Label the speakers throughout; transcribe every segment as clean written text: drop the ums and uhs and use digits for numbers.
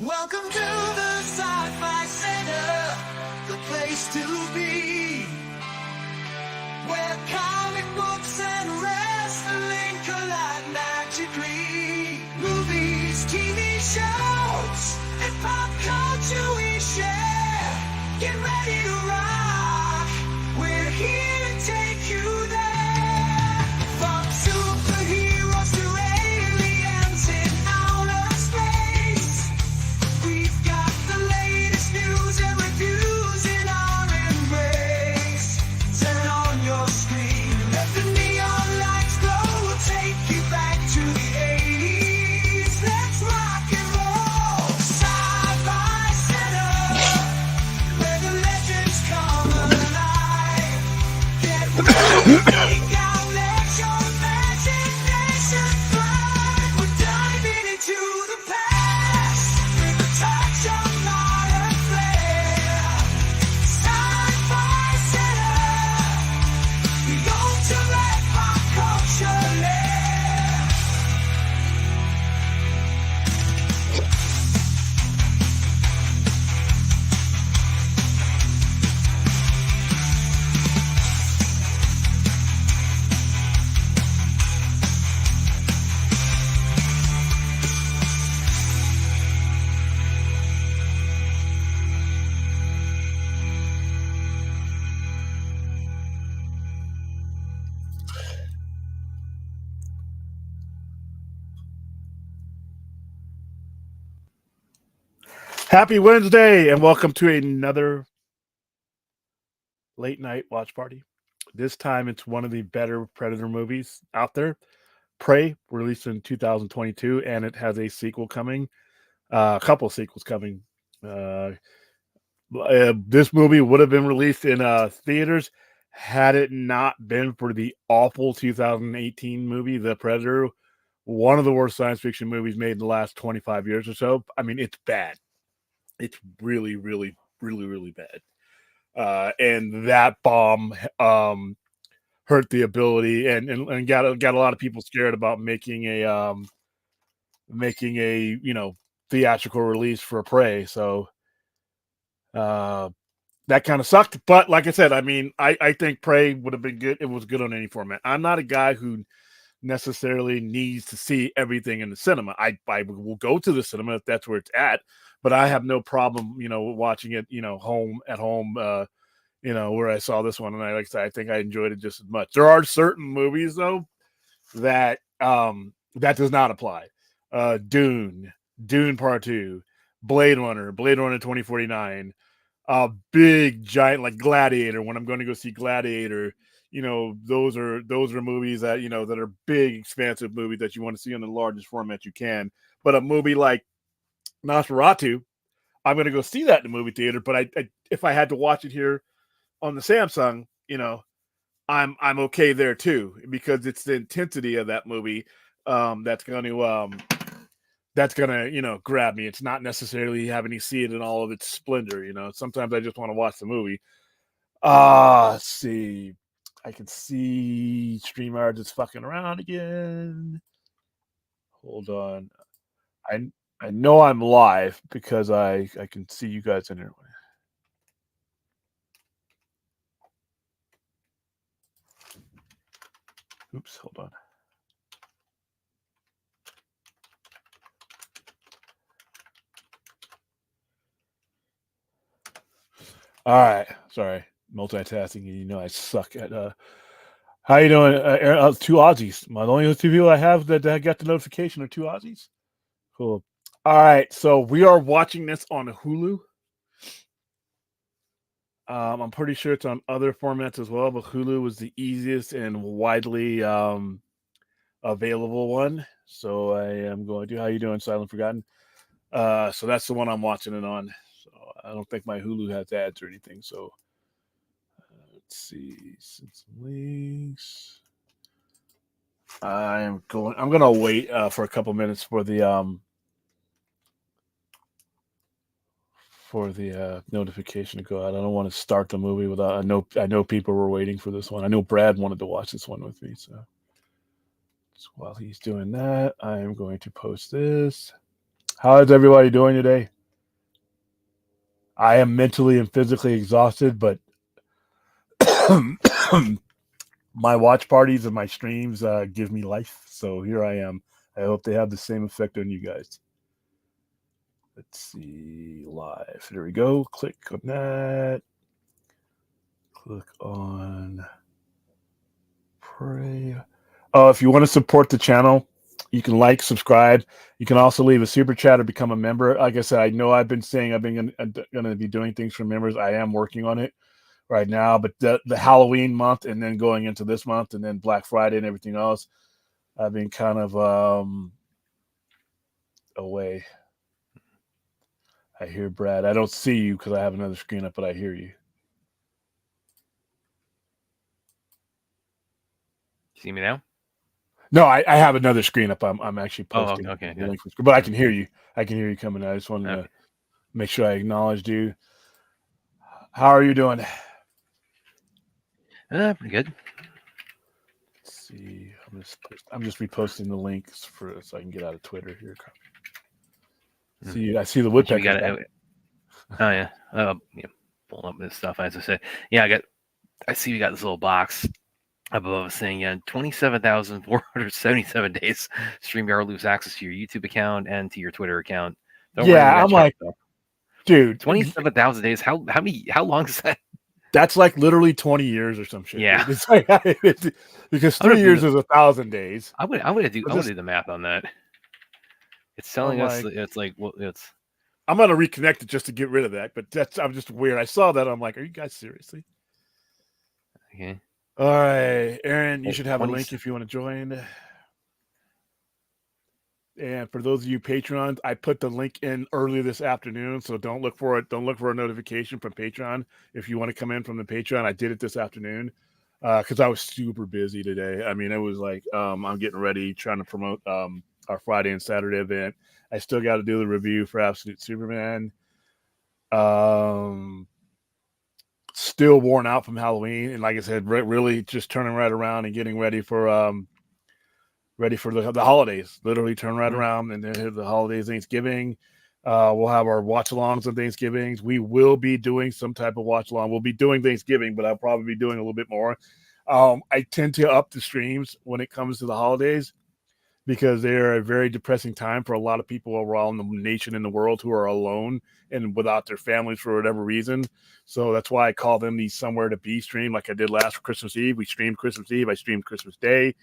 Speaker 1: Welcome to the Sci-Fi Center, the place to be, where comic books and wrestling collide magically. Movies, TV shows, and pop culture we share. Get ready to rock, we're here to take you there. From superheroes to aliens in outer space, we've got the latest news and reviews in our embrace. Turn on your screen, let the neon lights glow. We'll take you back to the 80s. Let's rock and roll. Sci-Fi Center, where the legends come alive. Get ready, geek out, let your imagination fly. We're diving into the past with a touch of modern flair. Sci-Fi Center, the ultimate pop culture lair.
Speaker 2: Happy Wednesday and welcome to another late night watch party. This time it's one of the better Predator movies out there. Prey, released in 2022, and it has a sequel coming, a couple of sequels coming. This movie would have been released in theaters had it not been for the awful 2018 movie, The Predator, one of the worst science fiction movies made in the last 25 years or so. I mean, it's bad. It's really, really, really, really bad. And that bomb hurt the ability and got a lot of people scared about making a theatrical release for Prey. So that kind of sucked. But like I said, I mean, I think Prey would have been good. It was good on any format. I'm not a guy who necessarily needs to see everything in the cinema. I will go to the cinema if that's where it's at, but I have no problem, watching it, at home, where I saw this one. And like I said, I think I enjoyed it just as much. There are certain movies though that that does not apply. Dune Part 2, Blade Runner 2049, big giant like Gladiator. When I'm going to go see Gladiator, those are movies that that are big, expansive movies that you want to see in the largest format you can. But a movie like Nosferatu, I'm going to go see that in the movie theater. But I if I had to watch it here on the Samsung, I'm okay there too, because it's the intensity of that movie that's going to grab me. It's not necessarily having to see it in all of its splendor. Sometimes I just want to watch the movie. Let's see. I can see StreamYard just fucking around again. Hold on. I know I'm live because I can see you guys in here. Oops, hold on. All right, sorry, multitasking. I suck at. How you doing? Two Aussies. The only two people I have that got the notification are two Aussies. Cool. All right, so we are watching this on Hulu. I'm pretty sure it's on other formats as well, but Hulu was the easiest and widely available one. So I am going to. How you doing, Silent Forgotten? So that's the one I'm watching it on. So I don't think my Hulu has ads or anything. So let's see. Some links. I'm gonna wait for a couple minutes for the notification to go out. I don't want to start the movie without. I know people were waiting for this one. I know Brad wanted to watch this one with me. So while he's doing that, I am going to post this. How is everybody doing today? I am mentally and physically exhausted, but my watch parties and my streams give me life. So here I am. I hope they have the same effect on you guys. Let's see, live. There we go. Click on that. Click on pray. Oh, if you want to support the channel, you can like, subscribe. You can also leave a super chat or become a member. Like I said, I know I've been saying I've been going to be doing things for members. I am working on it right now, but the Halloween month and then going into this month and then Black Friday and everything else, I've been kind of away. I hear Brad. I don't see you because I have another screen up, but I hear you.
Speaker 3: See me now?
Speaker 2: No, I have another screen up. I'm actually
Speaker 3: Oh,
Speaker 2: posting
Speaker 3: okay,
Speaker 2: the
Speaker 3: good.
Speaker 2: link, but I can hear you. I can hear you coming. I just wanted to
Speaker 3: Okay.
Speaker 2: make sure I acknowledged you. How are you doing?
Speaker 3: Pretty good.
Speaker 2: Let's see. I'm just reposting the links for so I can get out of Twitter here. See, I see the
Speaker 3: We
Speaker 2: woodpecker.
Speaker 3: got it. Oh yeah. Yeah. Pulling up this stuff as I said. Yeah, I see we got this little box above us saying 27,477 days StreamYard lose access to your YouTube account and to your Twitter account. Don't worry, we
Speaker 2: Yeah,
Speaker 3: got
Speaker 2: I'm like,
Speaker 3: stuff.
Speaker 2: dude,
Speaker 3: 27,000 days. How long is that?
Speaker 2: that's like literally 20 years or some shit.
Speaker 3: Yeah.
Speaker 2: Dude. It's like because
Speaker 3: I'm gonna
Speaker 2: 3
Speaker 3: do
Speaker 2: years is 1,000 days.
Speaker 3: I'm gonna do
Speaker 2: But
Speaker 3: the math on that. It's telling
Speaker 2: I'm
Speaker 3: us
Speaker 2: like,
Speaker 3: it's like well, it's
Speaker 2: I'm gonna reconnect it just to get rid of that. But I'm just weird. I saw that. I'm like, are you guys seriously?
Speaker 3: okay.
Speaker 2: All right, Aaron, you
Speaker 3: Oh,
Speaker 2: should have a
Speaker 3: 20
Speaker 2: link if you want to join. And for those of you Patreons, I put the link in early this afternoon, so don't look for it. Don't look for a notification from Patreon if you want to come in from the Patreon. I did it this afternoon because I was super busy today. I mean, it was like I'm getting ready, trying to promote our Friday and Saturday event. I still got to do the review for Absolute Superman. Still worn out from Halloween, and like I said, really just turning right around and getting ready for the holidays. Literally turn right around and then hit the holidays, Thanksgiving. We'll have our watch alongs on Thanksgivings. We will be doing some type of watch along. We'll be doing Thanksgiving, but I'll probably be doing a little bit more. I tend to up the streams when it comes to the holidays because they're a very depressing time for a lot of people around the nation and the world who are alone and without their families for whatever reason. So that's why I call them the somewhere to be stream, like I did last Christmas Eve. We streamed Christmas Eve. I streamed Christmas Day.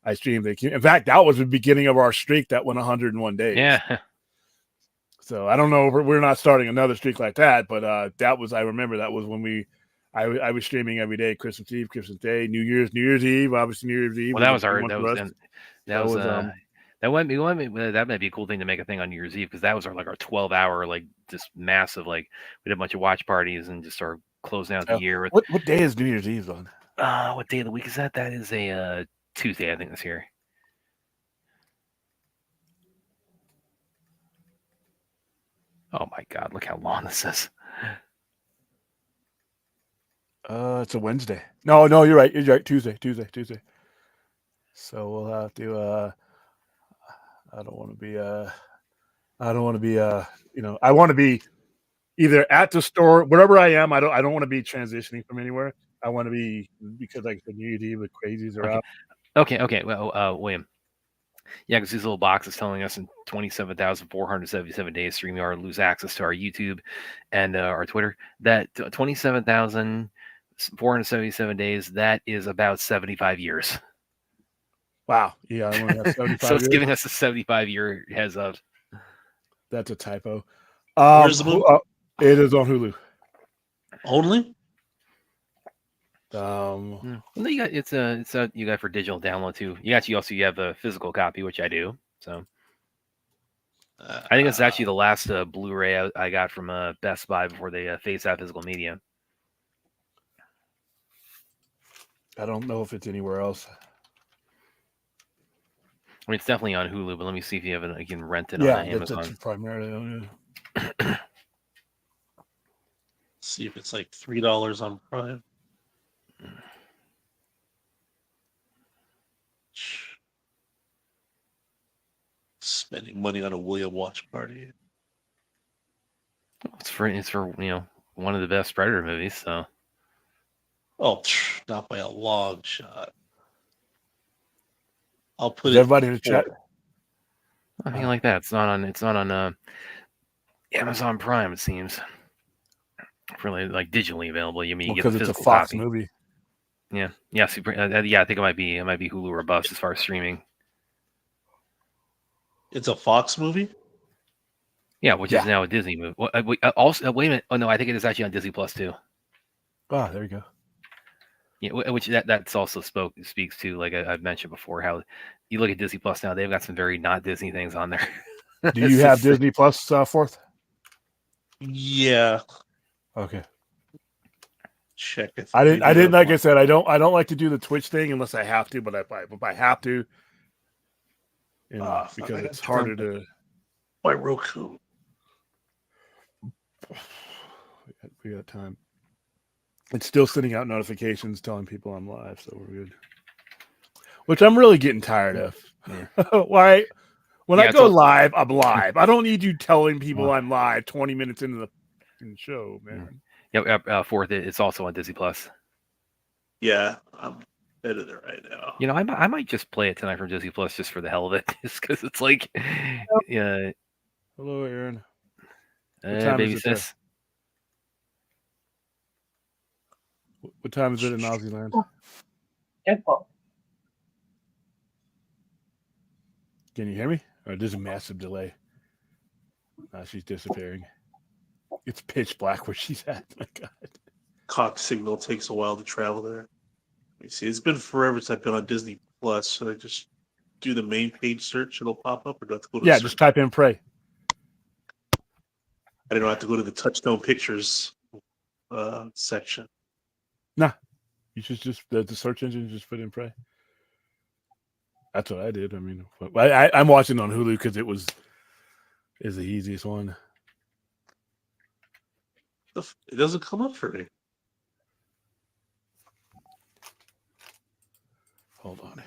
Speaker 2: I streamed. In fact, that was the beginning of our streak that went 101 days.
Speaker 3: Yeah.
Speaker 2: So I don't know. We're not starting another streak like that, but that was. I remember that was when I was streaming every day, Christmas Eve, Christmas Day, New Year's Eve. Obviously, New Year's Eve.
Speaker 3: Well, that was our that was that might be a cool thing to make a thing on New Year's Eve because that was our 12-hour like just massive we did a bunch of watch parties and just started closing out the year with
Speaker 2: what day is New Year's Eve on?
Speaker 3: What day of the week is that? That is a Tuesday, I think, this year. Oh my God! Look how long this is.
Speaker 2: It's a Wednesday. No, you're right. You're right. Tuesday. So we'll have to. I don't want to be. I want to be either at the store, wherever I am. I don't want to be transitioning from anywhere. I want to be because like the New Year's Eve, the crazies are out.
Speaker 3: Okay. Well, William. Yeah, because these little boxes telling us in 27,477 days, StreamYard lose access to our YouTube and our Twitter. That 27,477 days, that is about 75 years.
Speaker 2: Wow. Yeah, I only have 75
Speaker 3: So it's
Speaker 2: years.
Speaker 3: giving us a 75-year heads up.
Speaker 2: That's a typo.
Speaker 4: Where's the movie?
Speaker 2: It is on Hulu.
Speaker 4: Only?
Speaker 3: Well, you got it's you got for digital download too. You have a physical copy, which I do. So I think it's actually the last Blu-ray I got from Best Buy before they phased out physical media.
Speaker 2: I don't know if it's anywhere else.
Speaker 3: I mean, it's definitely on Hulu, but let me see if you can rent it
Speaker 2: Yeah,
Speaker 3: on Amazon.
Speaker 2: that's primarily on
Speaker 4: See if it's like $3 on Prime. Spending money on a William watch party.
Speaker 3: It's for one of the best Predator movies. So
Speaker 4: Oh, not by a long shot. I'll put
Speaker 2: Is
Speaker 4: it
Speaker 2: everybody in the chat?
Speaker 4: 4.
Speaker 3: I think like that. It's not on Amazon Prime. It seems for like digitally available. You mean you get
Speaker 2: Because
Speaker 3: the
Speaker 2: it's a
Speaker 3: physical
Speaker 2: Fox
Speaker 3: copy?
Speaker 2: movie.
Speaker 3: Yeah, yeah, yeah. I think it might be Hulu or Bust as far as streaming.
Speaker 4: It's a Fox movie?
Speaker 3: Yeah, which
Speaker 2: Yeah.
Speaker 3: is now a Disney movie. Also, wait a minute. Oh no, I think it is actually on Disney Plus too.
Speaker 2: Ah, there you go.
Speaker 3: Yeah, which that's also speaks to, like I've mentioned before, how you look at Disney Plus now, they've got some very not Disney things on there.
Speaker 2: Do you have Disney Plus, Fourth?
Speaker 4: Yeah.
Speaker 2: Okay.
Speaker 4: Check it.
Speaker 2: I didn't like I said, I don't like to do the Twitch thing unless I have to, but if I have to, because it's harder to.
Speaker 4: My Roku.
Speaker 2: We got time. It's still sending out notifications telling people I'm live, so we're good. Which I'm really getting tired of.
Speaker 3: Yeah.
Speaker 2: Why? When
Speaker 3: Yeah,
Speaker 2: I
Speaker 3: it's
Speaker 2: go
Speaker 3: all-
Speaker 2: live, I'm live. I don't need you telling people I'm live 20 minutes into the show, man.
Speaker 3: Yep, Fourth, it's also on Disney Plus.
Speaker 4: Yeah, I'm editing it right now.
Speaker 3: I might just play it tonight from Disney Plus just for the hell of it, just because it's like, yeah.
Speaker 2: Hello, Aaron. time
Speaker 3: Baby
Speaker 2: is it there?
Speaker 3: sis.
Speaker 2: What time is it in Aussie land?
Speaker 5: Deadpool.
Speaker 2: Can you hear me? Or there's a massive delay. She's disappearing. It's pitch black where she's at. My God.
Speaker 4: Cox signal takes a while to travel there. Let me see. It's been forever since I've been on Disney Plus. So I just do the main page search, it'll pop up, or do I have to go to
Speaker 2: Yeah,
Speaker 4: the
Speaker 2: just
Speaker 4: search?
Speaker 2: type in pray.
Speaker 4: I don't have to go to the Touchstone Pictures section.
Speaker 2: You should just the search engine just put in pray. That's what I did. I mean, I'm watching on Hulu because is the easiest one.
Speaker 4: It doesn't come up for me.
Speaker 2: Hold on.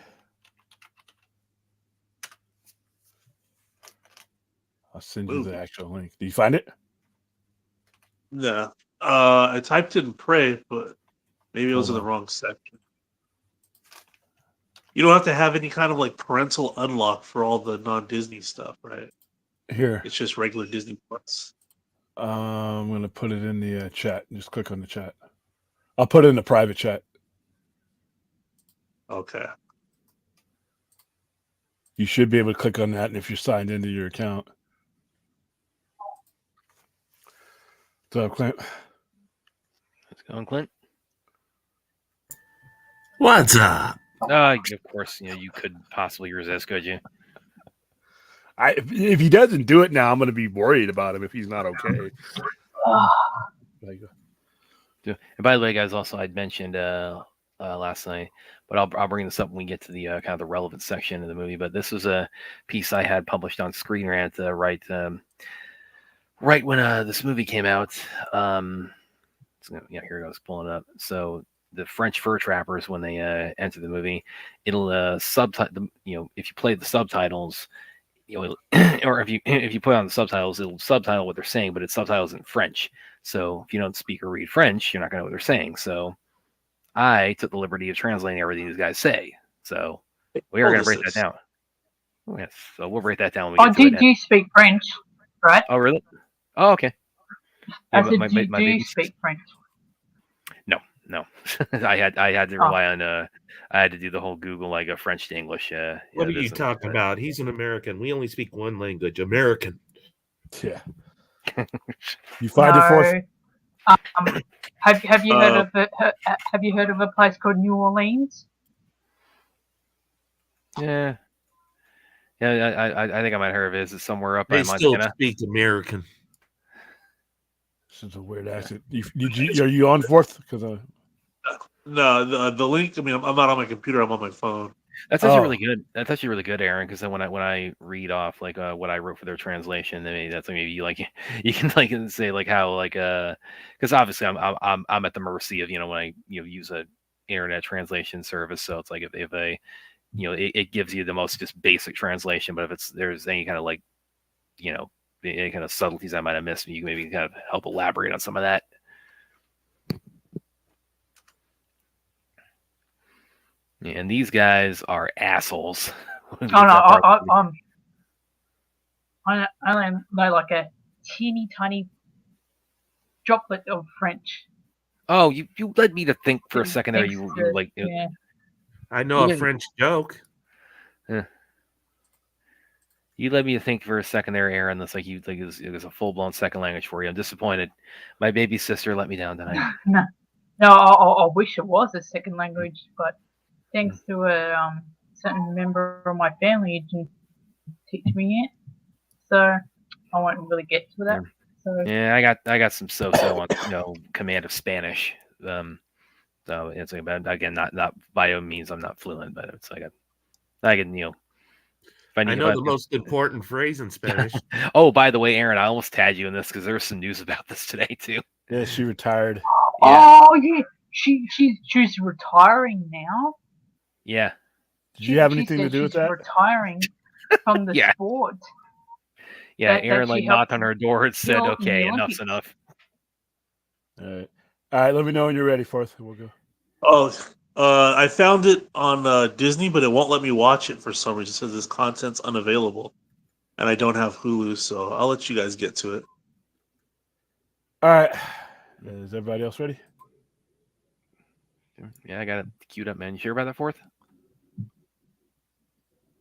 Speaker 2: I'll send you the actual link. Do you find it?
Speaker 4: Nah. I typed in pray, but maybe it was in
Speaker 2: Hold
Speaker 4: the
Speaker 2: on.
Speaker 4: wrong section. You don't have to have any kind of like parental unlock for all the non-Disney stuff, right?
Speaker 2: Here.
Speaker 4: It's just regular Disney Plus.
Speaker 2: I'm gonna put it in the chat. Just click on the chat. I'll put it in the private chat.
Speaker 4: Okay.
Speaker 2: You should be able to click on that, and if you're signed into your account. So, Clint.
Speaker 3: Let's go on, Clint.
Speaker 6: What's up?
Speaker 3: Of course, you could possibly resist, could you?
Speaker 2: If he doesn't do it now, I'm going to be worried about him if he's not okay. There you go.
Speaker 3: And by the way, guys, also I'd mentioned last night, but I'll bring this up when we get to the kind of the relevant section of the movie. But this was a piece I had published on Screen Rant right when this movie came out. Here it goes, pulling it up. So the French fur trappers, when they enter the movie, it'll subtitle. If you play the subtitles, or if you put on the subtitles, it'll subtitle what they're saying, but it's subtitles in French. So if you don't speak or read French, you're not going to know what they're saying. So I took the liberty of translating everything these guys say. So we are going to break that down. Oh, yes. So we'll break that down. When we get to it.
Speaker 5: You speak French, right?
Speaker 3: Oh, really? Oh, okay.
Speaker 5: I
Speaker 3: Yeah,
Speaker 5: said,
Speaker 3: my
Speaker 5: do you
Speaker 3: baby-
Speaker 5: speak French?
Speaker 3: No, I had to rely on I had to do the whole Google like a French to English.
Speaker 6: What are you talking about? He's an American. We only speak one language, American.
Speaker 2: Yeah. You find it for us?
Speaker 5: Have you heard of it? Have you heard of a place called New Orleans?
Speaker 3: Yeah. I think I might have heard of it. It's somewhere up by
Speaker 6: They still
Speaker 3: Montana.
Speaker 6: speak American.
Speaker 2: This is a weird accent. Are you on Fourth? Because
Speaker 4: No, the link. I mean, I'm not on my computer. I'm on my phone.
Speaker 3: That's actually really good. That's actually really good, Aaron. Because then when I read off like what I wrote for their translation, then maybe you can like say like how because obviously I'm at the mercy of when I use a internet translation service. So it's like if they it gives you the most just basic translation, but if there's any kind of like any kind of subtleties I might have missed. You can maybe kind of help elaborate on some of that. And these guys are assholes.
Speaker 5: Oh no, I only know like a teeny tiny droplet of French.
Speaker 3: Oh, you led me to think for a
Speaker 5: Thanks
Speaker 3: second there. You like
Speaker 5: yeah.
Speaker 6: I know a
Speaker 3: Even-
Speaker 6: French joke.
Speaker 3: you led me to think for a second there, Aaron. That's like it was a full blown second language for you. I'm disappointed. My baby sister let me down tonight.
Speaker 5: No, I wish it was a second language, but thanks to a certain member of my family, it didn't teach me it, so I won't really get to that. So
Speaker 3: Yeah, I got some so-so on command of Spanish. So it's like, but again, not by no means I'm not fluent, but it's like I can if I need
Speaker 6: I
Speaker 3: to
Speaker 6: know
Speaker 3: find-
Speaker 6: the most important phrase in Spanish.
Speaker 3: Oh, by the way, Aaron, I almost tagged you in this because there's some news about this today too.
Speaker 2: Yeah, she retired.
Speaker 3: Yeah,
Speaker 5: oh yeah, she's retiring now.
Speaker 3: yeah.
Speaker 2: Did you have
Speaker 5: She
Speaker 2: anything to
Speaker 5: said
Speaker 2: do with
Speaker 5: she's
Speaker 2: that?
Speaker 5: Retiring from the
Speaker 3: Yeah.
Speaker 5: sport.
Speaker 3: Yeah,
Speaker 5: That
Speaker 3: Aaron
Speaker 5: she
Speaker 3: like
Speaker 5: helped
Speaker 3: knocked on her door and said,
Speaker 5: in the
Speaker 3: "Okay,
Speaker 5: Olympics.
Speaker 3: enough's enough."
Speaker 2: All right. Let me know when you're ready, Forth. We'll go.
Speaker 4: Oh, I found it on Disney, but it won't let me watch it for some reason. It says this content's unavailable, and I don't have Hulu, so I'll let you guys get to it.
Speaker 2: All right. Is everybody else ready?
Speaker 3: Yeah, I got it queued up, man. You sure about that fourth?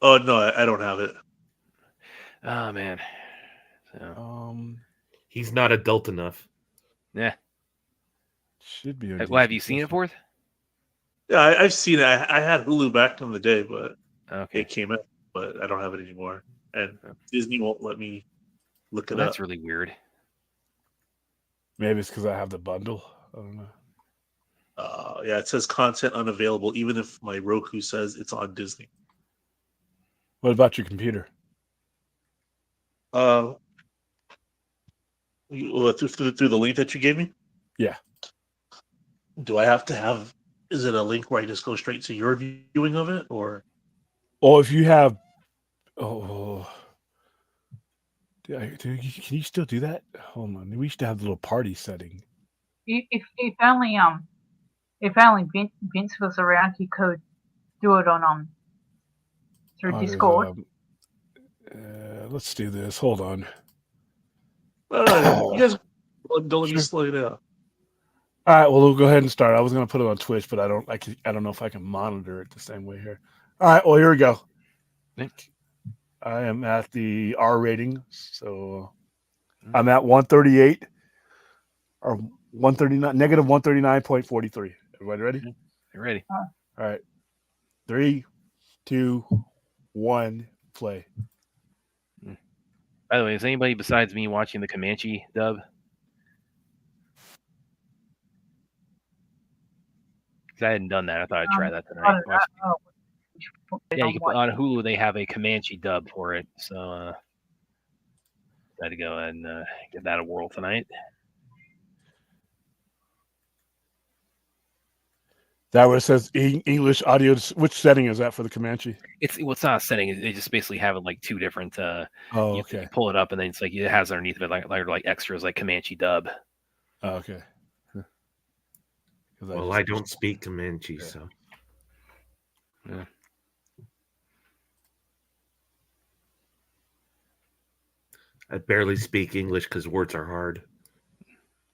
Speaker 4: Oh no, I don't have it.
Speaker 3: Oh man. So,
Speaker 6: He's not adult enough.
Speaker 3: yeah.
Speaker 2: Should be. On
Speaker 3: Well, have you
Speaker 2: Disney
Speaker 3: seen it,
Speaker 2: Plus.
Speaker 3: fourth?
Speaker 4: Yeah, I've seen it. I had Hulu back in the day, but
Speaker 3: Okay.
Speaker 4: it came out, but I don't have it anymore. And Disney won't let me look it
Speaker 3: Well,
Speaker 4: up.
Speaker 3: that's really weird.
Speaker 2: Maybe it's because I have the bundle. I don't know.
Speaker 4: Yeah, it says content unavailable, even if my Roku says it's on Disney.
Speaker 2: What about your computer?
Speaker 4: Through the link that you gave me?
Speaker 2: Yeah.
Speaker 4: Do I have to have? Is it a link where I just go straight to your viewing of it, or?
Speaker 2: Oh, if you have. Oh. Can you still do that? Hold on. We used to have the little party setting.
Speaker 5: If only Vince was around, he could do it on through
Speaker 2: Oh, there's,
Speaker 5: Discord.
Speaker 2: let's do this. Hold on.
Speaker 4: You guys don't let me
Speaker 2: Sure.
Speaker 4: slow it down.
Speaker 2: All right. Well, we'll go ahead and start. I was going to put it on Twitch, but I don't know if I can monitor it the same way here. All right. Well, here we go. I am at the R rating, so I'm at 138 or 139, negative 139.43. Everybody ready?
Speaker 3: You ready?
Speaker 2: All right. 3, 2, 1, play.
Speaker 3: By the way, is anybody besides me watching the Comanche dub? Because I hadn't done that. I thought I'd try that
Speaker 5: I
Speaker 3: tonight.
Speaker 5: don't know.
Speaker 3: Yeah, you can put on Hulu. They have a Comanche dub for it, so got to go and give that a whirl tonight.
Speaker 2: That where it says English audio. Which setting is that for the Comanche?
Speaker 3: It's not a setting. They just basically have it like two different.
Speaker 2: Oh,
Speaker 3: You
Speaker 2: okay.
Speaker 3: pull it up, and then it's like it has underneath of it like extras like Comanche dub.
Speaker 2: Oh, okay.
Speaker 6: Well, I don't speak Comanche,
Speaker 2: Yeah.
Speaker 6: so.
Speaker 3: Yeah.
Speaker 6: I barely speak English because words are hard.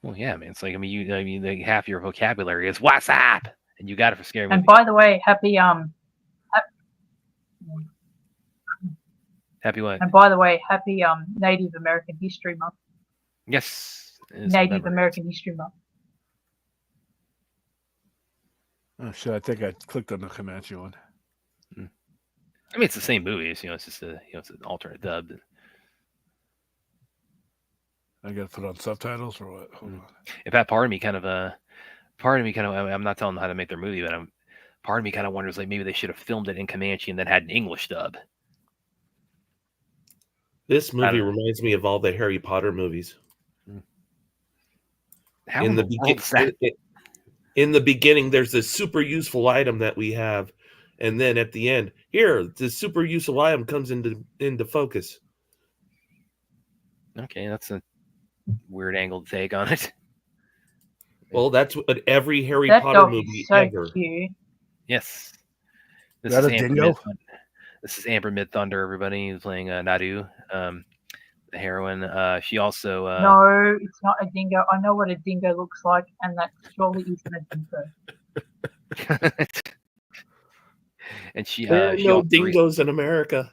Speaker 3: Well, yeah, man. It's like like half your vocabulary is "What's up?" and you got it for scary
Speaker 5: And
Speaker 3: movie.
Speaker 5: by the way, happy
Speaker 3: Happy what?
Speaker 5: Native American History Month.
Speaker 3: Yes. it is
Speaker 5: Native
Speaker 3: November.
Speaker 5: American History Month.
Speaker 2: Oh shit! I think I clicked on the Comanche one.
Speaker 3: I mean, it's the same movie. It's just it's an alternate dub.
Speaker 2: I got to put on subtitles or what? Hold on.
Speaker 3: In fact, part of me kind of I'm not telling them how to make their movie, but part of me kind of wonders like maybe they should have filmed it in Comanche and then had an English dub.
Speaker 6: This
Speaker 3: I
Speaker 6: movie
Speaker 3: don't know.
Speaker 6: reminds me of all the Harry Potter movies.
Speaker 3: How
Speaker 6: In
Speaker 3: in
Speaker 6: the,
Speaker 3: the world is that?
Speaker 6: in the beginning, there's this super useful item that we have, and then at the end, here, the super useful item comes into focus.
Speaker 3: Okay, that's a weird angle to take on it.
Speaker 6: Well, that's what every Harry
Speaker 5: That
Speaker 6: Potter
Speaker 5: dog
Speaker 6: movie
Speaker 5: is so
Speaker 6: ever.
Speaker 5: cute.
Speaker 3: Yes. This
Speaker 2: That
Speaker 3: is
Speaker 2: a
Speaker 3: Amber
Speaker 2: dingo?
Speaker 3: This is Amber Mid Thunder, everybody, who's playing Nadu, the heroine. She also
Speaker 5: No, it's not a dingo. I know what a dingo looks like, and that surely isn't a dingo.
Speaker 3: and she
Speaker 6: There are
Speaker 3: she
Speaker 6: no
Speaker 3: also
Speaker 6: dingoes in America.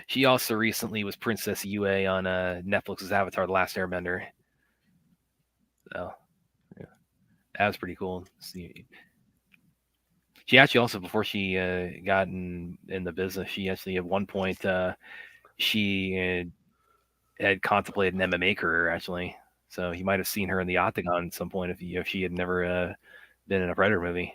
Speaker 3: she also recently was Princess Yue on Netflix's Avatar: The Last Airbender. So yeah, that was pretty cool. She actually also, before she got in the business, she actually at one point she had contemplated an MMA career actually. So you might have seen her in the Octagon at some point if she had never been in a Predator movie.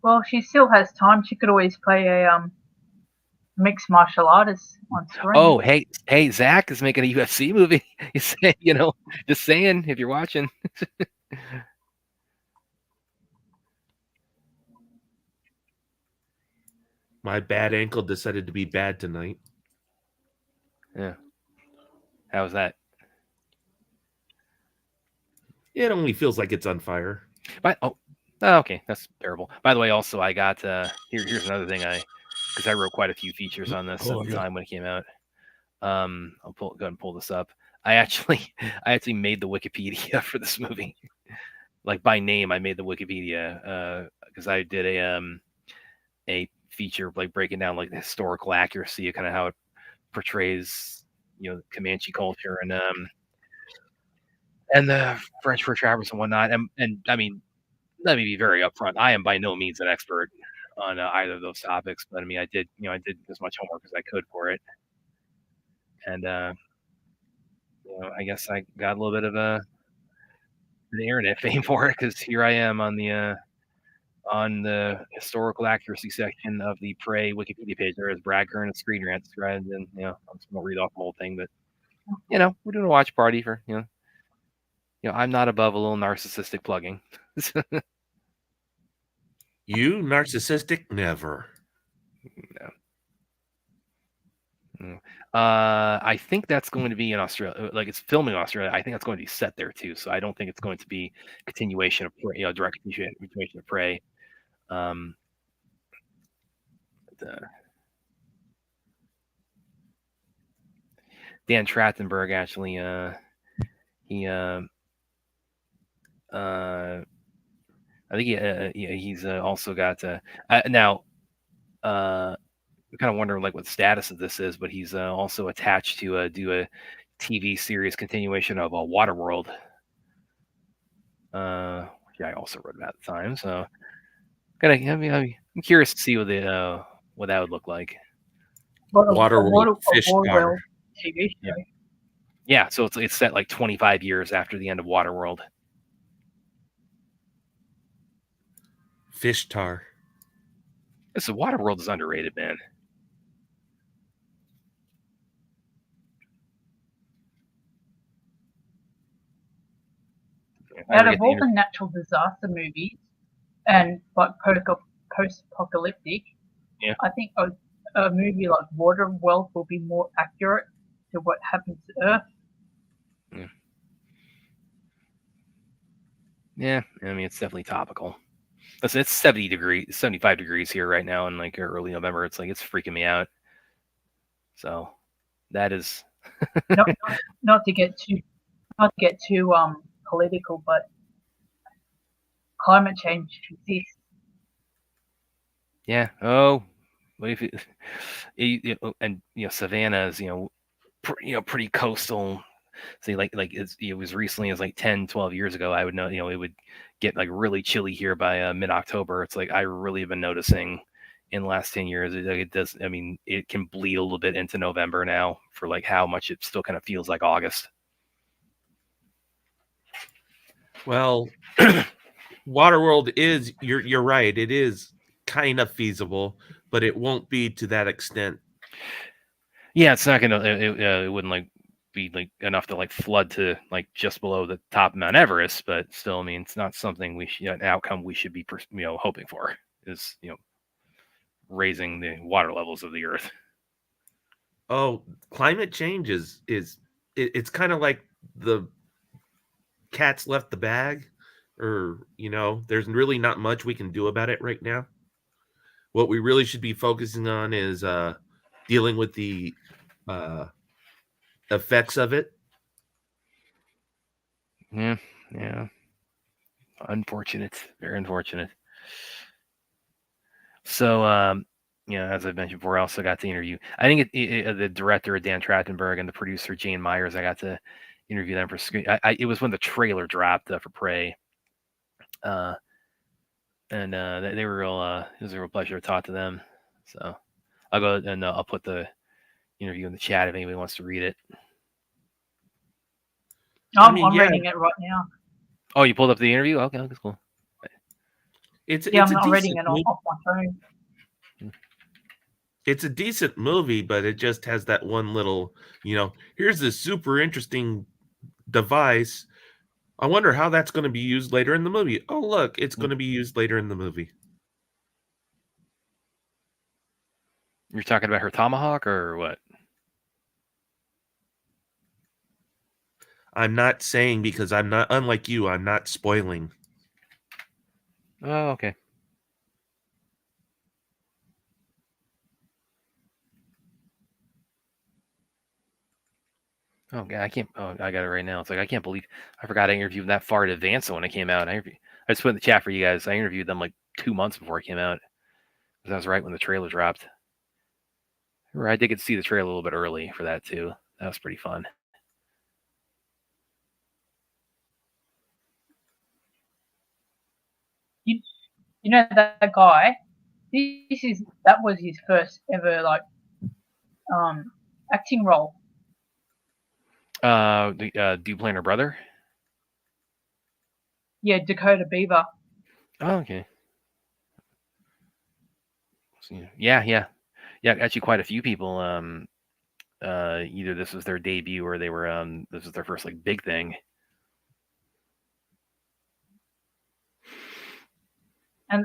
Speaker 5: Well, she still has time. She could always play a mixed martial artist on screen.
Speaker 3: Oh, hey, Zach is making a UFC movie. You say, just saying if you're watching.
Speaker 6: My bad ankle decided to be bad tonight.
Speaker 3: Yeah. How was that?
Speaker 6: It only feels like it's on fire.
Speaker 3: But okay, that's terrible. By the way, also I got here's another thing because I wrote quite a few features on this at the time when it came out. I'll go ahead and pull this up. I actually made the Wikipedia for this movie. Like by name, I made the Wikipedia because I did a feature like breaking down like the historical accuracy of kind of how it portrays Comanche culture and the French fur trappers and whatnot. And I mean, let me be very upfront. I am by no means an expert on either of those topics, but I mean, I did as much homework as I could for it, and I guess I got a little bit of the internet fame for it because here I am on the historical accuracy section of the Prey Wikipedia page. There is Brad Kern and Screen Rants, right? And I'm just gonna read off the whole thing, but we're doing a watch party for I'm not above a little narcissistic plugging.
Speaker 6: You narcissistic? Never.
Speaker 3: No. I think that's going to be in Australia. Like it's filming in Australia. I think that's going to be set there too. So I don't think it's going to be continuation of direct continuation of Prey. Dan Trachtenberg actually, he I think he's also got now. Kind of wondering like what the status of this is, but he's also attached to do a TV series continuation of Waterworld. I also wrote about at the time, so I'm curious to see what that would look like.
Speaker 6: Waterworld Fish Tar.
Speaker 5: TV show.
Speaker 3: Yeah, so it's set like 25 years after the end of Waterworld.
Speaker 6: Fish Tar.
Speaker 3: So Waterworld is underrated, man.
Speaker 5: Out of all the natural disaster movies and like post-apocalyptic, I think a movie like Waterworld will be more accurate to what happens to Earth.
Speaker 3: Yeah, I mean it's definitely topical. Listen, it's 75 degrees here right now in like early November. It's like it's freaking me out. So that is
Speaker 5: not to get too political, but climate change exists.
Speaker 3: Yeah. Oh, what if and Savannah is pretty coastal. So like it was recently as like 10, 12 years ago. I would know it would get like really chilly here by mid-October. It's like I really have been noticing in the last 10 years. It does. I mean, it can bleed a little bit into November now for like how much it still kind of feels like August.
Speaker 6: Well, Waterworld is you're right. It is kind of feasible, but it won't be to that extent.
Speaker 3: Yeah, it's not gonna. It wouldn't like be like enough to like flood to like just below the top of Mount Everest, but still, I mean, it's not something we should, an outcome we should be hoping for is raising the water levels of the Earth.
Speaker 6: Oh, climate change it's kind of like the cat's left the bag, or there's really not much we can do about it right now. What we really should be focusing on is dealing with the effects of it.
Speaker 3: Yeah. Unfortunate, very unfortunate. So, as I mentioned before, I also got to interview. I think the director Dan Trachtenberg and the producer Jane Myers. I got to interview them for screen. It was when the trailer dropped for Prey, and they were real. It was a real pleasure to talk to them. So I'll go and I'll put the interview in the chat if anybody wants to read it.
Speaker 5: I'm reading it right now.
Speaker 3: Oh, you pulled up the interview? Okay, that's cool.
Speaker 5: I'm not reading it off my phone.
Speaker 6: It's a decent movie, but it just has that one little, here's this super interesting device. I wonder how that's going to be used later in the movie. Oh, look, it's going to be used later in the movie.
Speaker 3: You're talking about her tomahawk or what?
Speaker 6: I'm not saying, because I'm not, unlike you, I'm not spoiling.
Speaker 3: Oh, okay. Oh, God, I can't. Oh, I got it right now. It's like, I can't believe I forgot I interviewed them that far in advance when it came out. I just put in the chat for you guys. I interviewed them like 2 months before it came out. That was right when the trailer dropped. I did get to see the trailer a little bit early for that too. That was pretty fun.
Speaker 5: You know that guy? That was his first ever acting role.
Speaker 3: Duplain her brother?
Speaker 5: Yeah, Dakota Beaver.
Speaker 3: Oh, okay. Yeah. Actually, quite a few people. Either this was their debut or they were this was their first like big thing.
Speaker 5: And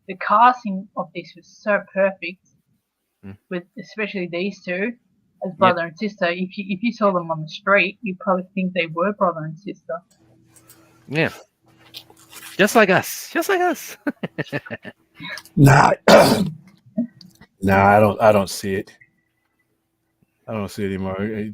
Speaker 5: the casting of this was so perfect, with especially these two as brother and sister. If you saw them on the street, you'd probably think they were brother and sister.
Speaker 3: Yeah, just like us.
Speaker 2: Nah, I don't see it. I don't see it anymore. I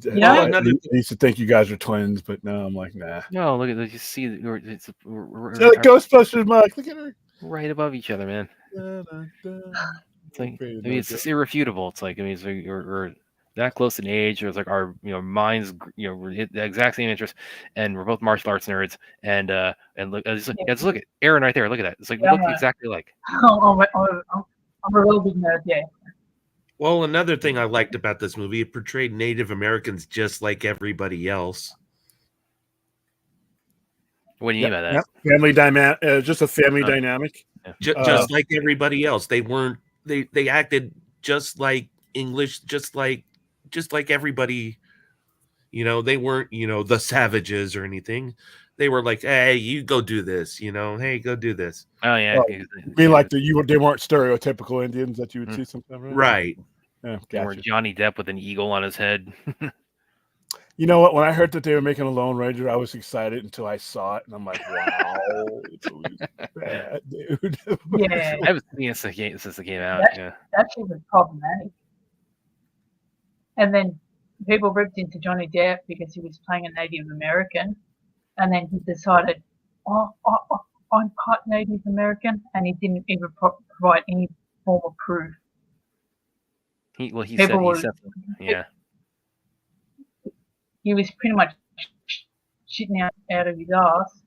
Speaker 2: used to think you guys were twins, but now I'm like, nah.
Speaker 3: No, look at this. You see, we're
Speaker 2: Ghostbusters, Mike. Look at her.
Speaker 3: Right above each other, man. It's like, it's just irrefutable. It's like, it's like we're that close in age. Or it's like our minds, we're the exact same interest, and we're both martial arts nerds. And let's look at Aaron right there. Look at that. It's like we look exactly alike.
Speaker 5: I'm a real big nerd, yeah.
Speaker 6: Well, another thing I liked about this movie, it portrayed Native Americans just like everybody else.
Speaker 3: What do you mean by that?
Speaker 2: Yep. Family dynamic, just a family dynamic.
Speaker 6: Just like everybody else. They weren't. They acted just like English, just like everybody. They weren't the savages or anything. They were like, hey, you go do this. Hey, go do this.
Speaker 3: Oh yeah.
Speaker 2: Be like they weren't stereotypical Indians that you would see sometimes.
Speaker 6: Right.
Speaker 2: Yeah,
Speaker 3: they weren't Johnny Depp with an eagle on his head.
Speaker 2: You know what? When I heard that they were making a Lone Ranger, I was excited until I saw it, and I'm like, "Wow, it's bad, dude."
Speaker 5: Yeah,
Speaker 3: I haven't seen it since it came out.
Speaker 5: That shit was problematic. And then people ripped into Johnny Depp because he was playing a Native American, and then he decided, I'm part Native American, and he didn't even provide any form of proof.
Speaker 3: He said, yeah.
Speaker 5: He was pretty much shitting out of his ass.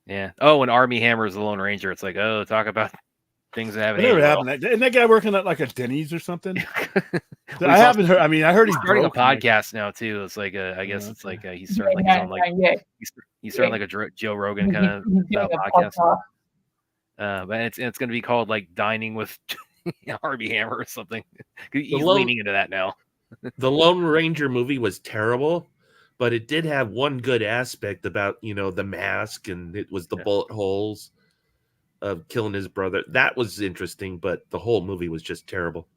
Speaker 3: Yeah. Oh, and Armie Hammer is the Lone Ranger. It's like, oh, talk about things that haven't
Speaker 2: happened. Isn't that guy working at like a Denny's or something? I haven't heard. I mean, I heard he's
Speaker 3: starting a podcast now too. It's like I guess it's like he's starting like his own he's starting like a Joe Rogan kind of podcast. But it's going to be called like Dining with Armie Hammer or something. He's leaning into that now.
Speaker 6: The Lone Ranger movie was terrible, but it did have one good aspect about, the mask, and it was the bullet holes of killing his brother. That was interesting, but the whole movie was just terrible.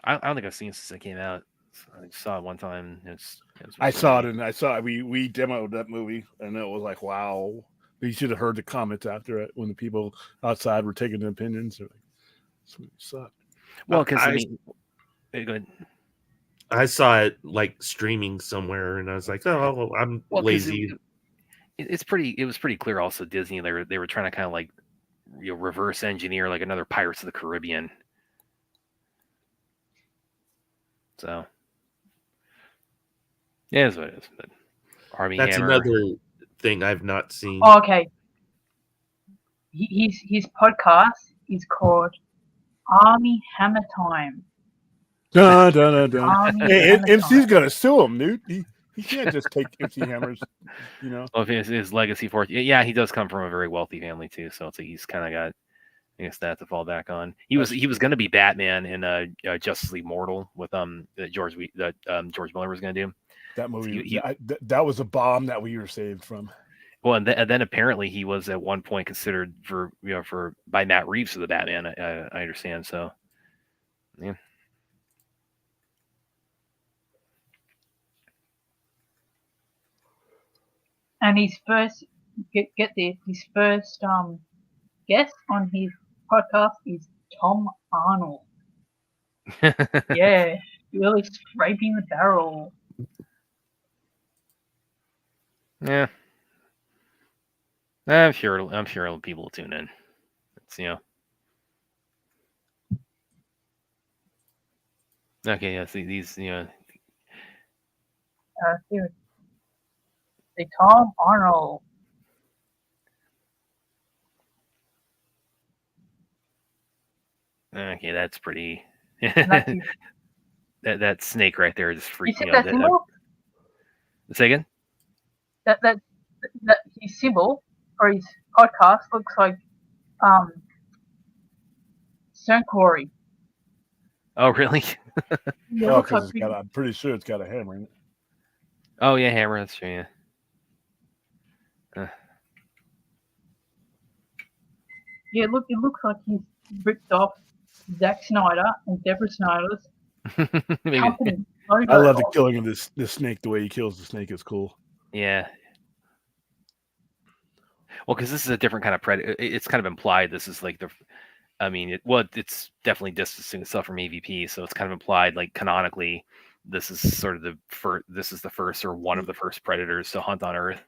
Speaker 3: I don't think I've seen it since it came out. I saw it one time.
Speaker 2: I saw it, and we demoed that movie, and it was like, wow. But you should have heard the comments after it when the people outside were taking their opinions. They're like, this movie sucked.
Speaker 3: Well, because go ahead.
Speaker 6: I saw it like streaming somewhere, and I was like, "Oh, I'm lazy."
Speaker 3: It was pretty clear. Also, Disney they were trying to kind of like reverse engineer like another Pirates of the Caribbean. So, yeah, that's what it is. But Army
Speaker 6: That's
Speaker 3: Hammer.
Speaker 6: another thing I've not seen.
Speaker 5: Oh, okay. His podcast is called Army Hammer Time.
Speaker 2: Dun, dun, dun, dun.
Speaker 5: Army
Speaker 2: Hey,
Speaker 5: Hammer
Speaker 2: MC's
Speaker 5: Time.
Speaker 2: gonna sue him, dude. He can't just take MC Hammer's,
Speaker 3: Well, if his legacy for yeah, he does come from a very wealthy family too, so it's like he's kind of got, I guess, that to fall back on. He was going to be Batman in Justice League Mortal with George Miller was going to do.
Speaker 2: That movie. That was a bomb that we were saved from.
Speaker 3: Well, and then apparently he was at one point considered by Matt Reeves for the Batman. I understand. So, yeah.
Speaker 5: And his first get this, his first guest on his podcast is Tom Arnold. Yeah, really scraping the barrel.
Speaker 3: Yeah. I'm sure people will tune in. It's Okay, yeah. See these,
Speaker 5: Here. The Tom Arnold.
Speaker 3: Okay, that's pretty.
Speaker 5: That's his,
Speaker 3: that snake right there is
Speaker 5: you
Speaker 3: freaking
Speaker 5: said
Speaker 3: out.
Speaker 5: that symbol?
Speaker 3: Say again?
Speaker 5: That his symbol for his podcast looks like Stone Quarry.
Speaker 3: Oh, really?
Speaker 5: Yeah,
Speaker 2: Oh,
Speaker 5: looks
Speaker 2: because
Speaker 5: like
Speaker 2: I'm pretty sure it's got a hammer in it.
Speaker 3: Oh yeah, Hammer. That's true. Yeah.
Speaker 5: yeah, look, it looks like he's ripped off Zack Snyder and Deborah Snyder's
Speaker 3: Maybe.
Speaker 5: company.
Speaker 2: I love the killing of this snake. The way he kills the snake is cool.
Speaker 3: Yeah. Well, because this is a different kind of predator. It's kind of implied this is like it's definitely distancing itself from AVP, so it's kind of implied, like canonically, this is sort of the first or one of the first predators to hunt on Earth.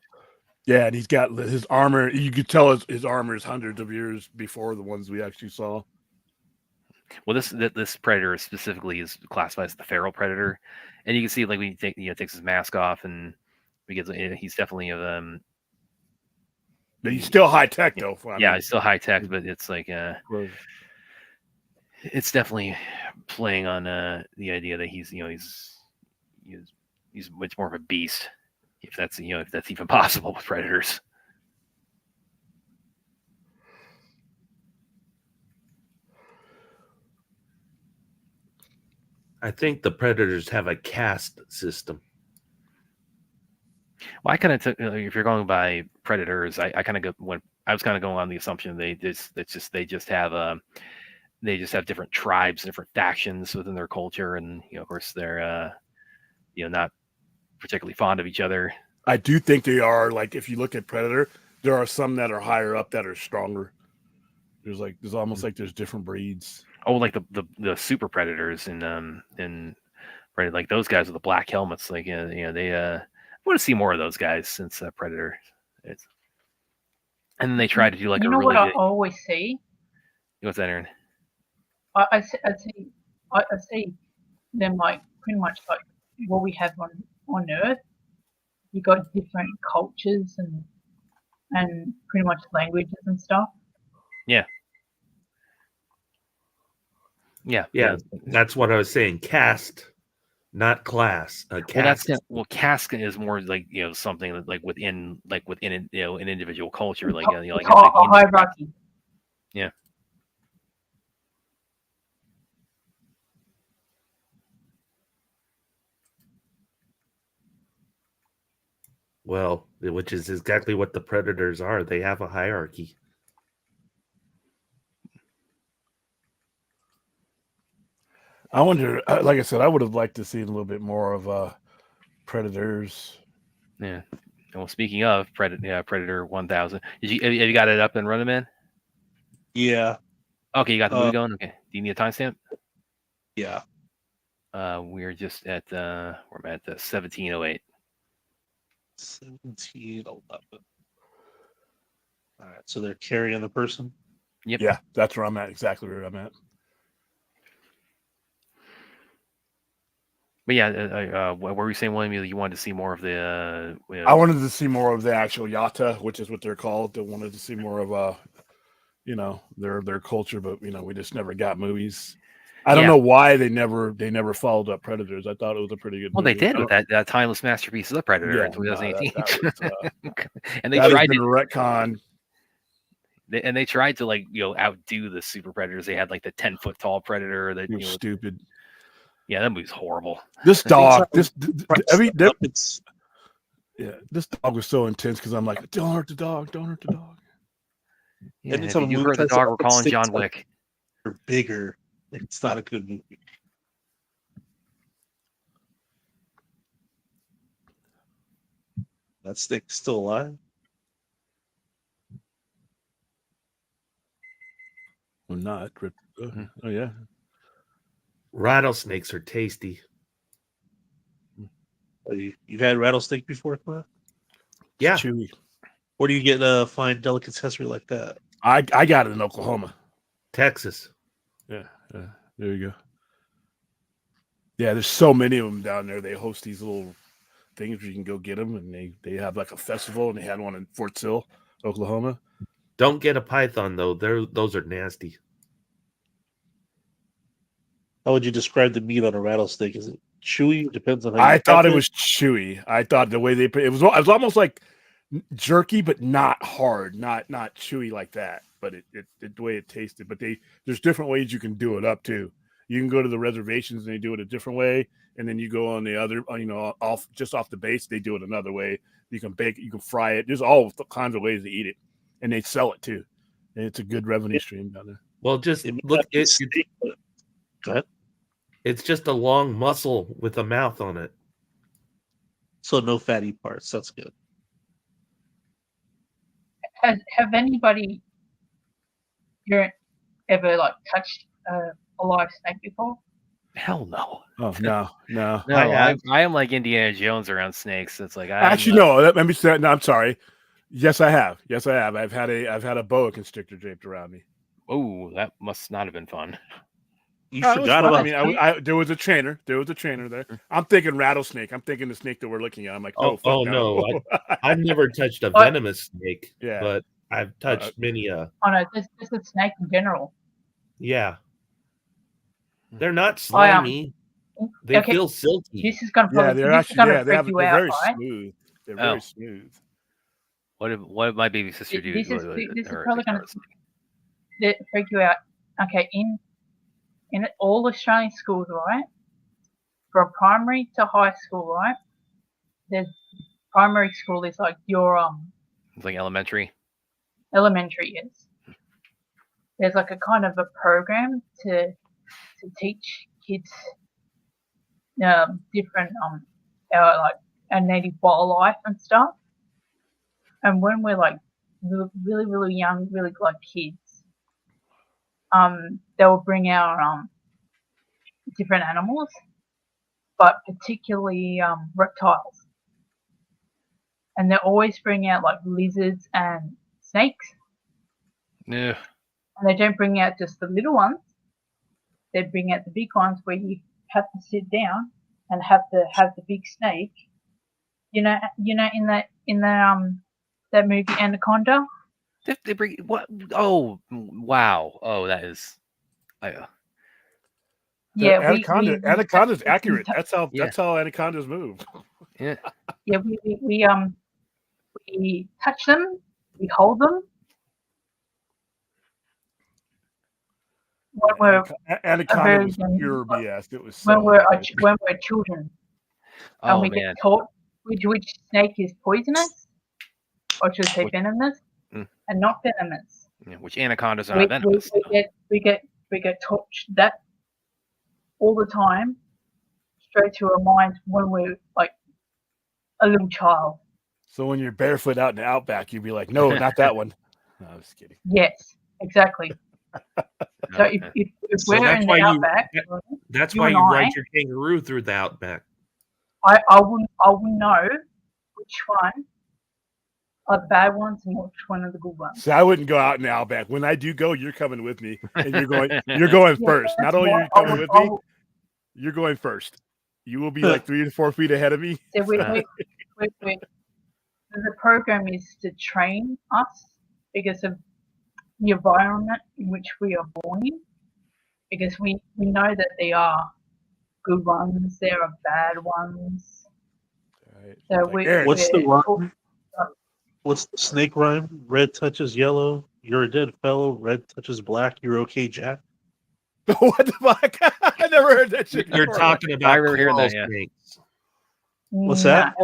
Speaker 2: Yeah, and he's got his armor. You could tell his armor is hundreds of years before the ones we actually saw.
Speaker 3: Well, this predator specifically is classified as the feral predator, and you can see like when he takes his mask off, and he's definitely
Speaker 2: But he's still high tech though.
Speaker 3: It's still high tech, but it's like it's definitely playing on the idea that he's much more of a beast, if that's even possible with predators.
Speaker 6: I think the predators have a caste system.
Speaker 3: Well, I kind of took, if you're going by predators, I kind of I was kind of going on the assumption they just have different tribes, different factions within their culture, and of course they're not particularly fond of each other.
Speaker 2: I do think they are. Like if you look at Predator, there are some that are higher up that are stronger. There's almost like there's different breeds.
Speaker 3: Oh, like the super predators and right, like those guys with the black helmets. Like they I want to see more of those guys since Predator. And then they try to do like
Speaker 5: you
Speaker 3: a
Speaker 5: know
Speaker 3: really
Speaker 5: what
Speaker 3: good.
Speaker 5: I always see?
Speaker 3: What's that, Aaron?
Speaker 5: I see them like pretty much like what we have on Earth. You got different cultures and pretty much languages and stuff.
Speaker 3: Yeah.
Speaker 6: Yeah, that's what I was saying. Caste, not class. Caste.
Speaker 3: Caste is more like something that like within an individual culture, like
Speaker 5: a hierarchy.
Speaker 3: Yeah.
Speaker 6: Well, which is exactly what the predators are. They have a hierarchy.
Speaker 2: I wonder. Like I said, I would have liked to see a little bit more of predators.
Speaker 3: Yeah. Well, speaking of Predator 1000, have you got it up and running, man?
Speaker 4: Yeah,
Speaker 3: Okay, you got the movie going. Okay. Do you need a timestamp?
Speaker 4: yeah.
Speaker 3: We're just at we're at 1708.
Speaker 4: 1711. All right, so they're carrying the person.
Speaker 3: Yep.
Speaker 2: Yeah, that's where I'm at. Exactly where I'm at.
Speaker 3: But yeah, what were you saying, William? You wanted to see more of the.
Speaker 2: I wanted to see more of the actual Yata, which is what they're called. I wanted to see more of their culture, but we just never got movies. I don't know why they never followed up Predators. I thought it was a pretty good
Speaker 3: Well,
Speaker 2: movie.
Speaker 3: they did with that timeless masterpiece of the Predator in 2018. And they
Speaker 2: that
Speaker 3: tried
Speaker 2: has been
Speaker 3: to
Speaker 2: a retcon.
Speaker 3: and they tried to outdo the Super Predators. They had like the 10-foot tall Predator that
Speaker 2: It was stupid.
Speaker 3: Yeah, that movie's horrible.
Speaker 2: This dog, this dog was so intense because I'm like, don't hurt the dog, don't hurt the dog.
Speaker 3: Yeah, if
Speaker 4: Anytime a
Speaker 3: you
Speaker 4: movie
Speaker 3: hurt the
Speaker 4: tries to
Speaker 3: dog, we're calling
Speaker 4: stick
Speaker 3: John
Speaker 4: to-
Speaker 3: Wick.
Speaker 4: They're bigger. It's not a good movie. That stick's still alive.
Speaker 2: Well, not. Oh yeah.
Speaker 6: Rattlesnakes are tasty.
Speaker 4: You've had rattlesnake before, Cliff?
Speaker 6: Yeah.
Speaker 2: Chewy.
Speaker 4: Where do you get a fine delicatessen like that?
Speaker 2: I got it in Oklahoma.
Speaker 6: Texas.
Speaker 2: Yeah, there you go. Yeah, there's so many of them down there. They host these little things where you can go get them, and they have like a festival, and they had one in Fort Sill, Oklahoma.
Speaker 6: Don't get a python though. Those are nasty.
Speaker 2: Oh,
Speaker 4: How would you describe the meat on a rattlesnake? Is it chewy? Depends on how
Speaker 2: I
Speaker 4: you
Speaker 2: thought
Speaker 4: cut
Speaker 2: it was chewy. I thought the way they put it was almost like jerky, but not hard, not chewy like that. But the way it tasted. But there's different ways you can do it up too. You can go to the reservations and they do it a different way, and then you go on the other, off the base, they do it another way. You can bake it, you can fry it. There's all kinds of ways to eat it, and they sell it too. And it's a good revenue stream down there.
Speaker 6: Well, just
Speaker 4: It may
Speaker 6: look.
Speaker 4: not be steak, but- Go ahead.
Speaker 6: It's just a long muscle with a mouth on it.
Speaker 4: So no fatty parts. That's good.
Speaker 5: Have anybody here ever touched a live snake before?
Speaker 3: Hell no.
Speaker 2: Oh no.
Speaker 3: No,
Speaker 6: I
Speaker 3: I am like Indiana Jones around snakes. It's like
Speaker 2: Actually, no. Let me say. No, I'm sorry. Yes, I have. I've had a boa constrictor draped around me.
Speaker 3: Oh, that must not have been fun.
Speaker 4: You
Speaker 2: Oh, it was
Speaker 4: forgot
Speaker 2: fun.
Speaker 4: about.
Speaker 2: I there was a trainer. There was a trainer there. I'm thinking rattlesnake. I'm thinking the snake that we're looking at. I'm like,
Speaker 6: Oh,
Speaker 2: fuck
Speaker 6: no. I've never touched a venomous snake,
Speaker 2: Yeah.
Speaker 6: but I've touched many.
Speaker 5: Oh no, this is snake in general.
Speaker 6: Yeah. They're not
Speaker 5: I,
Speaker 6: slimy. They
Speaker 5: okay,
Speaker 6: feel silky.
Speaker 5: This is gonna
Speaker 2: Yeah,
Speaker 5: probably
Speaker 2: they're
Speaker 5: this
Speaker 2: actually
Speaker 5: is gonna
Speaker 2: they're
Speaker 5: freak you
Speaker 2: very
Speaker 5: out, right?
Speaker 2: smooth. They're
Speaker 3: Oh.
Speaker 2: very smooth.
Speaker 3: What did my baby sister do?
Speaker 5: This is
Speaker 3: Her-
Speaker 5: probably gonna
Speaker 3: her-
Speaker 5: freak you out. Okay, in all Australian schools, right? From primary to high school, right? There's primary school is like your
Speaker 3: It's like elementary.
Speaker 5: elementary is. There's like a kind of a program to teach kids different our native wildlife and stuff. And when we're really really young, really kids, they will bring our different animals, but particularly reptiles. And they always bring out lizards and snakes.
Speaker 3: Yeah.
Speaker 5: And they don't bring out just the little ones. They bring out the big ones where you have to sit down and have the big snake. You know in that movie Anaconda.
Speaker 3: They bring what? Oh, wow. Oh, that is.
Speaker 5: Yeah,
Speaker 2: Anaconda's accurate.
Speaker 5: we-
Speaker 2: That's how anacondas move.
Speaker 3: Yeah.
Speaker 5: Yeah, we touch them, we hold them. When we're
Speaker 2: Anaconda was
Speaker 5: young-
Speaker 2: pure BS. It was
Speaker 5: when
Speaker 2: so
Speaker 5: we're children, and
Speaker 3: Oh
Speaker 5: we
Speaker 3: man.
Speaker 5: get taught which snake is poisonous, or should I say
Speaker 3: Which-
Speaker 5: venomous,
Speaker 3: Mm.
Speaker 5: and not venomous.
Speaker 3: Yeah, which anacondas are
Speaker 5: We,
Speaker 3: not
Speaker 5: we,
Speaker 3: venomous.
Speaker 5: we get taught that all the time, straight to our minds when we're like a little child.
Speaker 2: So when you're barefoot out in the outback, you'd be like, no, not that one. No, I was kidding.
Speaker 5: Yes, exactly. So
Speaker 3: Okay.
Speaker 5: if
Speaker 6: So
Speaker 5: we're
Speaker 6: that's
Speaker 5: in
Speaker 6: why
Speaker 5: the
Speaker 6: you-
Speaker 5: outback,
Speaker 6: That's
Speaker 5: You
Speaker 6: why
Speaker 5: and
Speaker 6: you
Speaker 5: I-
Speaker 6: ride your kangaroo through the outback.
Speaker 5: I will know which one are the bad ones and which one are the good ones.
Speaker 2: So I wouldn't go out in the outback. When I do go, you're coming with me, and you're going first. Not only are you coming with me, you're going first. You will be like 3 to 4 feet ahead of me.
Speaker 5: So the program is to train us because of the environment in which we are born in, because we know that there are good ones, there are bad ones.
Speaker 2: Right.
Speaker 5: So
Speaker 2: Like,
Speaker 5: we,
Speaker 2: Aaron,
Speaker 4: What's the
Speaker 5: we're-
Speaker 4: rhyme? What's the snake rhyme? Red touches yellow, you're a dead fellow. Red touches black, you're okay, Jack.
Speaker 2: what the fuck? I never heard that shit.
Speaker 6: You're
Speaker 2: before.
Speaker 6: talking
Speaker 3: I
Speaker 6: about
Speaker 3: remember hearing
Speaker 6: coral
Speaker 3: that, yeah.
Speaker 6: snakes.
Speaker 4: What's that?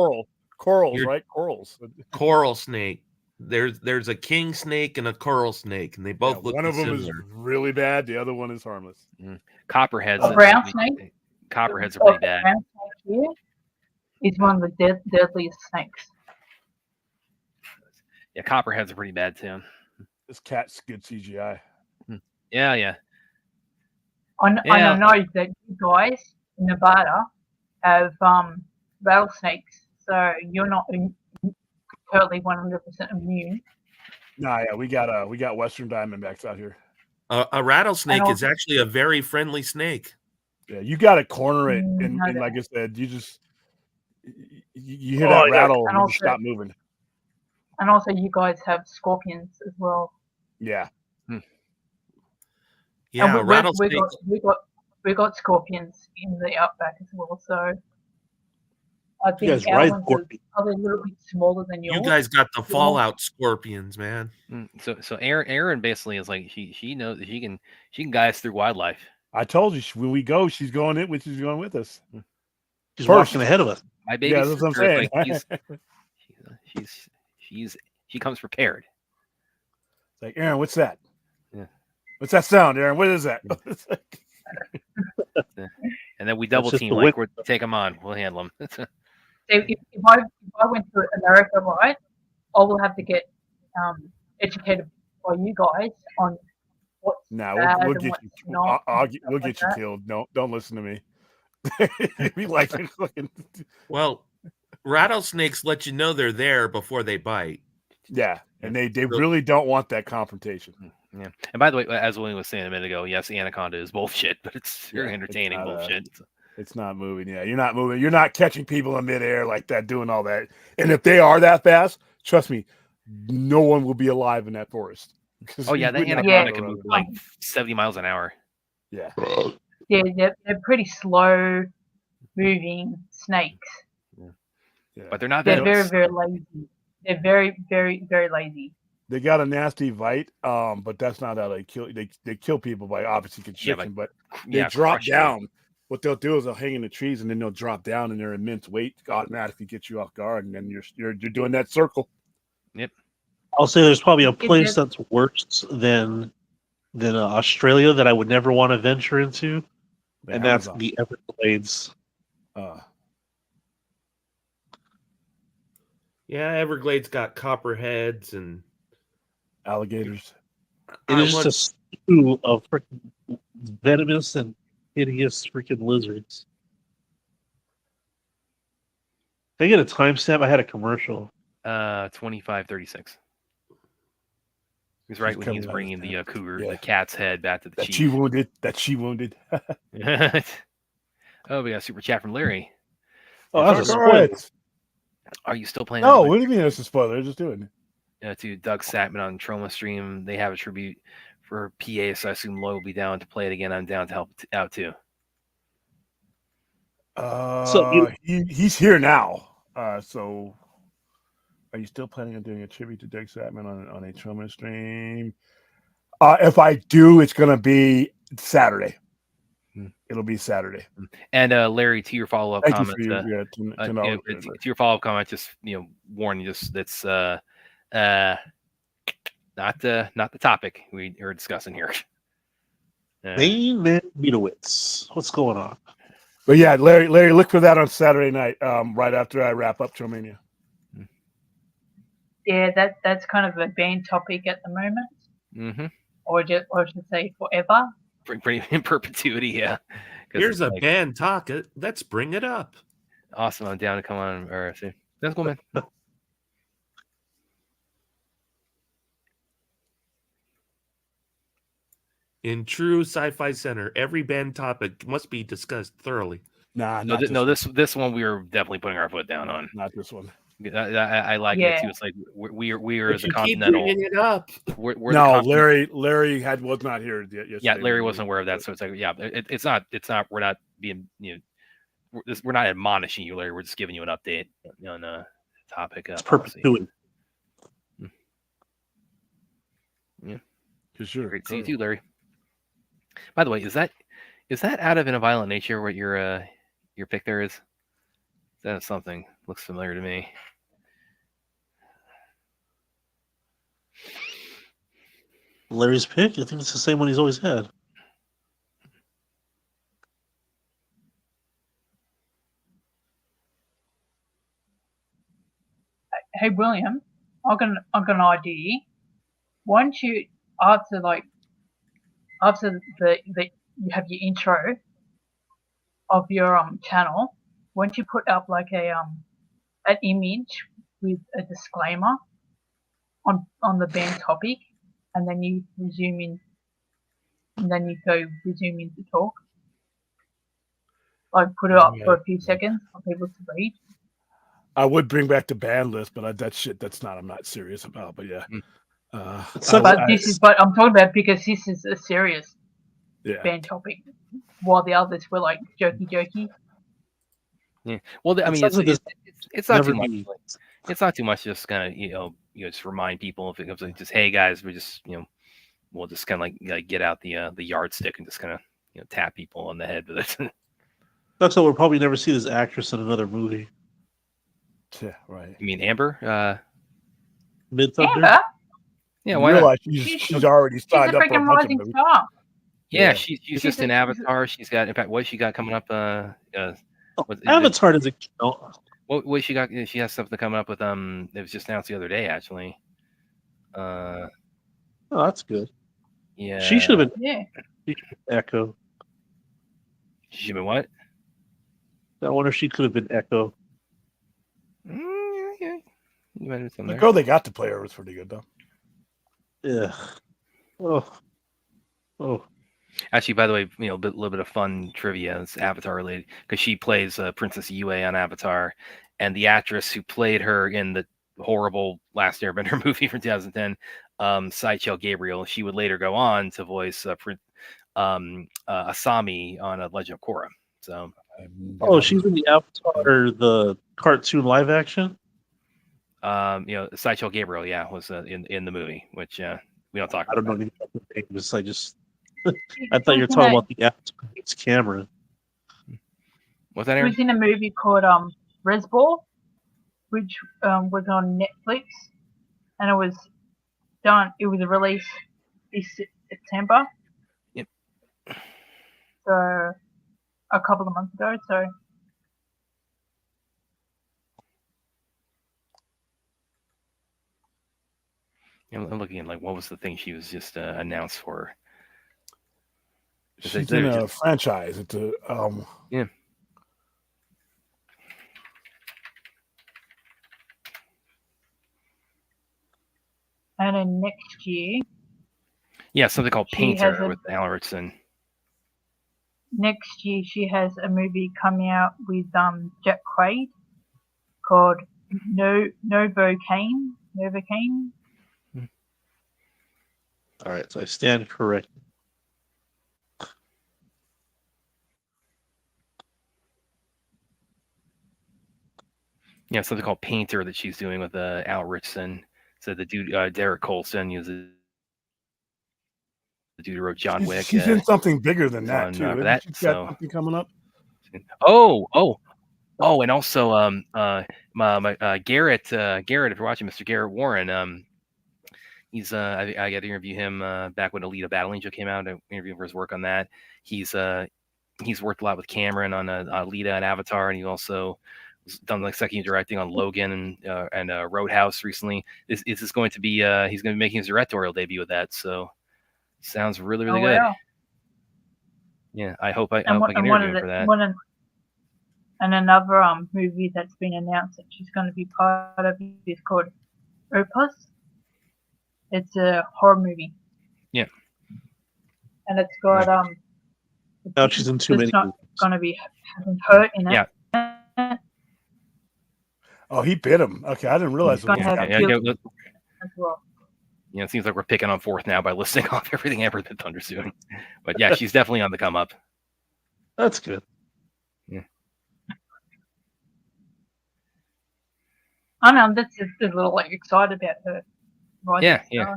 Speaker 2: Corals,
Speaker 6: You're-
Speaker 2: right? Corals.
Speaker 6: Coral snake. There's a king snake and a coral snake, and they both
Speaker 2: Yeah,
Speaker 6: look
Speaker 2: one of them is
Speaker 6: similar.
Speaker 2: really bad. The other one is harmless.
Speaker 3: Copperheads.
Speaker 5: A brown snake?
Speaker 3: Copperheads are
Speaker 5: Oh,
Speaker 3: pretty bad.
Speaker 5: brown snake here is one of the deadliest snakes.
Speaker 3: Yeah, copperheads are pretty bad too.
Speaker 2: This cat's good CGI.
Speaker 3: Yeah, yeah.
Speaker 5: And
Speaker 3: Yeah.
Speaker 5: I know that you guys in Nevada have rattlesnakes, so you're not totally 100% immune.
Speaker 2: Nah, yeah, we got Western Diamondbacks out here.
Speaker 6: A rattlesnake
Speaker 5: I
Speaker 6: is actually a very friendly snake.
Speaker 2: Yeah, you got to corner it, and
Speaker 5: No,
Speaker 2: like I said, you just you hear
Speaker 4: Oh,
Speaker 2: that
Speaker 4: yeah.
Speaker 2: rattle,
Speaker 5: And
Speaker 2: and you just
Speaker 5: also-
Speaker 2: stop moving.
Speaker 5: And also, you guys have scorpions as well.
Speaker 2: Yeah,
Speaker 6: Yeah,
Speaker 5: and
Speaker 6: rattlesnake.
Speaker 5: we got scorpions in the outback as well. So I
Speaker 4: You
Speaker 5: think
Speaker 4: guys
Speaker 5: our
Speaker 4: ride
Speaker 5: ones are
Speaker 4: scorpion.
Speaker 5: probably a little bit smaller than yours.
Speaker 6: You guys got the Fallout scorpions, man.
Speaker 3: So Aaron basically is like she knows that she can guide us through wildlife.
Speaker 2: I told you when we go, she's going with us.
Speaker 4: She's
Speaker 2: First.
Speaker 4: walking ahead of us.
Speaker 3: My baby
Speaker 2: Yeah, that's what I'm
Speaker 3: sister is
Speaker 2: saying.
Speaker 3: like she comes prepared.
Speaker 2: It's like, Aaron, what's that?
Speaker 3: Yeah.
Speaker 2: What's that sound, Aaron? What is that?
Speaker 3: And then we double
Speaker 4: just
Speaker 3: team
Speaker 4: the
Speaker 3: like
Speaker 4: whip.
Speaker 3: we'll take them on. We'll handle them.
Speaker 5: So if I went to America, right, I will have to get educated by you guys on what's
Speaker 2: Nah,
Speaker 5: bad
Speaker 2: we'll
Speaker 5: and
Speaker 2: get
Speaker 5: what's
Speaker 2: you.
Speaker 5: not.
Speaker 2: We'll
Speaker 5: and stuff
Speaker 2: get
Speaker 5: like
Speaker 2: you
Speaker 5: that.
Speaker 2: killed. Don't listen to me. Be like fucking
Speaker 6: Well, rattlesnakes let you know they're there before they bite.
Speaker 2: yeah, and they really don't want that confrontation.
Speaker 3: Yeah. And by the way, as William was saying a minute ago, yes, Anaconda is bullshit, but it's very
Speaker 2: Yeah, it's
Speaker 3: entertaining
Speaker 2: not,
Speaker 3: bullshit.
Speaker 2: It's not moving. Yeah, you're not moving. You're not catching people in midair like that, doing all that. And if they are that fast, trust me, no one will be alive in that forest. 'Cause
Speaker 3: Oh yeah,
Speaker 2: you
Speaker 3: that
Speaker 2: wouldn't have
Speaker 3: Anaconda
Speaker 2: to
Speaker 3: can
Speaker 2: run
Speaker 3: move
Speaker 2: it.
Speaker 3: like 70 miles an hour.
Speaker 2: Yeah,
Speaker 5: Yeah, they're pretty slow moving snakes.
Speaker 2: yeah.
Speaker 3: But they're not
Speaker 5: They're very,
Speaker 3: venomous.
Speaker 5: very lazy. They're very, very, very lazy.
Speaker 2: They got a nasty bite, but that's not how they kill. They kill people by obviously constriction, but they
Speaker 3: Yeah,
Speaker 2: drop
Speaker 3: crush you.
Speaker 2: down. What they'll do is they'll hang in the trees and then they'll drop down, and their immense weight automatically gets you off guard, and then you're doing that circle.
Speaker 4: I'll say there's probably a
Speaker 5: Is
Speaker 4: place
Speaker 5: it-
Speaker 4: that's worse than Australia that I would never want to venture into,
Speaker 2: The
Speaker 4: and that's
Speaker 2: Amazon.
Speaker 4: the Everglades.
Speaker 6: Yeah, Everglades got copperheads and
Speaker 2: Alligators.
Speaker 4: It
Speaker 6: I
Speaker 4: is just a stew of freaking venomous and hideous freaking lizards. They get a timestamp. I had a commercial.
Speaker 3: 2536. He's right
Speaker 2: She's
Speaker 3: when
Speaker 2: coming
Speaker 3: he's
Speaker 2: out of
Speaker 3: bringing
Speaker 2: his
Speaker 3: the
Speaker 2: tent.
Speaker 3: cougar,
Speaker 2: Yeah.
Speaker 3: the cat's head back to the
Speaker 2: That
Speaker 3: chief.
Speaker 2: she wounded. That she wounded.
Speaker 3: Oh, we got a super chat from Larry.
Speaker 4: Oh, that was a
Speaker 2: All
Speaker 4: spoiler.
Speaker 2: right.
Speaker 3: Are you still playing?
Speaker 2: No,
Speaker 3: on
Speaker 2: what do you mean it's a spoiler? They're just doing it.
Speaker 3: to Doug Satman on Troma Stream? They have a tribute for PA, so I assume Lloyd will be down to play it again. I'm down to help out too.
Speaker 2: He's here now. So are you still planning on doing a tribute to Doug Satman on a Troma stream? If I do, it's gonna be Saturday. It'll be Saturday.
Speaker 3: And Larry, to your follow up
Speaker 2: Thank you
Speaker 3: comments,
Speaker 2: for your $10
Speaker 3: to your follow up comment, just warning, just that's not the topic we are discussing here.
Speaker 4: Main Man Meadowitz. What's going on?
Speaker 2: But yeah, Larry, look for that on Saturday night, right after I wrap up Tromania.
Speaker 5: Yeah, that's kind of a banned topic at the moment,
Speaker 3: Mm-hmm.
Speaker 5: or I should say forever.
Speaker 3: Pretty in perpetuity, yeah. 'Cause
Speaker 6: Here's
Speaker 3: it's
Speaker 6: a
Speaker 3: like,
Speaker 6: band talk. Let's bring it up.
Speaker 3: awesome. I'm down to come on RFC. That's cool, man.
Speaker 6: In true Sci-Fi Center, every band topic must be discussed thoroughly.
Speaker 2: Nah,
Speaker 3: No,
Speaker 2: not
Speaker 3: this one we were definitely putting our foot down on.
Speaker 2: not this one.
Speaker 3: I like it
Speaker 5: Yeah.
Speaker 3: too. It's like we are
Speaker 6: But
Speaker 3: the
Speaker 6: you keep
Speaker 3: Continental.
Speaker 6: bringing it up.
Speaker 3: We're the
Speaker 2: No,
Speaker 3: Continental.
Speaker 2: Larry was not here yet.
Speaker 3: Yeah,
Speaker 2: Yesterday
Speaker 3: Larry
Speaker 2: when
Speaker 3: wasn't aware of that, so it's like, yeah, it's not. We're not being, we're not admonishing you, Larry. We're just giving you an update on the topic.
Speaker 4: It's
Speaker 3: Policy.
Speaker 4: perpetuity.
Speaker 2: For sure.
Speaker 3: Great to see you too, Larry. By the way, is that out of In a Violent Nature what your pick there is? That is something looks familiar to me.
Speaker 4: Larry's pick. I think it's the same one he's always had.
Speaker 5: Hey William, I've got an idea. Why don't you after the you have your intro of your channel, why don't you put up like an image with a disclaimer on the band topic, and then you resume in, and then you go resume into talk. Like put it up for a few seconds for people to read.
Speaker 2: I would bring back the band list, but I'm not serious about. But yeah,
Speaker 5: But I'm talking about because this is a serious
Speaker 2: yeah.
Speaker 5: band topic, while the others were like jokey.
Speaker 3: Yeah. Well, I mean,
Speaker 4: sounds like
Speaker 3: it's not
Speaker 4: never
Speaker 3: too much.
Speaker 4: be-
Speaker 3: It's not too much. Just kind of just remind people if it comes like just, hey guys, we're just we'll just kind of like get out the yardstick and just kind of tap people on the head with it.
Speaker 4: That's why we'll probably never see this actress in another movie.
Speaker 2: Yeah, right.
Speaker 3: You mean Amber?
Speaker 4: Mid Thunder.
Speaker 5: Amber,
Speaker 3: Yeah,
Speaker 2: You
Speaker 3: why not?
Speaker 2: realize she's already
Speaker 5: she's a
Speaker 2: signed up for a
Speaker 5: freaking
Speaker 2: bunch of
Speaker 5: rising
Speaker 2: movies.
Speaker 5: star.
Speaker 3: Yeah,
Speaker 2: Yeah.
Speaker 3: she's
Speaker 5: She's
Speaker 3: just
Speaker 5: a-
Speaker 3: in Avatar. She's got, in fact, what she got coming up?
Speaker 4: Avatar doesn't count.
Speaker 3: What she got? She has something coming up with it was just announced the other day, actually.
Speaker 4: Oh, that's good.
Speaker 3: Yeah.
Speaker 4: She should have
Speaker 5: Yeah.
Speaker 4: been Echo.
Speaker 3: She should have been what?
Speaker 4: I wonder if she could have been Echo.
Speaker 3: Yeah. You might have
Speaker 2: The
Speaker 3: there.
Speaker 2: girl they got to play her was pretty good though.
Speaker 4: Yeah. Oh.
Speaker 3: Actually, by the way, a little bit of fun trivia. It's Avatar related because she plays Princess Yue on Avatar, and the actress who played her in the horrible Last Airbender movie from 2010, Saichel Gabriel, she would later go on to voice Asami on Legend of Korra. So,
Speaker 4: Oh, she's in the Avatar, the cartoon live action.
Speaker 3: Saichel Gabriel, was in the movie, which we don't talk
Speaker 4: I
Speaker 3: about.
Speaker 4: don't know anything about the names. I thought you were talking about the Avatar. It's Cameron.
Speaker 3: What's that,
Speaker 5: She
Speaker 3: Aaron?
Speaker 5: was in a movie called Resball, which was on Netflix, and it was released this September.
Speaker 3: Yep.
Speaker 5: So a couple of months ago. So
Speaker 3: I'm looking at what was the thing she was just announced for?
Speaker 2: She's in a franchise. It's a
Speaker 3: Yeah.
Speaker 5: and then next year,
Speaker 3: Yeah, something called
Speaker 5: She has
Speaker 3: Painter
Speaker 5: a-
Speaker 3: with Alan Richardson.
Speaker 5: she has a movie coming out with Jack Quaid called Novocaine. Novocaine.
Speaker 4: All right, so I stand corrected.
Speaker 3: Yeah, something called Painter that she's doing with Al Richardson. So the dude Derek Colson uses dude who wrote John Wick.
Speaker 2: She's in something bigger than that
Speaker 3: on,
Speaker 2: too.
Speaker 3: for
Speaker 2: Isn't
Speaker 3: that,
Speaker 2: she got
Speaker 3: so-
Speaker 2: something coming up.
Speaker 3: Oh, and also Garrett, if you're watching, Mr. Garrett Warren, he's I got to interview him back when Alita Battle Angel came out. I interviewed him for his work on that. He's worked a lot with Cameron on Alita and Avatar, and he also done like second directing on Logan and Roadhouse recently. This is going to be he's going to be making his directorial debut with that. So sounds really
Speaker 5: Oh,
Speaker 3: good.
Speaker 5: wow.
Speaker 3: Yeah, I hope I
Speaker 5: And
Speaker 3: can interview him for that.
Speaker 5: And another movie that's been announced that she's going to be part of is called Opus. It's a horror movie.
Speaker 3: Yeah.
Speaker 5: And it's got
Speaker 4: Now she's in too many.
Speaker 5: It's not going to be having her in it.
Speaker 3: Yeah.
Speaker 2: Oh, he bit him. Okay, I didn't realize.
Speaker 5: It's gonna
Speaker 2: it
Speaker 5: have
Speaker 2: was
Speaker 3: Yeah,
Speaker 5: Gil-
Speaker 3: yeah,
Speaker 5: as well.
Speaker 3: it seems like we're picking on fourth now by listing off everything Amber the Thunder's doing. But yeah, she's definitely on the come up.
Speaker 4: That's good.
Speaker 5: I know, I'm just a little like excited about her. rising
Speaker 3: Yeah.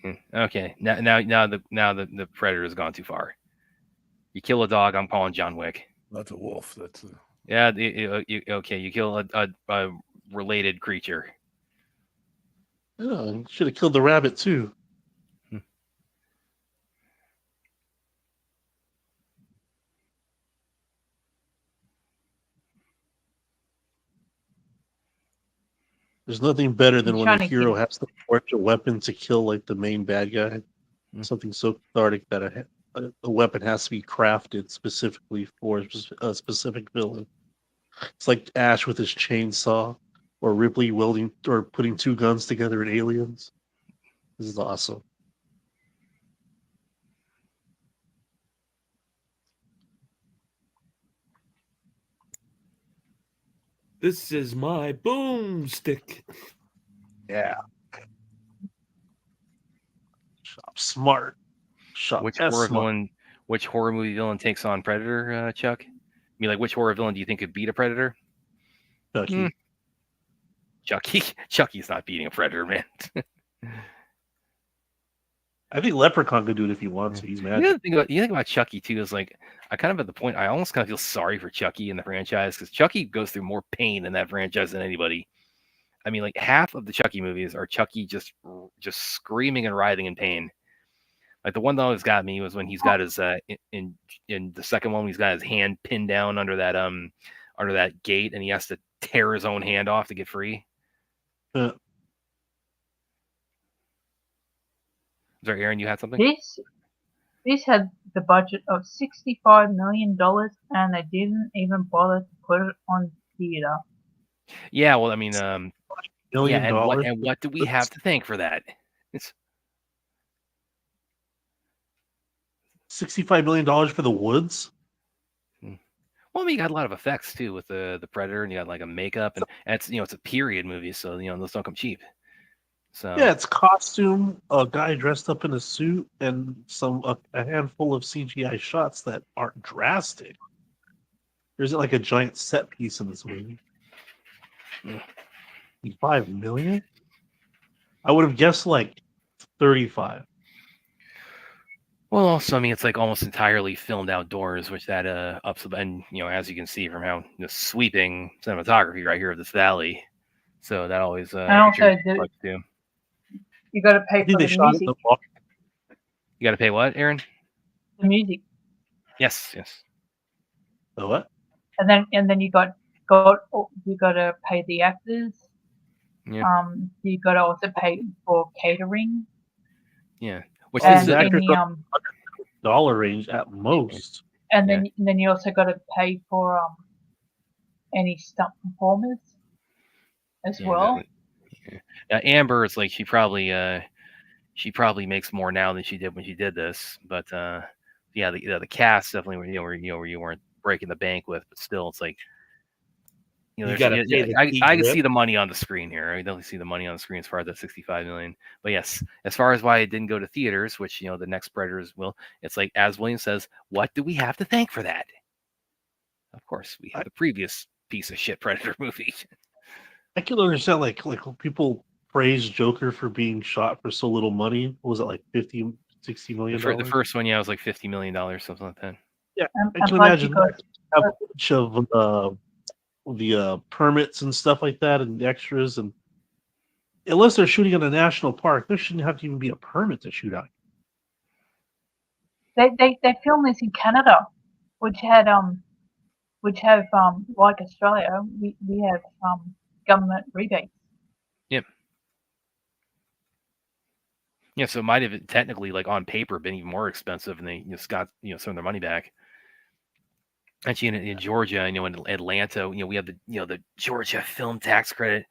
Speaker 5: stars.
Speaker 3: Okay, now the predator has gone too far. You kill a dog, I'm calling John Wick.
Speaker 2: That's a wolf. That's
Speaker 3: Yeah, you kill a related creature.
Speaker 4: Yeah, you should have killed the rabbit too. There's nothing better than
Speaker 5: I'm
Speaker 4: when
Speaker 5: trying
Speaker 4: the
Speaker 5: to
Speaker 4: hero
Speaker 5: keep-
Speaker 4: has to forge a weapon to kill like the main bad guy. Something so cathartic that a weapon has to be crafted specifically for a specific villain. It's like Ash with his chainsaw, or Ripley welding or putting two guns together in Aliens. This is awesome.
Speaker 6: This is my boomstick.
Speaker 4: Yeah. Shop smart. Shop
Speaker 3: Which
Speaker 4: S
Speaker 3: horror
Speaker 4: smart.
Speaker 3: villain? Which horror movie villain takes on Predator, Chuck? I mean, like, which horror villain do you think could beat a Predator?
Speaker 4: Chucky.
Speaker 3: Chucky. Chucky's not beating a Predator, man.
Speaker 4: I think Leprechaun could do it if he wants to. He's mad.
Speaker 3: You think about Chucky too is like I kind of at the point I almost kind of feel sorry for Chucky in the franchise because Chucky goes through more pain in that franchise than anybody. I mean, like half of the Chucky movies are Chucky just screaming and writhing in pain. Like the one that always got me was when he's got his in the second one when he's got his hand pinned down under that gate and he has to tear his own hand off to get free. Sorry, Aaron, you had something?
Speaker 5: This had the budget of $65 million and they didn't even bother to put it on theater.
Speaker 3: Yeah, well, I mean,
Speaker 4: $1
Speaker 3: yeah,
Speaker 4: million.
Speaker 3: and what do we have to thank for that? It's
Speaker 4: $65 million for the woods?
Speaker 3: well, I mean, you got a lot of effects too with the Predator, and you got like a makeup, and it's it's a period movie, so those don't come cheap. So
Speaker 4: Yeah, it's costume, a guy dressed up in a suit, and a handful of CGI shots that aren't drastic. There isn't like a giant set piece in this movie. $5 million? I would have guessed like 35.
Speaker 3: well, also, I mean, it's like almost entirely filmed outdoors, which that ups, and as you can see from how sweeping cinematography right here of this valley, so that always
Speaker 5: And also,
Speaker 3: contributes too.
Speaker 5: you got to pay
Speaker 4: I think
Speaker 5: for
Speaker 4: they
Speaker 5: the
Speaker 4: shot it
Speaker 5: music.
Speaker 4: in the water.
Speaker 3: You got to pay what, Aaron?
Speaker 5: The music,
Speaker 3: Yes.
Speaker 4: The what?
Speaker 5: and then you got to pay the actors.
Speaker 3: Yeah.
Speaker 5: You got to also pay for catering
Speaker 3: Yeah. Which
Speaker 5: and
Speaker 3: is
Speaker 4: the actors
Speaker 5: any
Speaker 4: got- Dollar range at most.
Speaker 5: and then you also got to pay for any stunt performers as well.
Speaker 3: Amber is like she probably makes more now than she did when she did this, but the cast definitely where you weren't breaking the bank with, but still it's like
Speaker 6: You
Speaker 3: there's-
Speaker 6: gotta pay the
Speaker 3: I
Speaker 6: key
Speaker 3: can
Speaker 6: grip.
Speaker 3: see the money on the screen here. I definitely see the money on the screen as far as that 65 million. But yes, as far as why it didn't go to theaters, which the next Predators will, it's like as William says, what do we have to thank for that? Of course, we have the previous piece of shit Predator movie.
Speaker 4: I can understand like when people praise Joker for being shot for so little money. What was it like 50 $60 million.
Speaker 3: The first one, yeah, was like $50 million, something like that.
Speaker 4: Yeah,
Speaker 5: And
Speaker 4: I can
Speaker 5: plus
Speaker 4: imagine
Speaker 5: because
Speaker 4: have a bunch of the permits and stuff like that, and the extras, and unless they're shooting in a national park, there shouldn't have to even be a permit to shoot out.
Speaker 5: they filmed this in Canada, which have like Australia, we have government rebates.
Speaker 3: Yeah, so it might have technically, like on paper, been even more expensive, and they just got some of their money back. Actually, in Georgia, in Atlanta, we have the Georgia film tax credit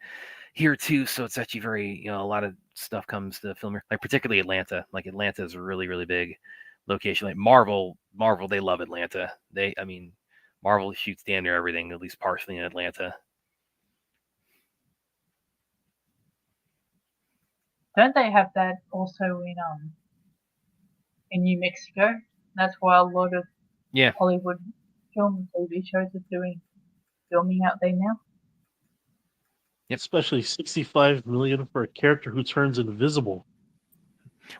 Speaker 3: here too. So it's actually very a lot of stuff comes to film here, like particularly Atlanta. Like Atlanta is a really really big location. Like Marvel, they love Atlanta. Marvel shoots damn near everything, at least partially in Atlanta.
Speaker 5: Don't they have that also in New Mexico? That's why a lot of
Speaker 3: Yeah.
Speaker 5: Hollywood film and TV shows are filming out there now.
Speaker 3: Yep.
Speaker 4: Especially $65 million for a character who turns invisible.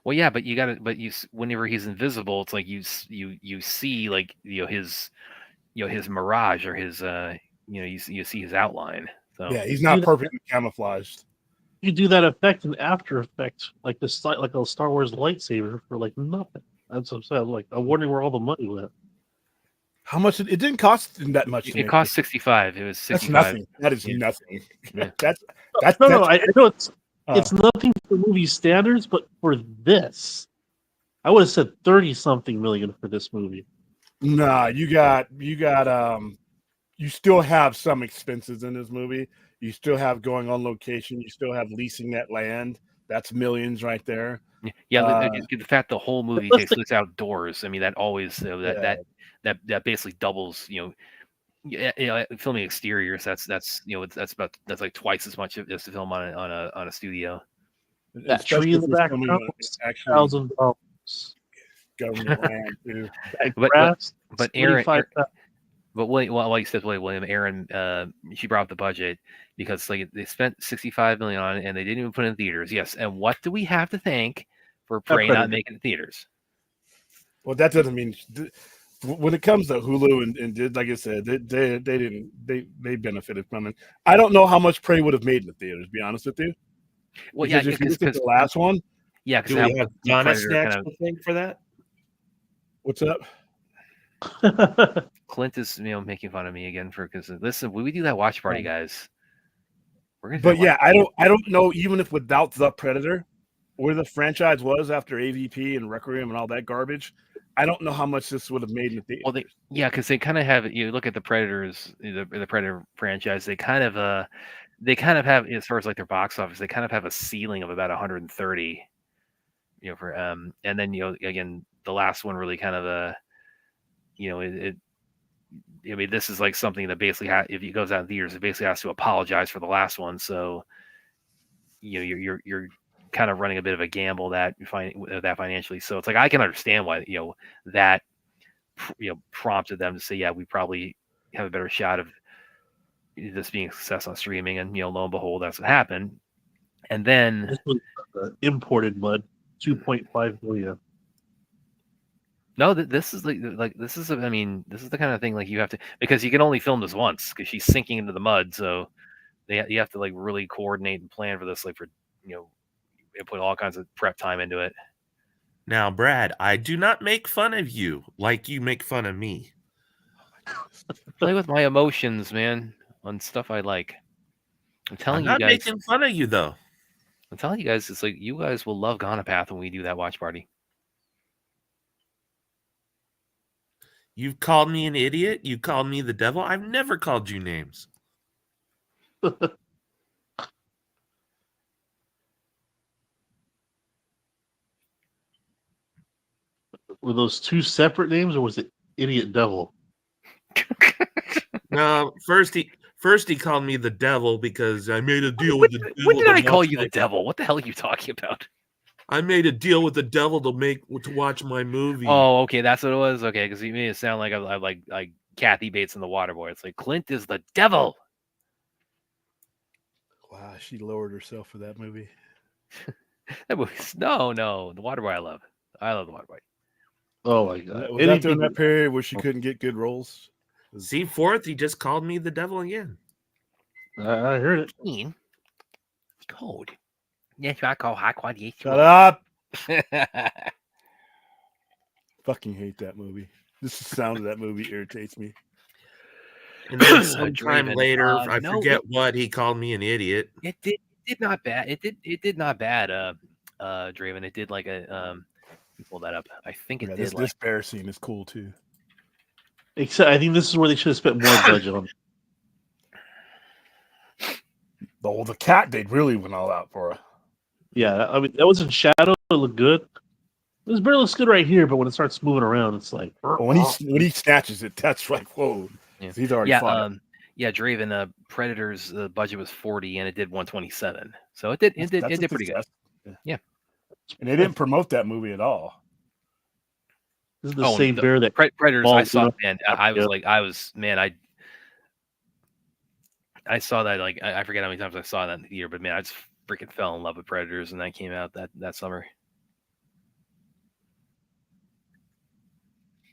Speaker 3: Well, yeah, but whenever he's invisible, it's like you see like his mirage or his you see his outline. So
Speaker 2: Yeah, he's not perfectly camouflaged.
Speaker 4: You do that effect in After Effects, like a Star Wars lightsaber for like nothing. That's what I'm saying. Like, I'm wondering where all the money went.
Speaker 2: How much? It didn't cost that much.
Speaker 3: It cost 65. It was 65.
Speaker 2: That's nothing. That is
Speaker 3: Yeah.
Speaker 2: nothing.
Speaker 3: Yeah.
Speaker 2: That's
Speaker 4: No, I know it's
Speaker 2: Oh.
Speaker 4: nothing for movie standards, but for this, I would have said 30-something million for this movie.
Speaker 2: Nah, you still have some expenses in this movie. You still have going on location. You still have leasing that land. That's millions right there.
Speaker 3: Yeah, the fact the whole movie takes place outdoors. I mean, that always that basically doubles. Filming exteriors. That's like twice as much as to film on a studio.
Speaker 4: That
Speaker 2: Especially
Speaker 4: tree in the
Speaker 2: if you're
Speaker 4: back,
Speaker 2: filming on actually
Speaker 4: $1,000.
Speaker 2: government land too.
Speaker 4: That
Speaker 3: But-
Speaker 4: grass,
Speaker 3: but Aaron-
Speaker 4: 25,000.
Speaker 3: But while you said William, Aaron, she brought up the budget because like they spent $65 million on it and they didn't even put it in theaters. Yes, and what do we have to thank for Prey
Speaker 4: Predator.
Speaker 3: not making it in theaters?
Speaker 2: Well, that doesn't mean when it comes to Hulu and did, like I said, they benefited from it. I don't know how much Prey would have made in the theaters. To be honest with you.
Speaker 3: Well,
Speaker 2: Because if you look at the last one,
Speaker 3: yeah,
Speaker 6: Do
Speaker 3: because
Speaker 6: we have Donna snacks to thank for that?
Speaker 2: what's up?
Speaker 3: Clint is making fun of me again because listen, when we do that watch party, guys, we're gonna.
Speaker 2: But yeah, I don't know, even if without the Predator, where the franchise was after AVP and Requiem and all that garbage, I don't know how much this would have made in the theater.
Speaker 3: Well, because they kind of have. You look at the Predators, the Predator franchise. They kind of have, as far as like their box office, they kind of have a ceiling of about 130. For and then again, the last one really kind of I mean, this is like something that basically, if it goes out in theaters, it basically has to apologize for the last one. So, you're kind of running a bit of a gamble that financially. So it's like I can understand why that prompted them to say, yeah, we probably have a better shot of this being a success on streaming, and lo and behold, that's what happened. And then
Speaker 4: This was imported mud, 2.5 million.
Speaker 3: no, this is like this is I mean, this is the kind of thing like you have to, because you can only film this once because she's sinking into the mud, so you have to like really coordinate and plan for this, like for put all kinds of prep time into it.
Speaker 6: Now, Brad, I do not make fun of you like you make fun of me.
Speaker 3: Play with my emotions, man, on stuff I like. I'm
Speaker 6: I'm
Speaker 3: telling you
Speaker 6: not
Speaker 3: guys.
Speaker 6: making fun of you though.
Speaker 3: I'm telling you guys, it's like you guys will love Gonapath when we do that watch party.
Speaker 6: You've called me an idiot. You called me the devil. I've never called you names.
Speaker 4: Were those two separate names, or was it Idiot Devil?
Speaker 6: No, first he called me the devil because I made a deal with the devil.
Speaker 3: When did I
Speaker 6: to
Speaker 3: call
Speaker 6: watch
Speaker 3: you
Speaker 6: my-
Speaker 3: the devil? What the hell are you talking about?
Speaker 6: I made a deal with the devil to watch my movie.
Speaker 3: Oh, okay, that's what it was. Okay, because you made it sound like I like Kathy Bates in The Waterboy. It's like Clint is the devil.
Speaker 2: Wow, she lowered herself for that movie.
Speaker 3: That movie's no, The Waterboy I love. I love the Water Boy.
Speaker 4: Oh my god!
Speaker 2: Was that during that period where she couldn't get good roles?
Speaker 6: See, fourth, he just called me the devil again.
Speaker 4: I heard it.
Speaker 3: Keen. Cold. Yes, I call high quality.
Speaker 2: Shut up! Fucking hate that movie. Just the sound of that movie irritates me.
Speaker 6: And then sometime
Speaker 3: Draven.
Speaker 6: later, I
Speaker 3: No,
Speaker 6: forget what, he called me an idiot.
Speaker 3: It did not bad. It did not bad. Draven. It did like a let me pull that up. I think it
Speaker 2: Yeah,
Speaker 3: did
Speaker 2: this
Speaker 3: like
Speaker 2: bear scene is cool too.
Speaker 4: Except I think this is where they should have spent more budget on.
Speaker 2: The cat they really went all out for her.
Speaker 4: Yeah, I mean that was in shadow. It looked good. This bear looks good right here, but when it starts moving around, it's like
Speaker 2: But when he snatches it, that's like whoa.
Speaker 3: Yeah.
Speaker 2: He's already fought it.
Speaker 3: Yeah, Draven. Predators. The budget was 40, and it did 127. So it did
Speaker 2: That's a
Speaker 3: pretty good.
Speaker 2: success.
Speaker 3: Yeah.
Speaker 2: And they didn't promote that movie at all.
Speaker 4: this is the same bear that
Speaker 3: Predators. I
Speaker 4: balls
Speaker 3: saw,
Speaker 4: up.
Speaker 3: man. I saw that like I forget how many times I saw that in the theater, but man, I just freaking fell in love with Predators, and that came out that summer.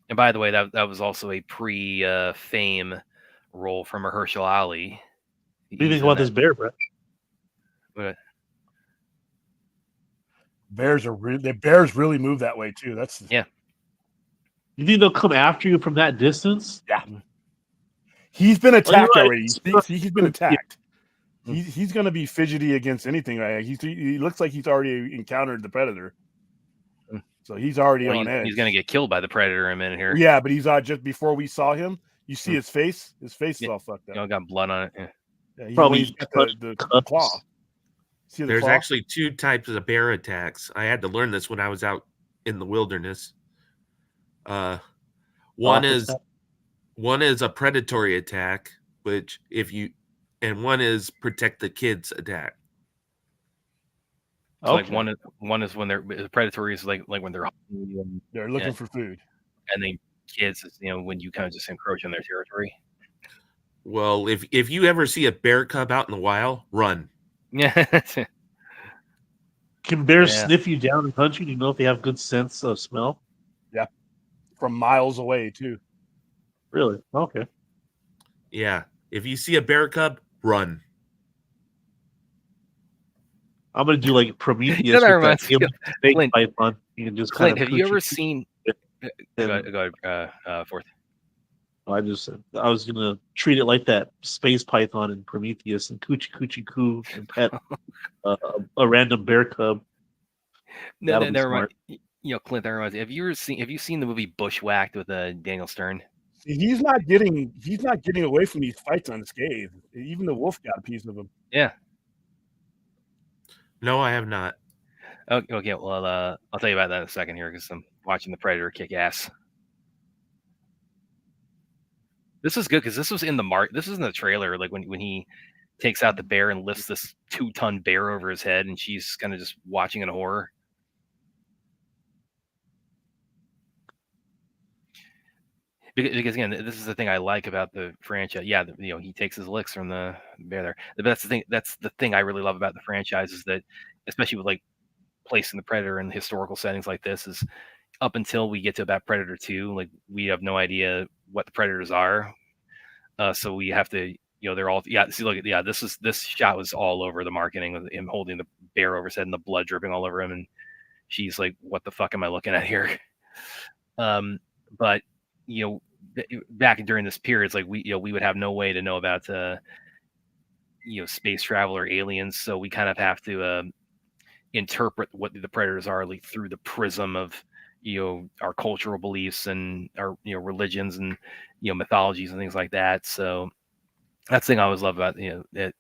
Speaker 3: And by the way, that was also a pre-fame role from Mahershala Ali.
Speaker 4: What do you think about this bear, Brett?
Speaker 2: The bears really move that way too. That's
Speaker 3: Yeah.
Speaker 4: You think they'll come after you from that distance?
Speaker 2: Yeah. He's been attacked
Speaker 4: right.
Speaker 2: already. He's been attacked. He's going to be fidgety against anything right now. He looks like he's already encountered the predator. So he's already on edge.
Speaker 3: He's going to get killed by the Predator in a minute here.
Speaker 2: Yeah, but he's just before we saw him, you see his face. His face is all fucked up.
Speaker 3: Got blood on it. Yeah.
Speaker 2: Yeah,
Speaker 4: Probably
Speaker 2: he's got the claw. See the
Speaker 6: There's
Speaker 2: claw?
Speaker 6: actually two types of bear attacks. I had to learn this when I was out in the wilderness. One is a predatory attack, and one is protect the kids attack.
Speaker 3: So like one is when they're predatory is like when they're
Speaker 2: looking for food,
Speaker 3: and then kids is when you kind of just encroach on their territory.
Speaker 6: Well, if you ever see a bear cub out in the wild, run.
Speaker 3: Yeah.
Speaker 4: Can bears sniff you down and hunt you? Do you know if they have good sense of smell?
Speaker 2: Yeah, from miles away too.
Speaker 4: Really? Okay.
Speaker 6: Yeah, if you see a bear cub, run.
Speaker 4: I'm gonna do like Prometheus with that snake python. You can just
Speaker 3: Clint, have you ever seen? Go ahead, fourth.
Speaker 4: I was gonna treat it like that space python in Prometheus and coochie coo and pet a random bear cub.
Speaker 3: No, never mind. Clint, that reminds me. Have you seen the movie Bushwhacked with Daniel Stern?
Speaker 2: He's not getting away from these fights unscathed. Even the wolf got a piece of him.
Speaker 3: Yeah.
Speaker 6: No, I have not.
Speaker 3: Okay. Well, I'll tell you about that in a second here because I'm watching the Predator kick ass. This is good because this was in the This is in the trailer, like when he takes out the bear and lifts this 2-ton bear over his head, and she's kind of just watching in horror. Because again, this is the thing I like about the franchise. Yeah, he takes his licks from the bear there. But that's the thing. That's the thing I really love about the franchise is that, especially with like placing the Predator in historical settings like this, is up until we get to about Predator 2, like we have no idea what the Predators are. So we have to, they're all See, look at this shot was all over the marketing with him holding the bear over his head and the blood dripping all over him, and she's like, "What the fuck am I looking at here?" But back during this period, it's like we would have no way to know about space travel or aliens, so we kind of have to interpret what the Predators are like through the prism of our cultural beliefs and our religions and mythologies and things like that. So that's the thing I always love about that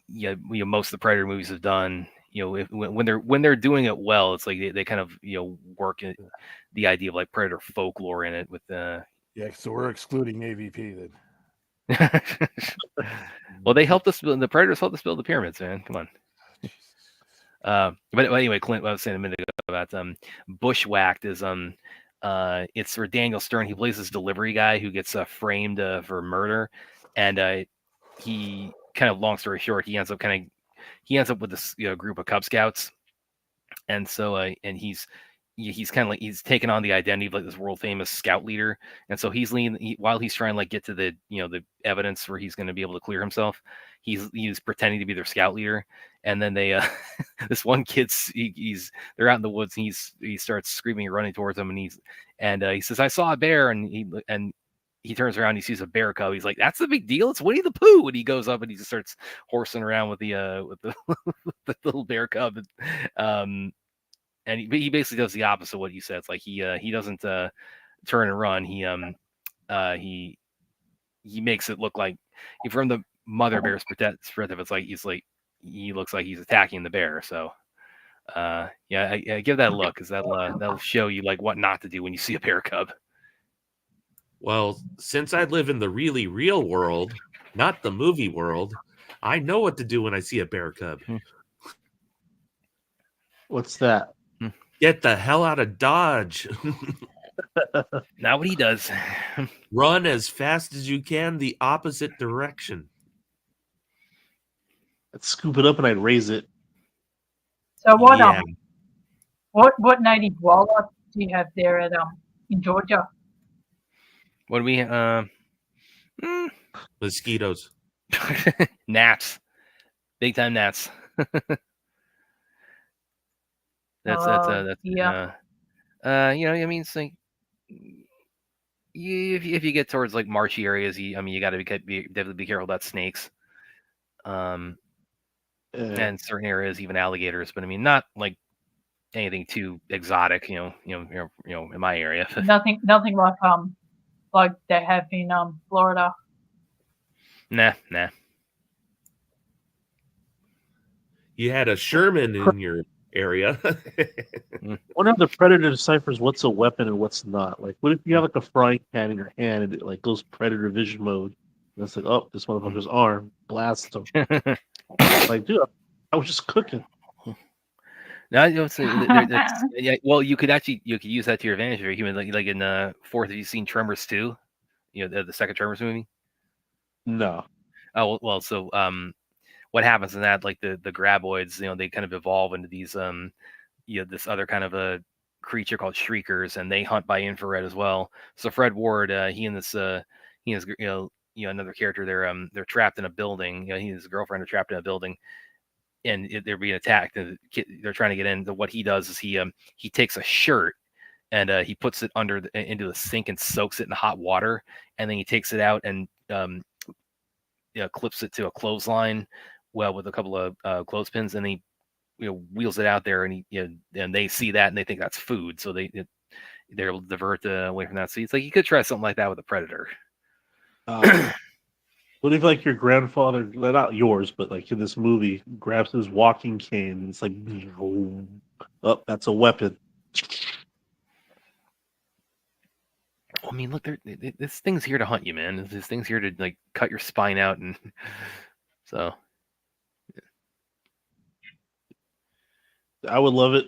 Speaker 3: most of the Predator movies have done. When they're doing it well, it's like they kind of work the idea of like Predator folklore in it with
Speaker 2: so we're excluding AVP then.
Speaker 3: Well, they helped us build the Predators helped us build the pyramids, man. Come on. But anyway, Clint, what I was saying a minute ago about Bushwhacked is it's for Daniel Stern. He plays this delivery guy who gets framed for murder, and he kind of, long story short, he ends up with this group of Cub Scouts, and so and he's he's kind of like he's taken on the identity of like this world famous scout leader, and so he's while he's trying to like get to the the evidence where he's going to be able to clear himself. He's pretending to be their scout leader, and then they this one kid's they're out in the woods, and he starts screaming and running towards them, and he says, "I saw a bear," and he turns around, he sees a bear cub. He's like, "That's the big deal. It's Winnie the Pooh." And he goes up and he just starts horsing around with the the little bear cub. And he basically does the opposite of what you said. It's like he doesn't turn and run. He makes it look like from the mother bear's perspective, it's like he looks like he's attacking the bear. So I give that a look, because that'll show you like what not to do when you see a bear cub.
Speaker 6: Well, since I live in the really real world, not the movie world, I know what to do when I see a bear cub.
Speaker 4: What's that?
Speaker 6: Get the hell out of Dodge.
Speaker 3: Not what he does.
Speaker 6: Run as fast as you can the opposite direction.
Speaker 4: I'd scoop it up and I'd raise it.
Speaker 5: So what
Speaker 6: Yeah.
Speaker 5: what native wildlife do you have there at in Georgia?
Speaker 3: What do we
Speaker 6: Mosquitoes.
Speaker 3: gnats, big time gnats. That's
Speaker 5: yeah.
Speaker 3: I mean, it's like if you get towards like marshy areas, you got to definitely be careful about snakes. And certain areas, even alligators, but I mean, not like anything too exotic, in my area.
Speaker 5: Nothing like they have in Florida.
Speaker 3: Nah.
Speaker 6: You had a Sherman in your area.
Speaker 4: Wonder if the predator deciphers what's a weapon and what's not. Like, what if you have like a frying pan in your hand and it like goes predator vision mode? And it's like, oh, this motherfucker's arm, blast him. Like, dude, I was just cooking.
Speaker 3: No, yeah, well, you could use that to your advantage if you're human. Like in fourth, have you seen Tremors 2? The second Tremors movie.
Speaker 4: No.
Speaker 3: Oh well, so what happens in that? Like the graboids, they kind of evolve into these this other kind of a creature called shriekers, and they hunt by infrared as well. So Fred Ward, he and his another character, they're trapped in a building. He and his girlfriend are trapped in a building, and they're being attacked, and they're trying to get in. So what he does is he takes a shirt and he puts it into the sink and soaks it in hot water, and then he takes it out and clips it to a clothesline, with a couple of clothespins, and he wheels it out there, and and they see that and they think that's food, so they're able to divert away from that. So it's like you could try something like that with a predator.
Speaker 4: What if like your grandfather, not yours, but like in this movie, grabs his walking cane and it's like, oh, that's a weapon.
Speaker 3: I mean, look, this thing's here to hunt you, man. This thing's here to like cut your spine out, and so.
Speaker 4: I would love it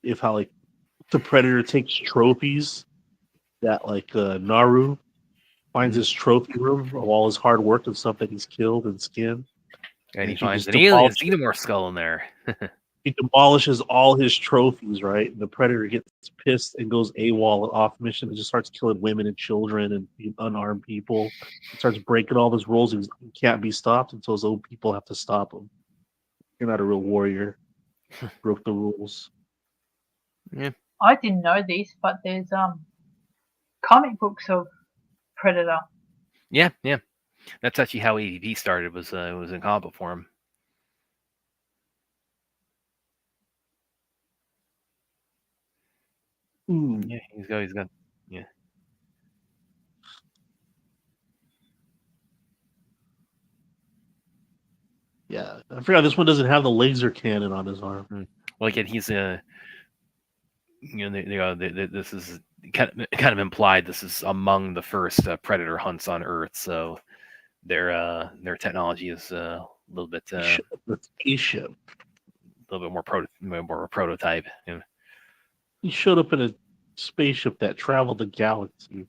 Speaker 4: if how like the predator takes trophies that like Naru finds his trophy room of all his hard work and stuff that he's killed and skinned.
Speaker 3: And he
Speaker 4: he
Speaker 3: finds
Speaker 4: just
Speaker 3: an alien
Speaker 4: demolishes-
Speaker 3: xenomorph skull in there.
Speaker 4: He demolishes all his trophies, right? And the predator gets pissed and goes AWOL off mission and just starts killing women and children and unarmed people. He starts breaking all his rules. He can't be stopped until his own people have to stop him. You're not a real warrior. Broke the rules.
Speaker 5: I didn't know this, but there's comic books of Predator.
Speaker 3: Yeah. That's actually how ADP started. Was in comic book form. Yeah, he's got. Yeah.
Speaker 4: Yeah, I forgot this one doesn't have the laser cannon on his arm.
Speaker 3: Well, again, he's this is kind of implied. This is among the first predator hunts on Earth, so their technology is a little bit
Speaker 4: The spaceship.
Speaker 3: a little bit more a prototype.
Speaker 4: He showed up in a spaceship that traveled the galaxy.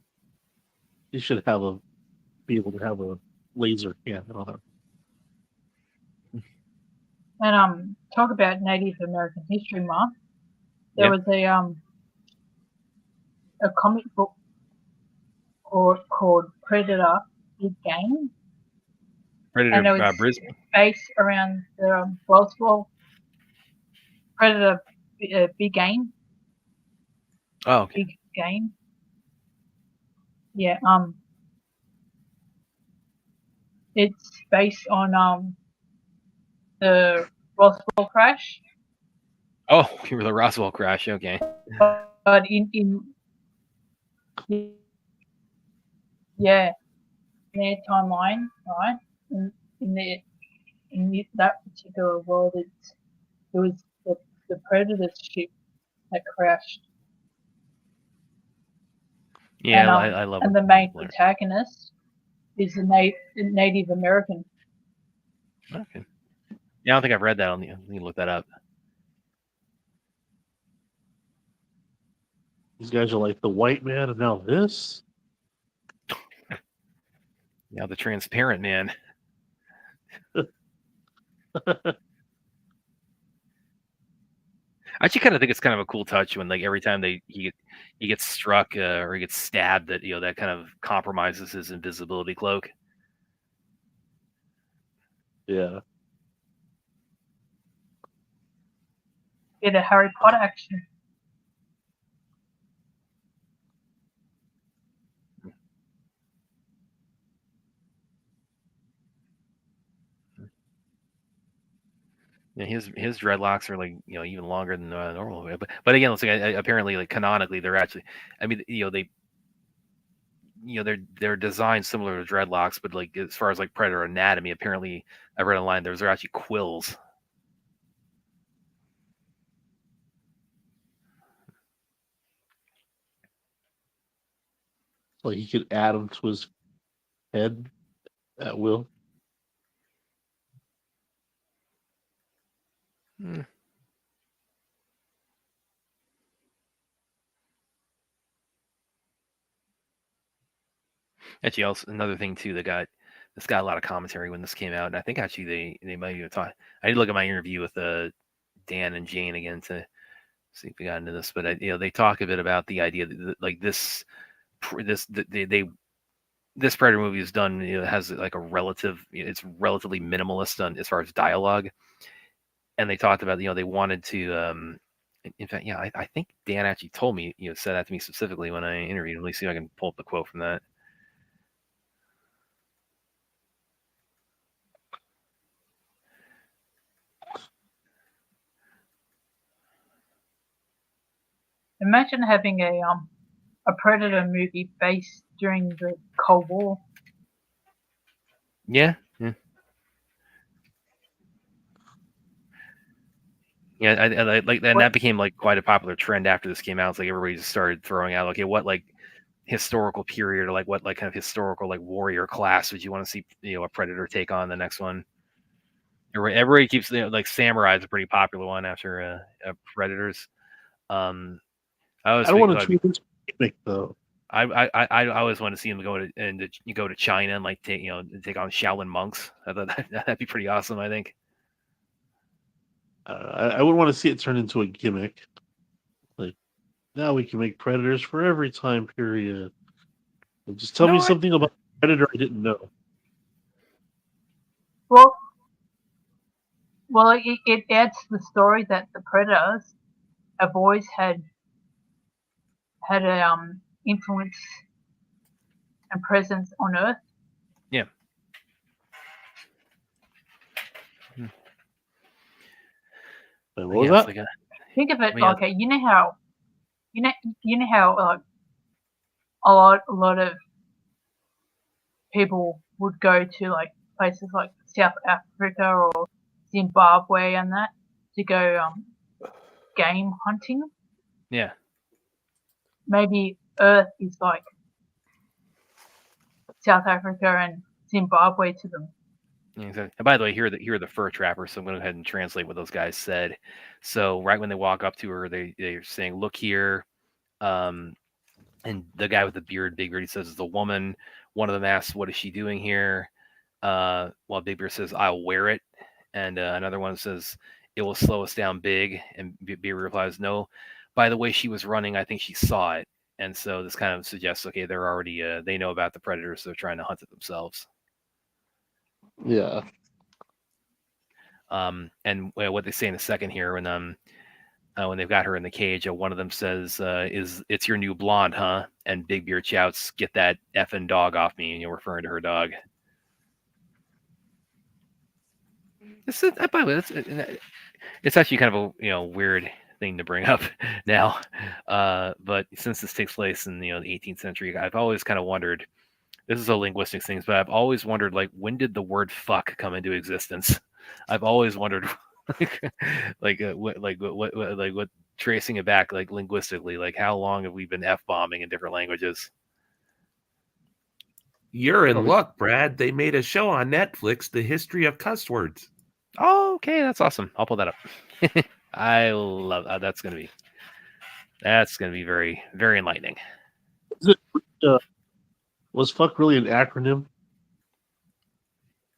Speaker 4: He should be able to have a laser cannon on him.
Speaker 5: And talk about Native American History Month. There was a a comic book called Predator: Big Game,
Speaker 3: Predator
Speaker 5: and it was
Speaker 3: Brisbane.
Speaker 5: based around the Roswell Predator Big Game.
Speaker 3: Oh, okay.
Speaker 5: Big Game. Yeah. It's based on the Roswell crash,
Speaker 3: Oh, you were the Roswell crash. Okay.
Speaker 5: but in yeah, in their timeline, right? In that particular world, it was the Predator ship that crashed,
Speaker 3: Yeah,
Speaker 5: and
Speaker 3: I love.
Speaker 5: and the main protagonist is a Native American.
Speaker 3: Okay. Yeah, I don't think I've read that. Let me look that up.
Speaker 4: These guys are like the white man, and now this.
Speaker 3: Yeah, the transparent man. I actually kind of think it's kind of a cool touch when, like, every time he gets struck or he gets stabbed, that that kind of compromises his invisibility cloak.
Speaker 4: Yeah.
Speaker 5: Bit of Harry Potter action.
Speaker 3: Yeah, his dreadlocks are, like, even longer than normal. But again, let's say apparently, like, canonically, they're actually, I mean, they're designed similar to dreadlocks, but, like, as far as, like, predator anatomy, apparently I read online those are actually quills.
Speaker 4: So he could add them to his head at will.
Speaker 3: Hmm. Actually, also another thing too that got a lot of commentary when this came out, and I think actually they might even talk. I did look at my interview with Dan and Jane again to see if we got into this, but they talk a bit about the idea that, like, this Predator movie is done, has, like, it's relatively minimalist on as far as dialogue, and they talked about, they wanted to. In fact, yeah, I think Dan actually told me, said that to me specifically when I interviewed him. Let me see if I can pull up the quote from that.
Speaker 5: Imagine having a Predator movie based during the Cold War.
Speaker 3: Yeah. Yeah, I like, and that became, like, quite a popular trend after this came out. It's like everybody just started throwing out, okay, what, like, historical period, or, like, what, like, kind of historical, like, warrior class would you want to see, a Predator take on the next one? Everybody keeps, like, Samurai is a pretty popular one after Predators. I
Speaker 4: don't want to treat this gimmick though.
Speaker 3: I always want to see him go to China and, like, take on Shaolin monks. I thought that'd be pretty awesome, I think.
Speaker 4: I wouldn't want to see it turn into a gimmick. Like, now we can make Predators for every time period. Just tell me something about Predator I didn't know.
Speaker 5: Well, it adds to the story that the Predators have always had a influence and presence on Earth.
Speaker 3: Yeah.
Speaker 4: What was that?
Speaker 3: Like
Speaker 5: think of it like you know how like a lot of people would go to, like, places like South Africa or Zimbabwe and that to go game hunting.
Speaker 3: Yeah.
Speaker 5: Maybe Earth is like South Africa and Zimbabwe to them.
Speaker 3: Exactly. And by the way, here are the fur trappers. So I'm going to go ahead and translate what those guys said. So right when they walk up to her, they're saying, "Look here," and the guy with the beard, Big Beard, he says, "It's a woman." One of them asks, "What is she doing here?" While Big Beard says, "I'll wear it," and another one says, "It will slow us down big." And Big Beard replies, "No. By the way she was running, I think she saw it." and so this kind of suggests, okay, they're already they know about the predators, so they're trying to hunt it themselves.
Speaker 4: Yeah.
Speaker 3: And what they say in a second here, when they've got her in the cage, one of them says, "Is it's your new blonde, huh?" And Big Beard shouts, "Get that effing dog off me!" And you're referring to her dog. By the way, it's actually kind of a weird thing to bring up now, but since this takes place in the 18th century, I've always kind of wondered. This is a linguistics thing, but I've always wondered, like, when did the word "fuck" come into existence? I've always wondered, what tracing it back, like linguistically, like how long have we been f-bombing in different languages?
Speaker 6: You're in luck, Brad. They made a show on Netflix, The History of Cuss Words.
Speaker 3: Oh, okay, that's awesome. I'll pull that up. I love that's gonna be very, very enlightening.
Speaker 4: Was fuck really an acronym?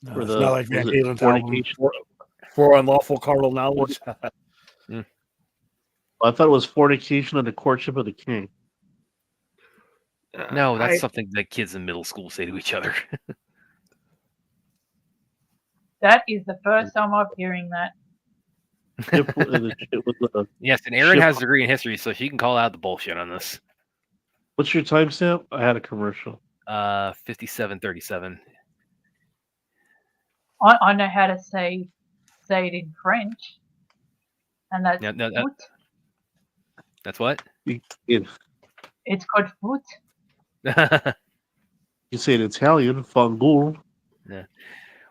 Speaker 2: No,
Speaker 4: For
Speaker 2: it's
Speaker 4: the-
Speaker 2: not like
Speaker 4: was
Speaker 2: Van
Speaker 4: it
Speaker 2: Halen's album
Speaker 4: fornication?
Speaker 2: for unlawful carnal knowledge.
Speaker 4: I thought it was fornication and the courtship of the king.
Speaker 3: No, that's
Speaker 6: I-
Speaker 3: something that kids in middle school say to each other.
Speaker 5: That is the first time I'm hearing that.
Speaker 4: It was,
Speaker 3: Yes, and Erin
Speaker 4: Ship-
Speaker 3: has a degree in history, so she can call out the bullshit on this.
Speaker 4: what's your timestamp? I had a commercial.
Speaker 3: 5737.
Speaker 5: I know how to say it in French, and that's
Speaker 3: No, no,
Speaker 5: foot.
Speaker 3: that's what?
Speaker 4: You
Speaker 5: It's called foot.
Speaker 4: say it in Italian, fangool.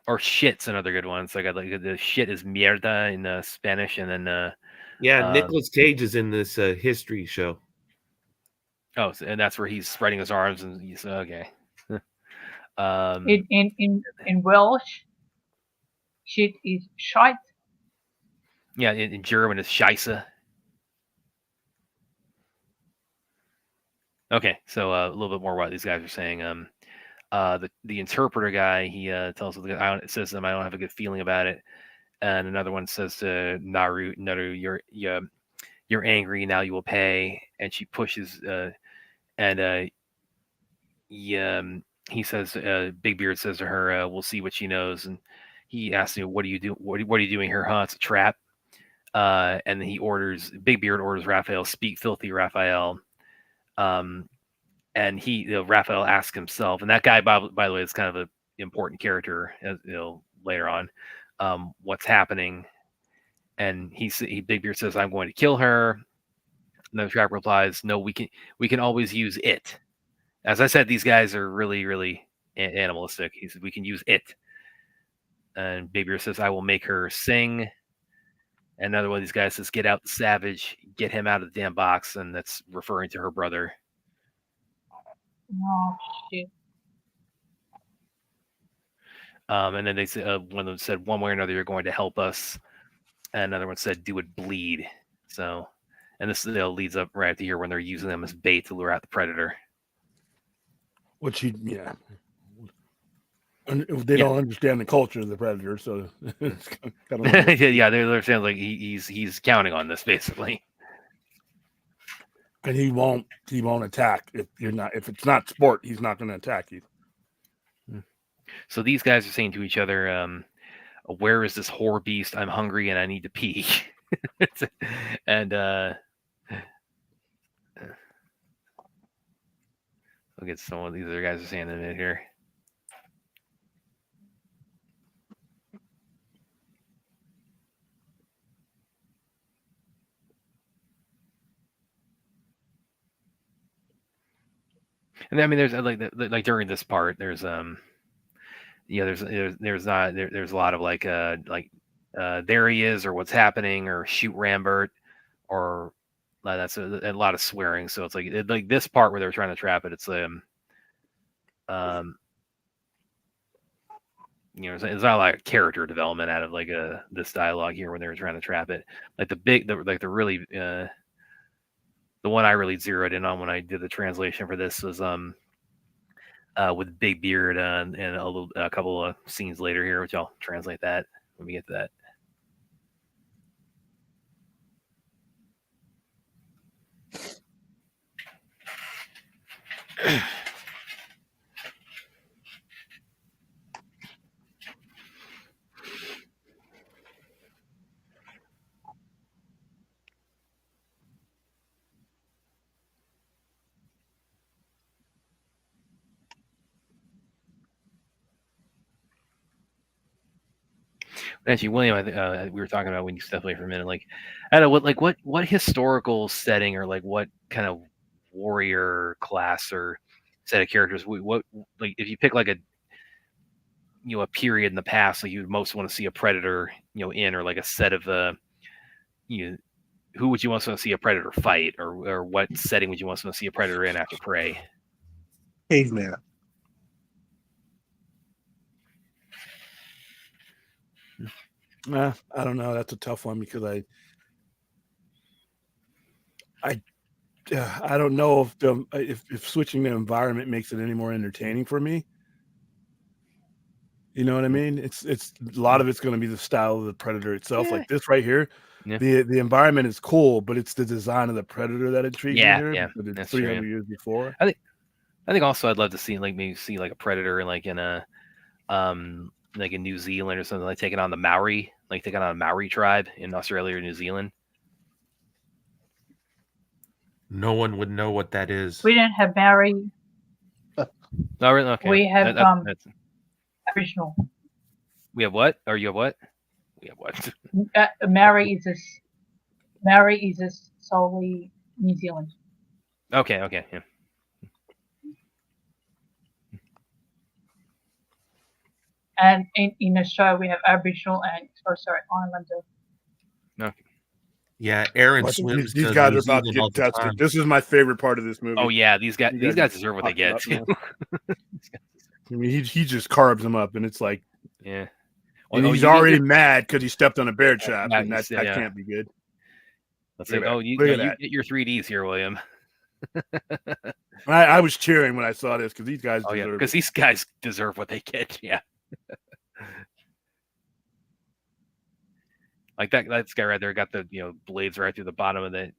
Speaker 3: Or shit's another good one. So I got like the shit is mierda in Spanish, and then
Speaker 6: Yeah, Nicolas Cage is in this history show.
Speaker 3: and that's where he's spreading his arms and he's okay.
Speaker 5: In Welsh, shit is shite.
Speaker 3: Yeah, in German it's Scheisse. Okay, so a little bit more what these guys are saying. The interpreter guy, he tells the guy, it says to him, "I don't have a good feeling about it," and another one says to Naru, "You're angry now. You will pay." And she pushes, and he says, Big Beard says to her, "We'll see what she knows." And he asks, "What do you do? What are you doing here, huh? It's a trap." And then Big Beard orders Raphael, "Speak filthy, Raphael." And Raphael asks himself, and that guy, by the way, is kind of an important character, later on, what's happening. And Big Beard says, "I'm going to kill her." And the trap replies, "No, we can always use it." As I said, these guys are really, really animalistic. He said, "We can use it." And Big Beard says, "I will make her sing." And another one of these guys says, "Get out the savage, get him out of the damn box." And that's referring to her brother.
Speaker 5: Oh shit.
Speaker 3: And then they said, one of them said, "One way or another, you're going to help us." And another one said, "Do it bleed." So, and this leads up right to here when they're using them as bait to lure out the predator.
Speaker 2: Which yeah. And they don't understand the culture of the predator, so it's kind of
Speaker 3: Yeah, they're saying like he's counting on this basically.
Speaker 2: and he won't attack if it's not sport. He's not going to attack you.
Speaker 3: So these guys are saying to each other, "Where is this whore beast? I'm hungry and I need to pee." And I'll get some of these other guys are saying in a minute here. And I mean, there's like during this part, there's there's a lot of like there he is, or what's happening, or shoot Rambert, or that's a lot of swearing. So it's like this part where they're trying to trap it. It's it's not like a character development out of like this dialogue here when they were trying to trap it. Like the one I really zeroed in on when I did the translation for this was with Big Beard and a couple of scenes later here, which I'll translate that when we get to that. Actually, William, we were talking about when you stepped away for a minute. Like, I don't know what historical setting or like what kind of warrior class or set of characters. What like if you pick like a a period in the past, like you'd most want to see a predator in, or like a set of who would you want to see a predator fight, or what setting would you want to see a predator in after Prey?
Speaker 4: Caveman.
Speaker 2: I don't know. That's a tough one because I don't know if switching the environment makes it any more entertaining for me. You know what I mean? It's a lot of it's going to be the style of the predator itself.
Speaker 3: Yeah.
Speaker 2: Like this right here,
Speaker 3: Yeah.
Speaker 2: the environment is cool, but it's the design of the predator that intrigues me here.
Speaker 3: Yeah,
Speaker 2: because it's
Speaker 3: that's
Speaker 2: 300
Speaker 3: true.
Speaker 2: years before.
Speaker 3: I think also I'd love to see maybe a predator like in a like in New Zealand or something, like taking on the Maori, like taking on a Maori tribe in Australia or New Zealand.
Speaker 6: No one would know what that is.
Speaker 5: We don't have Maori.
Speaker 3: Oh, really? Okay.
Speaker 5: We have
Speaker 3: that's-
Speaker 5: Aboriginal.
Speaker 3: we have what? Or you have what? We have what?
Speaker 5: Maori is a solely New Zealand.
Speaker 3: Okay. Yeah.
Speaker 5: And in Australia, we have Aboriginal and Islander.
Speaker 6: Yeah, Aaron
Speaker 2: Well,
Speaker 6: swims.
Speaker 2: these
Speaker 6: to
Speaker 2: guys
Speaker 6: New
Speaker 2: are about to
Speaker 6: Zealand all
Speaker 2: get
Speaker 6: the
Speaker 2: tested.
Speaker 6: time.
Speaker 2: This is my favorite part of this movie.
Speaker 3: Oh yeah, these guys deserve what they get.
Speaker 2: Fucked up, man. I mean, he just carbs them up, and it's like,
Speaker 3: Yeah.
Speaker 2: and
Speaker 3: Oh,
Speaker 2: he's
Speaker 3: you-
Speaker 2: already mad because he stepped on a bear trap,
Speaker 3: Yeah,
Speaker 2: and that
Speaker 3: yeah.
Speaker 2: can't be good.
Speaker 3: Let's
Speaker 2: Look
Speaker 3: say,
Speaker 2: at
Speaker 3: oh,
Speaker 2: that.
Speaker 3: you
Speaker 2: Look at
Speaker 3: you
Speaker 2: that.
Speaker 3: get your 3Ds here, William.
Speaker 2: I was cheering when I saw this because these guys
Speaker 3: Oh yeah,
Speaker 2: deserve
Speaker 3: because
Speaker 2: it.
Speaker 3: these guys deserve what they get. Yeah. Like that guy right there got the blades right through the bottom of the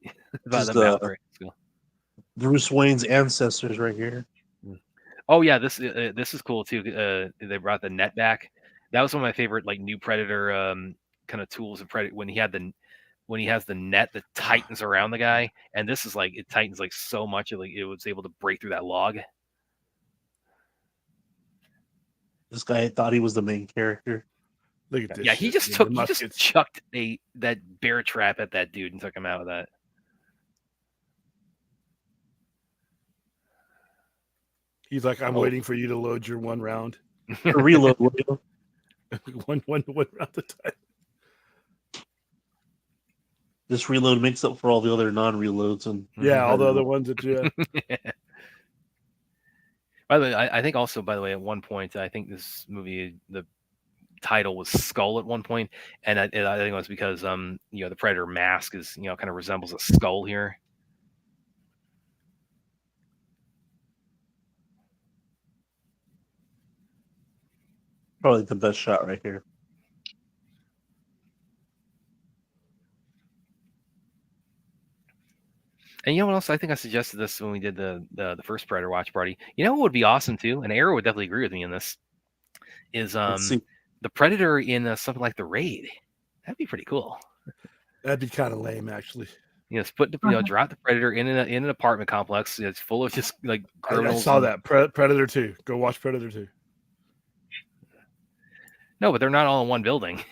Speaker 4: Just,
Speaker 3: mouth. Right? So-
Speaker 4: Bruce Wayne's ancestors right here.
Speaker 3: Oh yeah, this is cool too. They brought the net back. That was one of my favorite like new Predator kind of tools of Predator when he has the net that tightens around the guy, and this is like it tightens like so much like it was able to break through that log.
Speaker 4: This guy thought he was the main character.
Speaker 2: Look at this.
Speaker 3: Yeah, he
Speaker 2: shit,
Speaker 3: just
Speaker 2: dude. The muskets.
Speaker 3: chucked that bear trap at that dude and took him out with that.
Speaker 2: He's like, I'm
Speaker 3: Oh.
Speaker 2: waiting for you to load your one round.
Speaker 4: Reload. William.
Speaker 2: one round at a time.
Speaker 4: This reload makes up for all the other non-reloads. And
Speaker 2: Yeah, all the other ones that you have.
Speaker 3: By the way, I think also, by the way, at one point, I think this movie, the title was Skull at one point, and I think it was because the Predator mask is kind of resembles a skull here.
Speaker 4: Probably the best shot right here.
Speaker 3: And you know what else? I think I suggested this when we did the first Predator watch party. You know what would be awesome too, and Arrow would definitely agree with me in this. Is
Speaker 4: Let's see.
Speaker 3: the Predator in something like The Raid? That'd be pretty cool.
Speaker 2: That'd be kind of lame, actually.
Speaker 3: Drop the Predator in an apartment complex. It's full of just like
Speaker 2: I
Speaker 3: criminals.
Speaker 2: saw
Speaker 3: and-
Speaker 2: that. Predator 2. Go watch Predator 2.
Speaker 3: No, but they're not all in one building.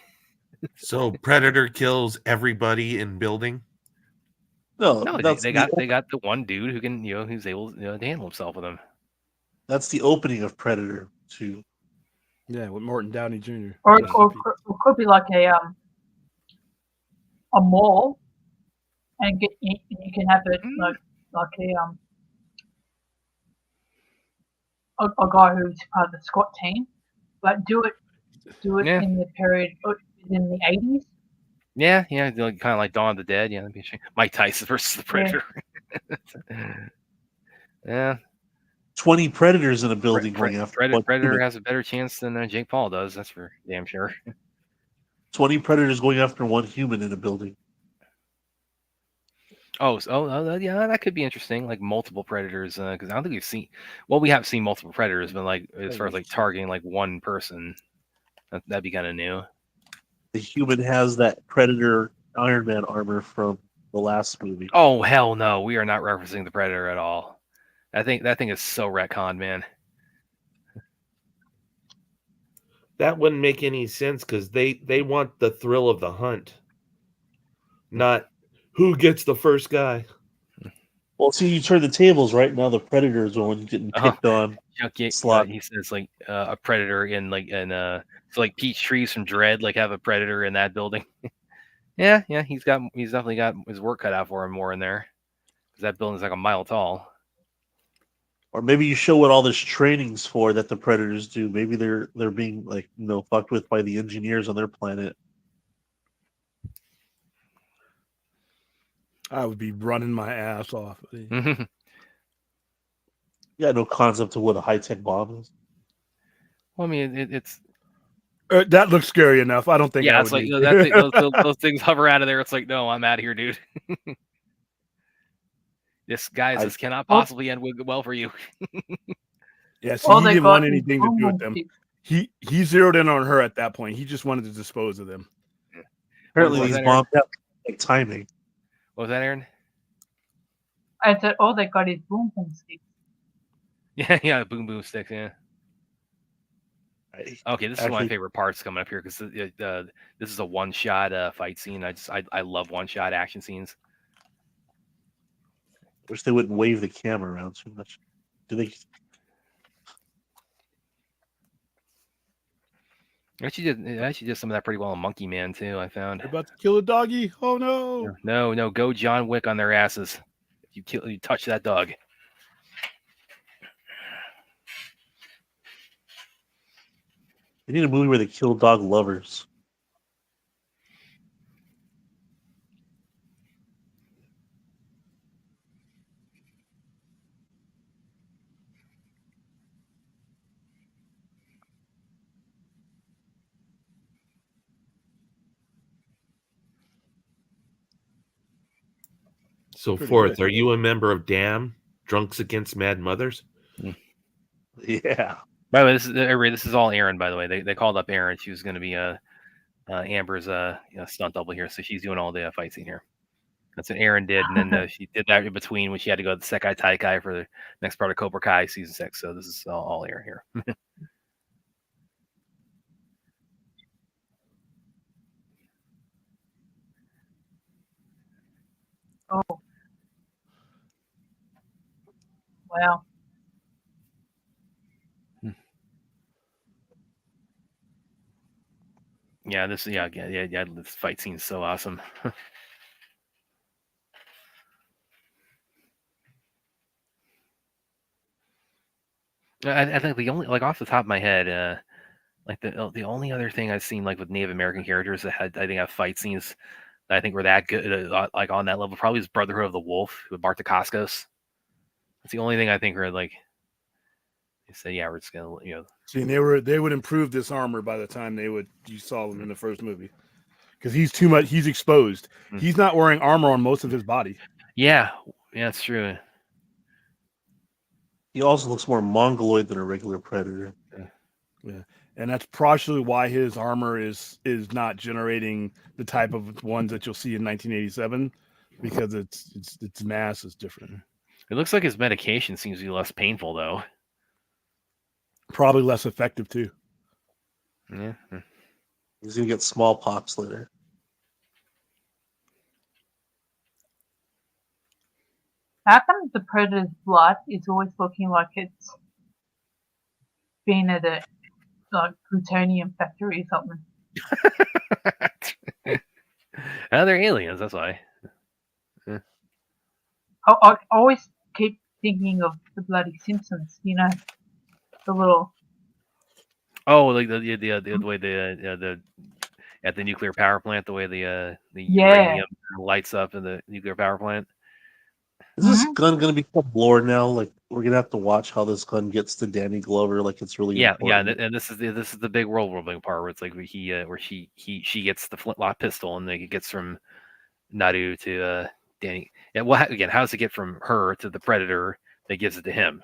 Speaker 6: So Predator kills everybody in building.
Speaker 4: No,
Speaker 3: No,
Speaker 4: that's
Speaker 3: they got the one dude who can who's able to handle himself with them.
Speaker 4: that's the opening of Predator 2.
Speaker 2: Yeah, with Morton Downey Jr.
Speaker 5: Or
Speaker 2: Rest in
Speaker 5: or
Speaker 2: peace.
Speaker 5: or could be like a mall, and you can have it like a guy who's part of the SWAT team, but do it
Speaker 3: Yeah.
Speaker 5: in the period in the 80s.
Speaker 3: Yeah, kind of like Dawn of the Dead. Yeah, that'd be interesting. Mike Tyson versus the Predator. Yeah,
Speaker 4: 20 predators in a building going after one
Speaker 3: Predator
Speaker 4: human.
Speaker 3: has a better chance than Jake Paul does. That's for damn sure.
Speaker 4: 20 predators going after one human in a building.
Speaker 3: Yeah, that could be interesting. Like multiple predators, because I don't think we've seen. Well, we have seen multiple predators, but like as far as like targeting like one person, that'd be kind of new.
Speaker 4: The human has that Predator Iron Man armor from the last movie.
Speaker 3: Oh hell no, we are not referencing the Predator at all. I think that thing is so retconned, man.
Speaker 6: That wouldn't make any sense because they want the thrill of the hunt, not who gets the first guy.
Speaker 4: Well, see, you turn the tables right now. The Predator is the one getting
Speaker 3: Uh-huh.
Speaker 4: picked on. Slot.
Speaker 3: He says like a predator in so like peach trees from Dread like have a predator in that building. yeah, he's definitely got his work cut out for him more in there because that building's like a mile tall.
Speaker 4: Or maybe you show what all this training's for that the Predators do. Maybe they're being like fucked with by the engineers on their planet.
Speaker 2: I would be running my ass off.
Speaker 3: Mm-hmm.
Speaker 4: You got no concept of what a high tech bomb is.
Speaker 3: Well, I mean, it's
Speaker 2: That looks scary enough. I don't think.
Speaker 3: yeah,
Speaker 2: I
Speaker 3: it's
Speaker 2: would
Speaker 3: like
Speaker 2: need-
Speaker 3: those things hover out of there. It's like, no, I'm out of here, dude. This this cannot possibly end well for you.
Speaker 2: Yeah, so
Speaker 5: All
Speaker 2: he
Speaker 5: they
Speaker 2: didn't
Speaker 5: got
Speaker 2: want
Speaker 5: is
Speaker 2: anything to do with them.
Speaker 5: sticks.
Speaker 2: He zeroed in on her at that point. He just wanted to dispose of them.
Speaker 4: Apparently,
Speaker 3: was
Speaker 4: these
Speaker 3: that,
Speaker 4: bombs have like timing.
Speaker 3: What was that, Aaron?
Speaker 5: I said all they got is boom boom sticks.
Speaker 3: Yeah, boom boom sticks. Yeah. Okay, this is one of my
Speaker 4: Actually-
Speaker 3: favorite parts coming up here because this is a one-shot fight scene. I love one-shot action scenes.
Speaker 4: Wish they wouldn't wave the camera around too much. Do they?
Speaker 3: Actually did some of that pretty well in Monkey Man too. I found.
Speaker 2: They're about to kill a doggy. Oh no!
Speaker 3: No, go John Wick on their asses. You touch that dog.
Speaker 4: They need a movie where they kill dog lovers.
Speaker 6: So
Speaker 2: Pretty
Speaker 6: fourth,
Speaker 2: good.
Speaker 6: are you a member of DAM, Drunks Against Mad Mothers?
Speaker 4: Yeah.
Speaker 3: By the way, this is all Aaron. By the way, they called up Aaron. She was going to be Amber's stunt double here, so she's doing all the fight scene here. That's what Aaron did, and then she did that in between when she had to go to the Sekai Taikai for the next part of Cobra Kai season 6. So this is all Aaron here.
Speaker 5: Oh. Wow.
Speaker 3: Yeah, this fight scene's so awesome. I think the only off the top of my head, the only other thing I've seen with Native American characters that have fight scenes that I think were that good on that level probably is Brotherhood of the Wolf with Bart Dacascos. That's the only thing I think are they said, yeah, we're just gonna
Speaker 2: See, and they would improve this armor by the time you saw them in the first movie, because he's too much. He's exposed.
Speaker 3: Mm.
Speaker 2: He's not wearing armor on most of his body.
Speaker 3: Yeah, it's true.
Speaker 4: He also looks more mongoloid than a regular Predator.
Speaker 2: Yeah, and that's partially why his armor is not generating the type of ones that you'll see in 1987, because its mass is different.
Speaker 3: It looks like his medication seems to be less painful though.
Speaker 2: Probably less effective too.
Speaker 3: Yeah.
Speaker 4: He's gonna get smallpox later.
Speaker 5: How come the Predator's blood is always looking like it's been at a plutonium factory or something?
Speaker 3: Oh, they're aliens. That's why.
Speaker 5: I always keep thinking of the bloody Simpsons. The little.
Speaker 3: Oh, like the way the at the nuclear power plant, the way the uranium lights up in the nuclear power plant.
Speaker 4: Is this gun gonna become lore now? Like we're gonna have to watch how this gun gets to Danny Glover. Like it's really important.
Speaker 3: and this is the big world building part where it's like she gets the flintlock pistol and it gets from Naru to Danny. Yeah. Well, again, how does it get from her to the predator that gives it to him?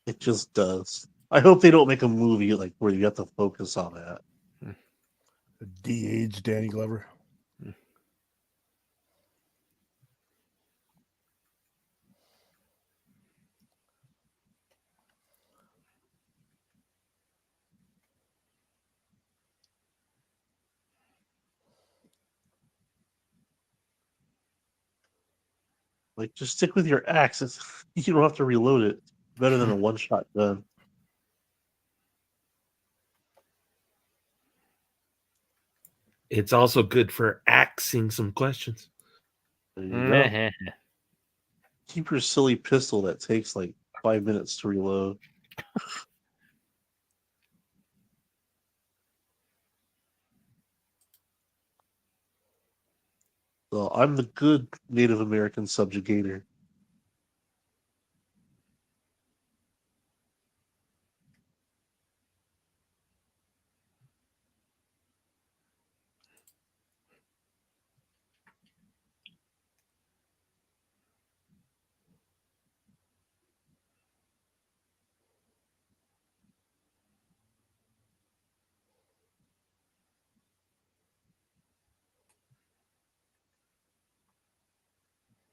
Speaker 4: It just does. I hope they don't make a movie like where you have to focus on that.
Speaker 2: De-aged Danny Glover.
Speaker 4: Like, just stick with your axe. You don't have to reload it. Better than a one-shot gun.
Speaker 6: It's also good for axing some questions.
Speaker 4: There you go. Keep your silly pistol that takes like 5 minutes to reload. So I'm the good Native American subjugator.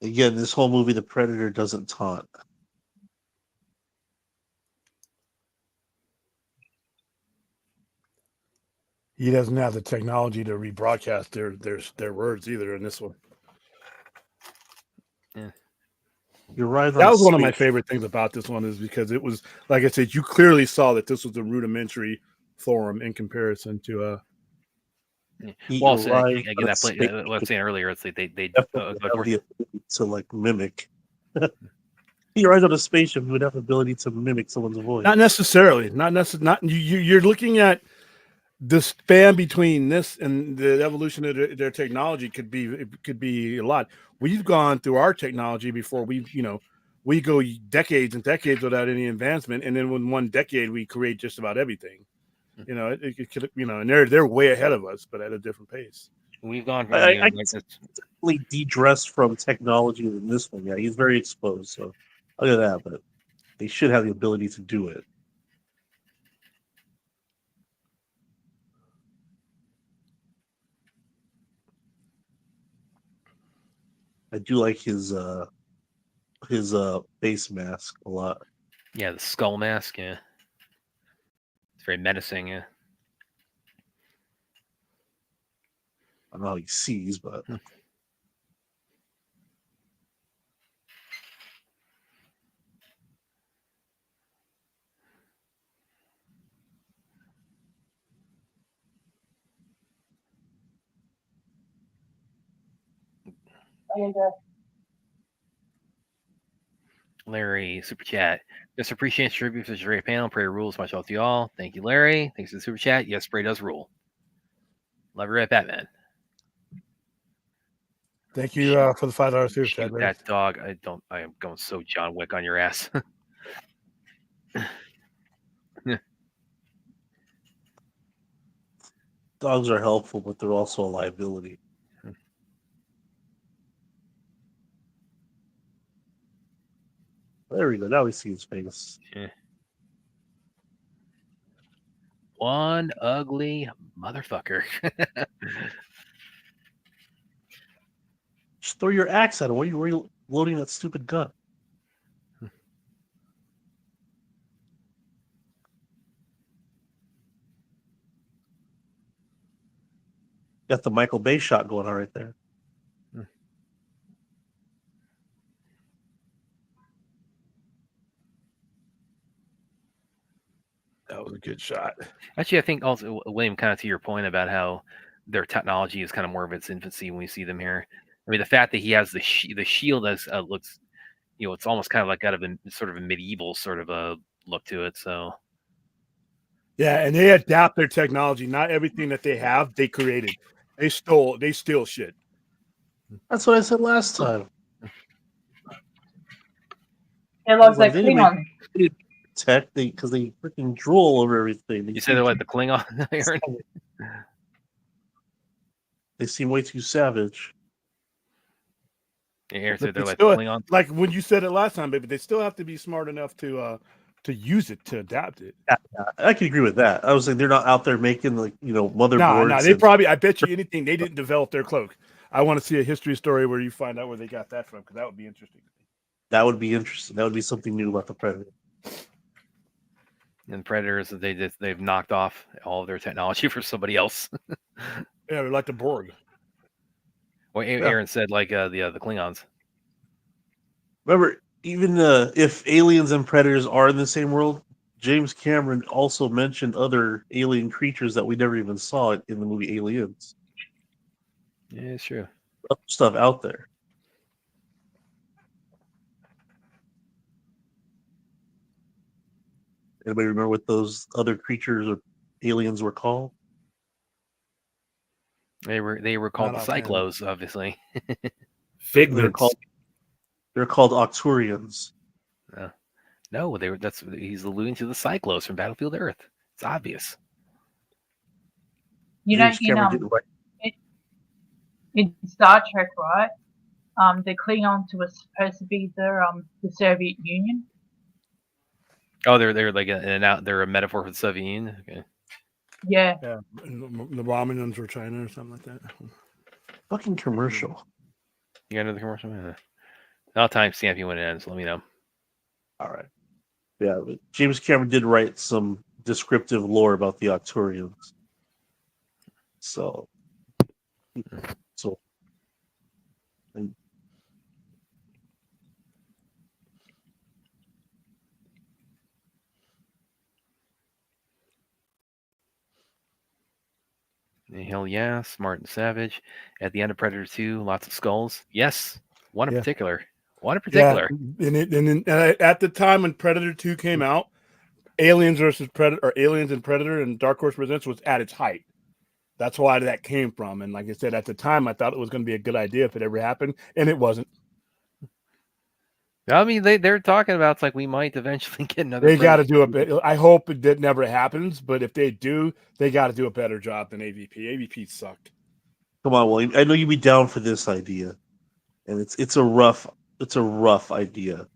Speaker 4: Again, this whole movie, the Predator doesn't taunt.
Speaker 2: He doesn't have the technology to rebroadcast their words either in this one.
Speaker 4: You're right.
Speaker 2: That was one of my favorite things about this one, is because it was, like I said, you clearly saw that this was a rudimentary Thorum in comparison to
Speaker 3: Well, also, again, what I was saying earlier, it's like they
Speaker 4: have the ability to like mimic. He rides on a spaceship, he would have the ability to mimic someone's voice.
Speaker 2: Not necessarily. You're looking at the span between this and the evolution of their technology could be a lot. We've gone through our technology before we go decades and decades without any advancement, and then in 1 decade we create just about everything. It could, and they're way ahead of us, but at a different pace.
Speaker 3: We've gone from
Speaker 4: I definitely de-dress from technology in this one. Yeah, he's very exposed, so look at that. But they should have the ability to do it. I do like his face mask a lot.
Speaker 3: Yeah, the skull mask. Yeah, it's very menacing. Yeah.
Speaker 4: I don't know how he sees, but
Speaker 3: Larry, super chat. Just appreciate tribute for the great panel. Prayer rules. Much love to you all. Thank you, Larry. Thanks for the super chat. Yes, Spray does rule. Love you, right, Batman.
Speaker 2: Thank you for the $5 super chat.
Speaker 3: That dog. I am going so John Wick on your ass.
Speaker 4: dogs are helpful, but they're also a liability. There we go. Now we see his face.
Speaker 3: Yeah. One ugly motherfucker.
Speaker 4: Just throw your axe at him. Why are you loading that stupid gun? Got the Michael Bay shot going on right there.
Speaker 2: That was a good shot.
Speaker 3: Actually, I think also, William, kind of to your point about how their technology is kind of more of its infancy when we see them here. I mean, the fact that he has the shield as looks, it's almost kind of like out of a sort of a medieval sort of a look to it. So,
Speaker 2: yeah, and they adapt their technology. Not everything that they have, they created. They steal shit.
Speaker 4: That's what I said last time.
Speaker 5: It looks like Klingon.
Speaker 4: Tech, because they freaking drool over everything.
Speaker 3: You said they're like the Klingon iron?
Speaker 4: They seem way too savage.
Speaker 3: Aaron
Speaker 2: But
Speaker 3: said they're
Speaker 2: they
Speaker 3: like
Speaker 2: still-
Speaker 3: Klingons.
Speaker 2: like when you said it last time, baby, they still have to be smart enough to use it, to adapt it.
Speaker 4: I can agree with that. I was saying they're not out there making motherboards.
Speaker 2: No, they
Speaker 4: and-
Speaker 2: probably. I bet you anything they didn't develop their cloak. I want to see a history story where you find out where they got that from, because that would be interesting.
Speaker 4: That would be interesting. That would be something new about the Predator.
Speaker 3: And Predators, they've knocked off all of their technology for somebody else.
Speaker 2: Yeah, they're like the Borg.
Speaker 3: Well, Aaron said like the Klingons.
Speaker 4: Remember, even if aliens and predators are in the same world, James Cameron also mentioned other alien creatures that we never even saw in the movie Aliens.
Speaker 3: Yeah, it's true.
Speaker 4: Other stuff out there. Anybody remember what those other creatures or aliens were called?
Speaker 3: They were called
Speaker 2: Not
Speaker 3: the
Speaker 2: offhand.
Speaker 3: Cyclos, obviously.
Speaker 4: They're
Speaker 6: Figments.
Speaker 4: called Octurians.
Speaker 3: No, he's alluding to the Cyclos from Battlefield Earth. It's obvious.
Speaker 5: You know,
Speaker 4: James Cameron didn't write.
Speaker 5: in Star Trek, right? The Klingons were supposed to be the Soviet Union.
Speaker 3: Oh, they're like they're a metaphor for the Soviet Union. Okay.
Speaker 5: Yeah.
Speaker 2: Yeah, the Romulans were China or something like that.
Speaker 4: Fucking commercial.
Speaker 3: You got another commercial? Yeah. I'll timestamp you when it ends. Let me know.
Speaker 4: All right. Yeah, but James Cameron did write some descriptive lore about the Octurians. So, and
Speaker 3: Hell yeah, Smart and Savage. At the end of Predator 2, lots of skulls. Yes, one in
Speaker 2: Yeah.
Speaker 3: particular. One in particular.
Speaker 2: And at the time when Predator 2 came out, Aliens versus Predator, or Aliens and Predator and Dark Horse Presents was at its height. That's why that came from. And like I said, at the time, I thought it was going to be a good idea if it ever happened, and it wasn't.
Speaker 3: I mean, they're talking about it's like we might eventually get another.
Speaker 2: They got to
Speaker 3: Predator.
Speaker 2: do a bit. I hope that never happens, but if they do, they got to do a better job than AVP. AVP sucked.
Speaker 4: come on, William. I know you'd be down for this idea, and it's a rough idea.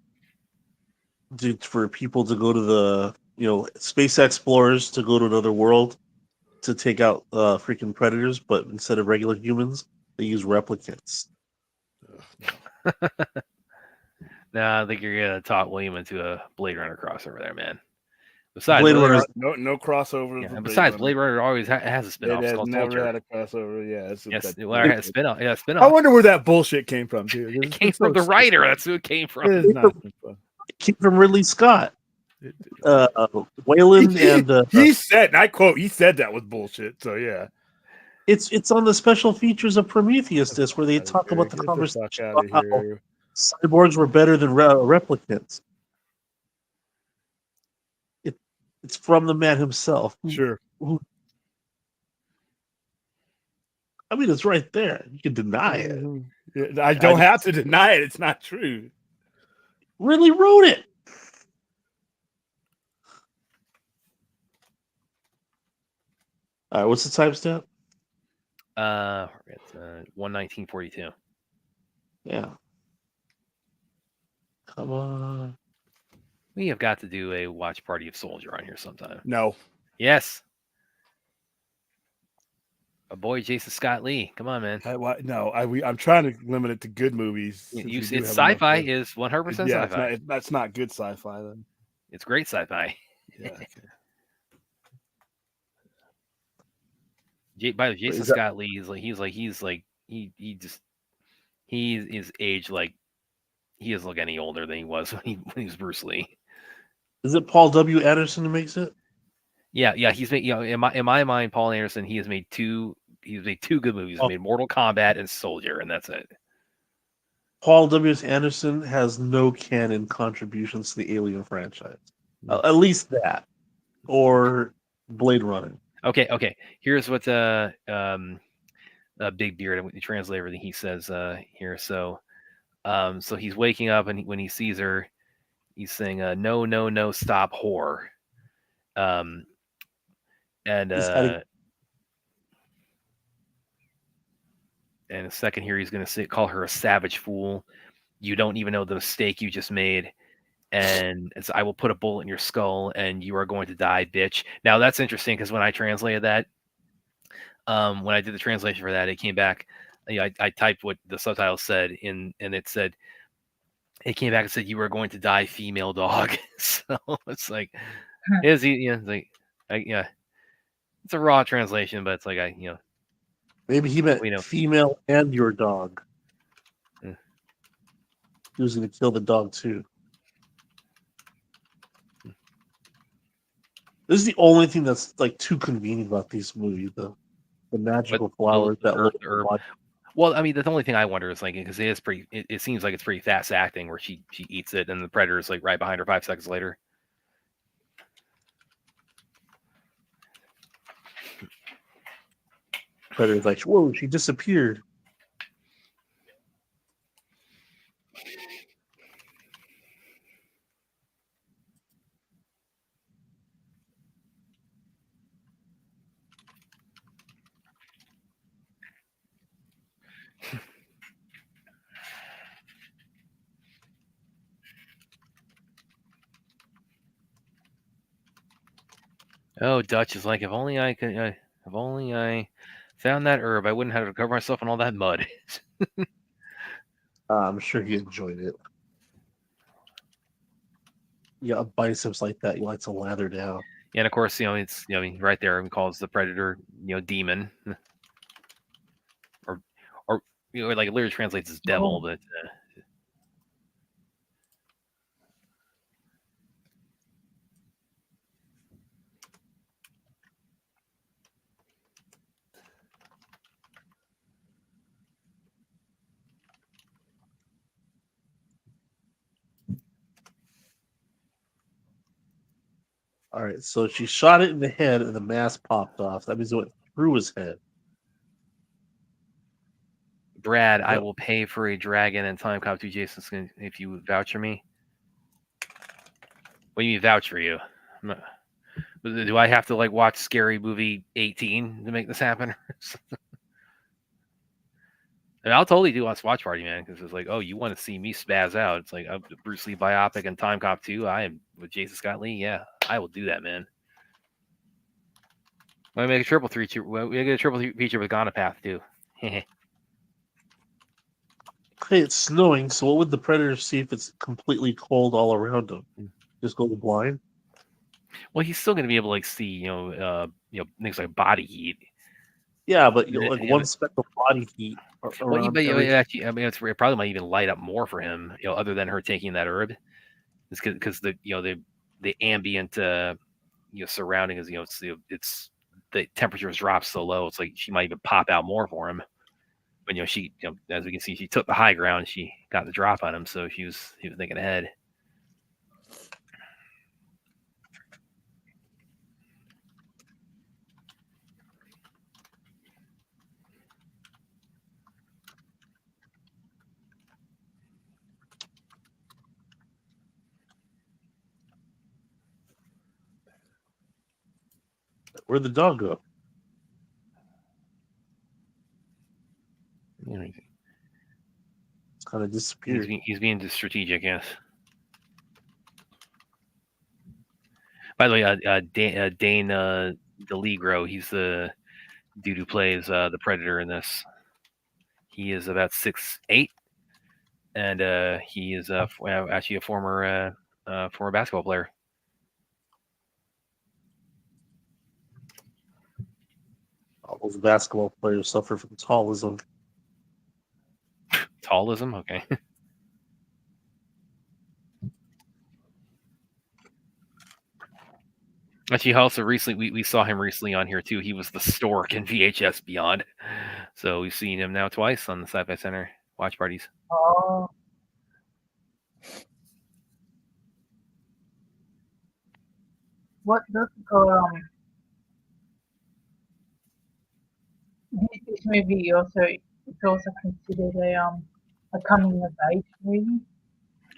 Speaker 4: For people to go to the space explorers to go to another world to take out freaking predators, but instead of regular humans, they use replicants.
Speaker 3: Nah, I think you're gonna talk William into a Blade Runner crossover there, man. Besides,
Speaker 4: Blade
Speaker 3: Blade
Speaker 4: Runner-
Speaker 2: No crossover.
Speaker 3: and besides, Blade Runner always has a spin-off.
Speaker 2: It
Speaker 3: It's
Speaker 2: has
Speaker 3: called
Speaker 2: never
Speaker 3: Vulture.
Speaker 2: had a crossover. Yeah,
Speaker 3: Yes,
Speaker 2: that-
Speaker 3: well, it had a spin-off. Yeah,
Speaker 2: I
Speaker 3: spin-off.
Speaker 2: wonder where that bullshit came from, dude.
Speaker 3: It came from the writer. That's who it came from.
Speaker 2: It is not.
Speaker 4: It came from Ridley Scott, Whalen, and
Speaker 2: He said, and I quote, he said that was bullshit. So yeah,
Speaker 4: it's on the special features of Prometheus disc where they talk about the
Speaker 2: Get
Speaker 4: conversation
Speaker 2: fuck
Speaker 4: about
Speaker 2: outta
Speaker 4: how
Speaker 2: here.
Speaker 4: cyborgs were better than replicants. It's from the man himself.
Speaker 2: Sure.
Speaker 4: I mean, it's right there. You can deny it.
Speaker 2: Yeah, I don't have to deny it. It's not true.
Speaker 4: Ridley wrote it. All right, what's the timestamp?
Speaker 3: It's 1:19:42.
Speaker 4: Yeah. Come on.
Speaker 3: We have got to do a watch party of Soldier on here sometime.
Speaker 2: No.
Speaker 3: Yes. A boy, Jason Scott Lee. Come on, man.
Speaker 2: I'm trying to limit it to good movies. since we
Speaker 3: It's
Speaker 2: do have
Speaker 3: sci-fi
Speaker 2: enough
Speaker 3: is 100%
Speaker 2: yeah,
Speaker 3: sci-fi.
Speaker 2: that's not good sci-fi then.
Speaker 3: It's great sci-fi.
Speaker 2: Yeah. Okay.
Speaker 3: By the way, Jason
Speaker 4: Is that-
Speaker 3: Scott Lee he is aged like he doesn't look any older than he was when he was Bruce Lee.
Speaker 4: Is it Paul W. Anderson who makes it?
Speaker 3: Yeah, he's made in my mind, Paul Anderson, he has made two good movies.
Speaker 4: Oh.
Speaker 3: He made Mortal Kombat and Soldier, and that's it.
Speaker 4: Paul W. Anderson has no canon contributions to the Alien franchise. At least that. Or Blade Runner.
Speaker 3: Okay. Here's what Big Beard, the translator, everything he says here. So he's waking up, and when he sees her, he's saying, "No, stop, whore." And
Speaker 4: He's adding-
Speaker 3: and the second here he's going to call her a savage fool. You don't even know the mistake you just made, and I will put a bullet in your skull, and you are going to die, bitch. Now that's interesting because when I translated that, when I did the translation for that, it came back. I typed what the subtitle said and it said, it came back and said, "You are going to die, female dog." So it's like, it's like, yeah, it's a raw translation, but it's like
Speaker 4: Maybe he meant female and your dog.
Speaker 3: Yeah.
Speaker 4: He was going to kill the dog too. This is the only thing that's like too convenient about these movies, the magical flowers that look like.
Speaker 3: Well, I mean, the only thing I wonder is like, because it is pretty. It seems like it's pretty fast acting, where she eats it, and the predator is like right behind her 5 seconds later.
Speaker 4: Predator's like, whoa, she disappeared.
Speaker 3: Oh, Dutch is like, if only I found that herb, I wouldn't have to cover myself in all that mud.
Speaker 4: I'm sure he enjoyed it. Yeah, biceps like that, you like to lather down.
Speaker 3: Yeah, and of course, it's I mean, right there, he calls the predator, demon, or like it literally translates as devil, but.
Speaker 4: All right, so she shot it in the head and the mask popped off. That means it went through his head.
Speaker 3: Brad, I will pay for a Dragon and Time Cop 2 Jason if you vouch for me. What do you mean vouch for you? Do I have to like watch Scary Movie 18 to make this happen? I mean, I'll totally do on Watch Party, man, because it's like, oh, you want to see me spaz out? It's like Bruce Lee biopic and Time Cop 2. I am with Jason Scott Lee. Yeah, I will do that, man. We make a triple feature. We get a triple feature with Gonapath too.
Speaker 4: Hey, it's snowing, so what would the predator see if it's completely cold all around him? Just go blind?
Speaker 3: Well, he's still going to be able to like see, things like body heat.
Speaker 4: Yeah, but like one speck of body heat.
Speaker 3: Well, actually, I mean, it probably might even light up more for him, other than her taking that herb. It's because the ambient, surrounding is, it's the temperatures drop so low. It's like she might even pop out more for him. But she, as we can see, she took the high ground. She got the drop on him, so he was thinking ahead.
Speaker 4: Where'd the dog go?
Speaker 3: It's
Speaker 4: kind of disappeared.
Speaker 3: He's being strategic, yes. By the way, Dane DeLigro, he's the dude who plays the Predator in this. He is about 6'8", and he is actually a former basketball player.
Speaker 4: All those basketball players suffer from tallism.
Speaker 3: Tallism? Okay. Actually, also recently we saw him recently on here too. He was the Stork in VHS Beyond, so we've seen him now twice on the Sci-Fi Center watch parties.
Speaker 5: Oh. What does this movie it's also considered a coming of age movie?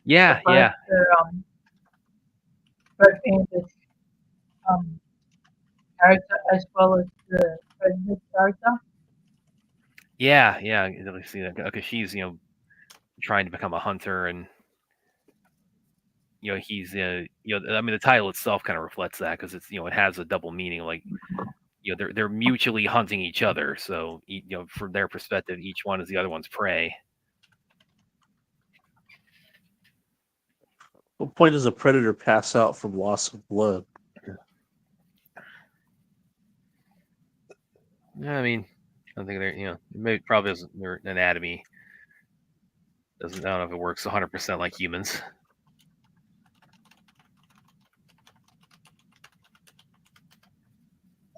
Speaker 3: Yeah, yeah.
Speaker 5: Brad Panther's character as well as the Predator character.
Speaker 3: Yeah, yeah. Let's see that because she's trying to become a hunter, and he's I mean the title itself kind of reflects that because it's it has a double meaning, like they're mutually hunting each other, so from their perspective each one is the other one's prey.
Speaker 4: What point does a predator pass out from loss of blood?
Speaker 3: I mean, I don't think maybe probably their anatomy doesn't. I don't know if it works 100% like humans.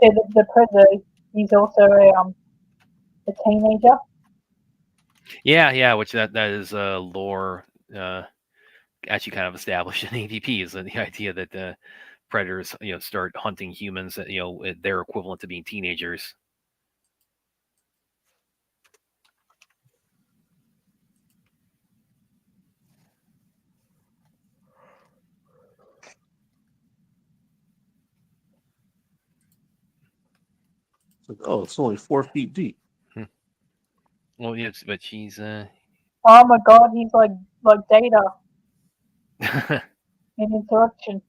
Speaker 5: So the predator, he's also a teenager.
Speaker 3: Yeah, which that is lore actually kind of established in AVP is the idea that the predators start hunting humans at their equivalent to being teenagers.
Speaker 4: It's like, oh, it's only 4 feet deep.
Speaker 3: Well, yes, but she's
Speaker 5: Oh my god, he's like Data in Insurrection.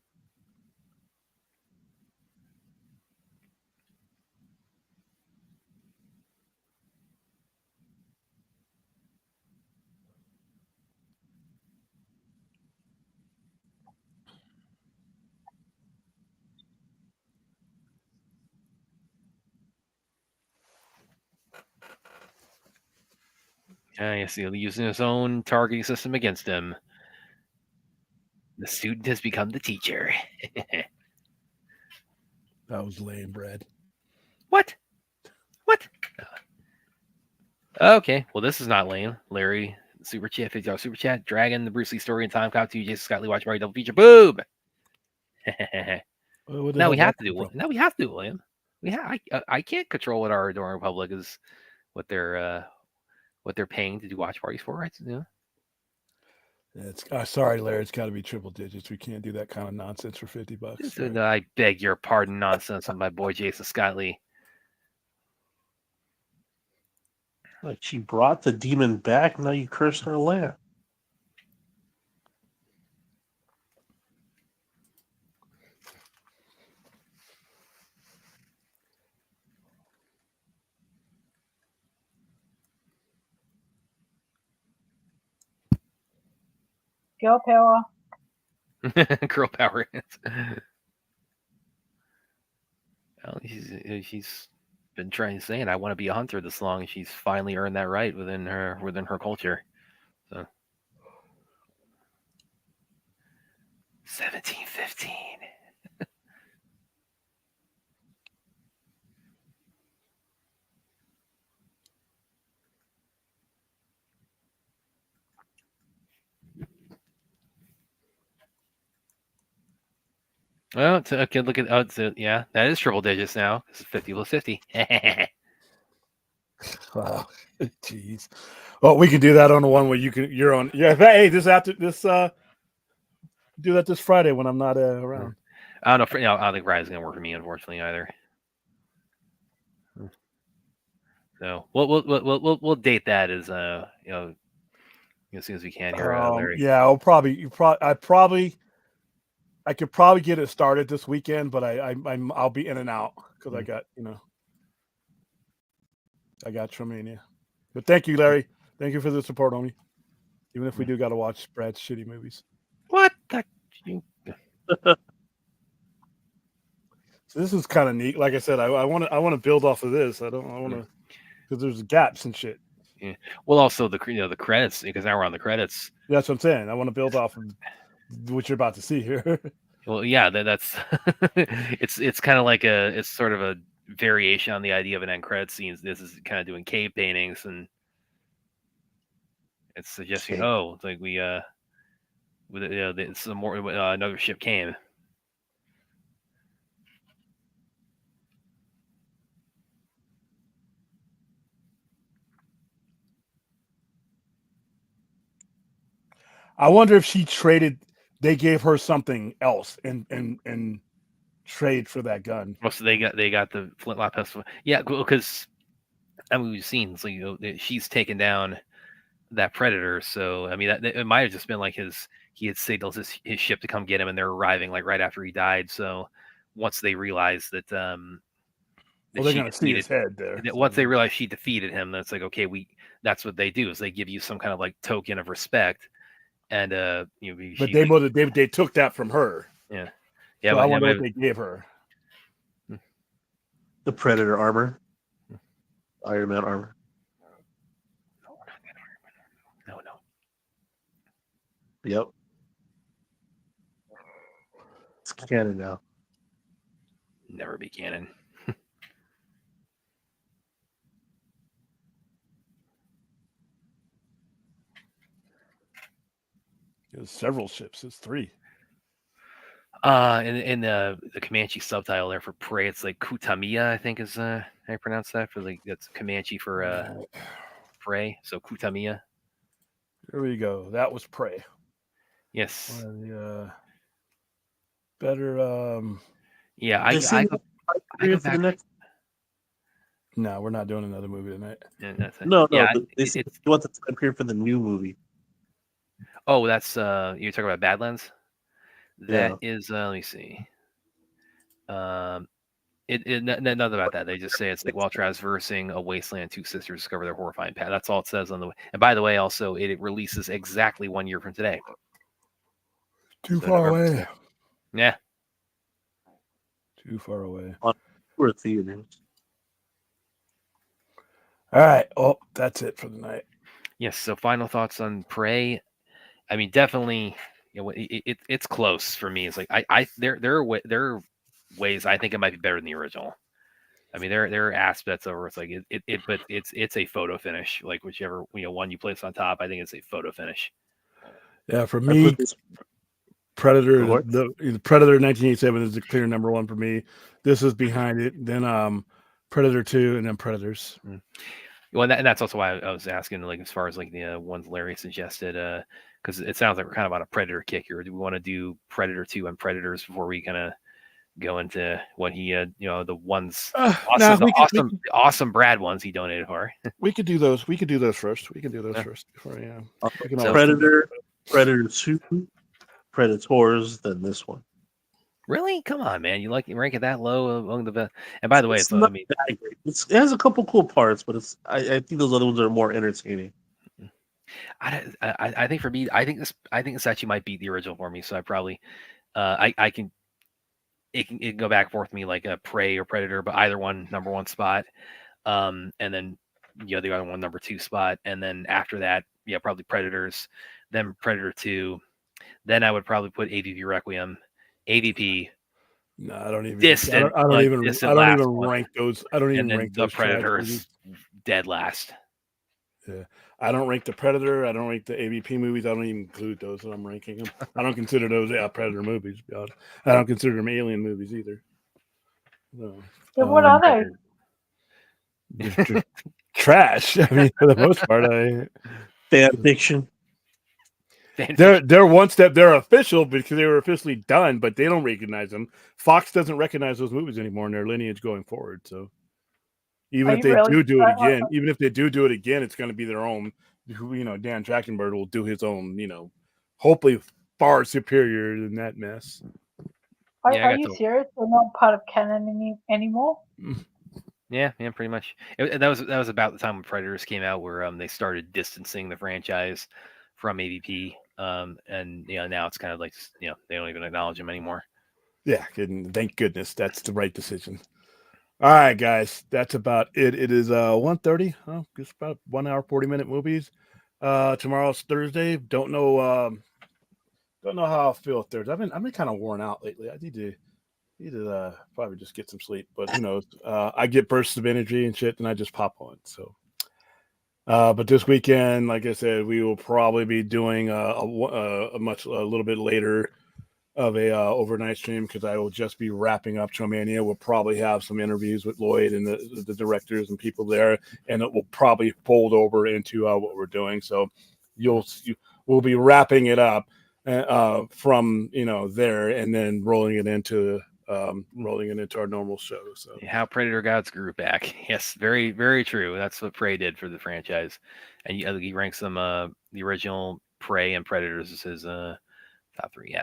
Speaker 3: yes, using his own targeting system against him. The student has become the teacher.
Speaker 2: That was lame, Brad.
Speaker 3: What? Okay, well this is not lame. Larry, super chat, $50 super chat. Dragon, the Bruce Lee story, and Time Cop 2, Jason Scott Lee, Watch Mario double feature. Boom. Now we have to do it. Now we have to do it, William. I can't control what our Adoring Republic is, what they're paying to do watch parties for, right?
Speaker 2: It's sorry, Larry. It's got to be triple digits. We can't do that kind of nonsense for $50. Right?
Speaker 3: I beg your pardon, nonsense on my boy Jason Scott Lee.
Speaker 4: Like she brought the demon back, now you curse her land.
Speaker 5: Girl power.
Speaker 3: Girl power. Well, she's been trying to say it. I want to be a hunter this long, and she's finally earned that right within her culture. So 1715. Well, okay, look at yeah, that is triple digits now. It's 50 plus 50.
Speaker 2: Wow, jeez. Well, we can do that on the one where you're on. Yeah, hey, do that this Friday when I'm not around.
Speaker 3: I don't know. I don't think Rise is gonna work for me, unfortunately, either. So we'll date that as as soon as we can here, Larry.
Speaker 2: Yeah, I could probably get it started this weekend, but I'll be in and out because I got Tremania. But thank you, Larry. Thank you for the support, homie. Even if we do got to watch Brad's shitty movies.
Speaker 3: What?
Speaker 2: So this is kind of neat. Like I said, I want to build off of this. I want to because there's gaps and shit.
Speaker 3: Yeah. Well, also the credits, because now we're on the credits.
Speaker 2: Yeah, that's what I'm saying. I want to build off of what you're about to see here.
Speaker 3: Well, yeah, that's it's kind of like it's sort of a variation on the idea of an end credit scenes. This is kind of doing cave paintings, and it's suggesting it's like we some more another ship came.
Speaker 2: I wonder if she traded. They gave her something else and trade for that gun.
Speaker 3: Oh, so they got the flintlock pistol. Yeah, because I mean, we've seen so that she's taken down that Predator. So I mean, that it might have just been like he had signaled his ship to come get him, and they're arriving like right after he died. So once they realize that
Speaker 2: Well, they're gonna see his head there.
Speaker 3: once they realize she defeated him, that's like, okay, that's what they do is they give you some kind of like token of respect, and
Speaker 2: But they took that from her.
Speaker 3: Yeah,
Speaker 2: So I wonder what they gave her.
Speaker 4: The Predator armor, Iron Man armor.
Speaker 3: No.
Speaker 4: Yep. It's canon now.
Speaker 3: Never be canon.
Speaker 2: There's several ships. It's 3.
Speaker 3: In the Comanche subtitle there for Prey, it's like Kutamiya, I think is how you pronounce that for like that's Comanche for Prey. So Kutamiya.
Speaker 2: There we go. That was Prey.
Speaker 3: Yes.
Speaker 2: Better.
Speaker 3: Yeah, I go back.
Speaker 2: No, we're not doing another movie tonight.
Speaker 4: No.
Speaker 3: Yeah,
Speaker 4: They want the time period for the new movie.
Speaker 3: Oh, that's you're talking about Badlands. That
Speaker 4: Yeah.
Speaker 3: is, let me see. Nothing about that. They just say it's like while traversing a wasteland, 2 sisters discover their horrifying path. That's all it says on the. And by the way, also it releases exactly 1 year from today.
Speaker 2: Too far away.
Speaker 3: Yeah.
Speaker 2: Too far away.
Speaker 4: We're at theaters.
Speaker 2: All right. Oh, that's it for the night.
Speaker 3: Yes. So final thoughts on Prey. I mean, definitely, it's close for me. It's like there are ways I think it might be better than the original. I mean, there are aspects of it. It's like but it's a photo finish. Like whichever one you place on top, I think it's a photo finish.
Speaker 2: Yeah, for me, Predator, the Predator 1987 is the clear number 1 for me. This is behind it. Then Predator 2, and then Predators.
Speaker 3: Well, and that's also why I was asking, like as far as like the ones Larry suggested, because it sounds like we're kind of on a Predator kick here. Do we want to do Predator 2 and Predators before we kind of go into what he the ones awesome Brad ones he donated for?
Speaker 2: We could do those. We could do those first. Before,
Speaker 4: so Predator 2, Predators, then this one.
Speaker 3: Really? Come on, man! You rank it that low among the best? And by the way,
Speaker 4: it has a couple cool parts, but I think those other ones are more entertaining.
Speaker 3: I think for me, I think this actually might beat the original for me. So I probably it can go back and forth with me like a Prey or Predator, but either one number 1 spot, and then the other one number 2 spot, and then after that, probably Predators, then Predator 2, then I would probably put AVP Requiem. AVP.
Speaker 2: No, I don't even.
Speaker 3: Distant.
Speaker 2: I don't even rank those. I don't even rank those.
Speaker 3: The Predators dead last.
Speaker 2: Yeah, I don't rank the Predator. I don't rank the AVP movies. I don't even include those when I'm ranking them. I don't consider those Predator movies. To be honest, I don't consider them Alien movies either. No.
Speaker 5: So what are they?
Speaker 2: Trash. I mean, for the most part,
Speaker 4: fan fiction.
Speaker 2: They're one step. They're official because they were officially done, but they don't recognize them. Fox doesn't recognize those movies anymore in their lineage going forward. So even if they do it again, it's going to be their own. Dan Trachtenberg will do his own. Hopefully far superior than that mess.
Speaker 5: Are you serious? They're not part of canon anymore.
Speaker 3: Yeah, pretty much. That was about the time when Predators came out, where they started distancing the franchise from AVP. And now it's kind of like they don't even acknowledge him anymore.
Speaker 2: Yeah, thank goodness. That's the right decision. All right, guys, that's about it. It is 1:30. Just about 1 hour 40-minute movies. Tomorrow's Thursday. Don't know how I feel Thursday. I've been kind of worn out lately. I need to probably just get some sleep, but who knows? I get bursts of energy and shit, and I just pop on. So. But this weekend, like I said, we will probably be doing a little bit later of a overnight stream because I will just be wrapping up Showmania. We'll probably have some interviews with Lloyd and the directors and people there, and it will probably fold over into what we're doing. So we'll be wrapping it up from there and then rolling it into rolling it into our normal show. So
Speaker 3: How Predator got its group back. Yes, very, very true. That's what Prey did for the franchise. And he ranks them the original Prey and Predators as his top 3. Yeah.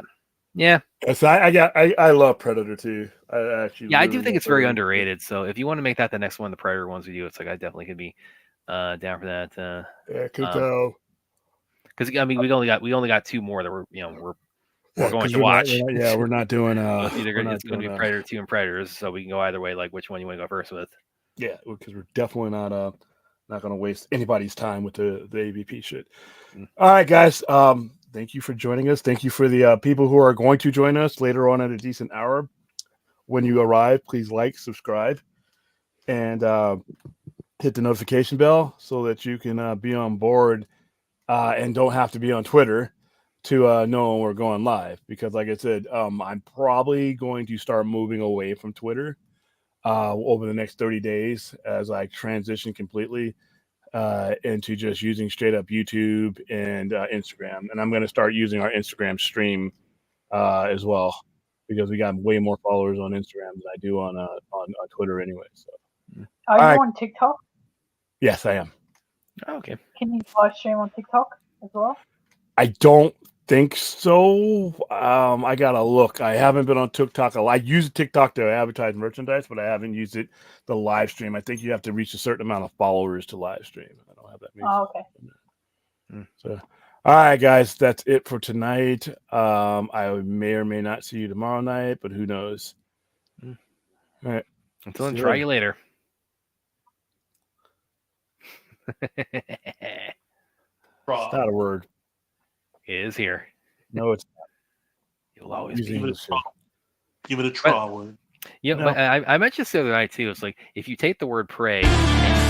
Speaker 3: Yeah.
Speaker 2: yes, I love Predator too. I actually
Speaker 3: Yeah, I
Speaker 2: really
Speaker 3: do think
Speaker 2: love
Speaker 3: it's very
Speaker 2: Predator.
Speaker 3: underrated. So if you want to make that the next one, the Predator ones we do, it's like I definitely could be down for that.
Speaker 2: Yeah, because
Speaker 3: Because I mean we only got 2 more that we're going to watch.
Speaker 2: we're not doing.
Speaker 3: So it's
Speaker 2: we're not
Speaker 3: it's going to be
Speaker 2: doing,
Speaker 3: Predator 2 and Predators, so we can go either way. Like which one you want to go first with?
Speaker 2: yeah, because we're definitely not going to waste anybody's time with the AVP shit.
Speaker 3: Mm.
Speaker 2: All right, guys. Thank you for joining us. Thank you for the people who are going to join us later on at a decent hour. When you arrive, please like, subscribe, and hit the notification bell so that you can be on board and don't have to be on Twitter to know when we're going live. Because, like I said, I'm probably going to start moving away from Twitter over the next 30 days as I transition completely into just using straight up YouTube and Instagram. And I'm going to start using our Instagram stream as well, because we got way more followers on Instagram than I do on Twitter anyway. So
Speaker 5: Are you
Speaker 2: Alright.
Speaker 5: on TikTok?
Speaker 2: yes, I am.
Speaker 3: Oh, okay.
Speaker 5: Can you live stream on TikTok as well?
Speaker 2: I don't think so. I gotta look. I haven't been on TikTok. I use TikTok to advertise merchandise, but I haven't used it the live stream. I think you have to reach a certain amount of followers to live stream. I don't have that many.
Speaker 5: Oh, okay.
Speaker 2: So, all right, guys, that's it for tonight. I may or may not see you tomorrow night, but who knows? All right.
Speaker 3: Until then,
Speaker 2: See you
Speaker 3: try
Speaker 2: later.
Speaker 3: you later.
Speaker 2: It's not a word.
Speaker 3: It is here.
Speaker 2: No, it's
Speaker 3: You'll always
Speaker 2: using
Speaker 3: be.
Speaker 2: English.
Speaker 4: Give it a try word.
Speaker 3: Yeah,
Speaker 2: No.
Speaker 3: but I mentioned this the other night too. It's like if you take the word prey and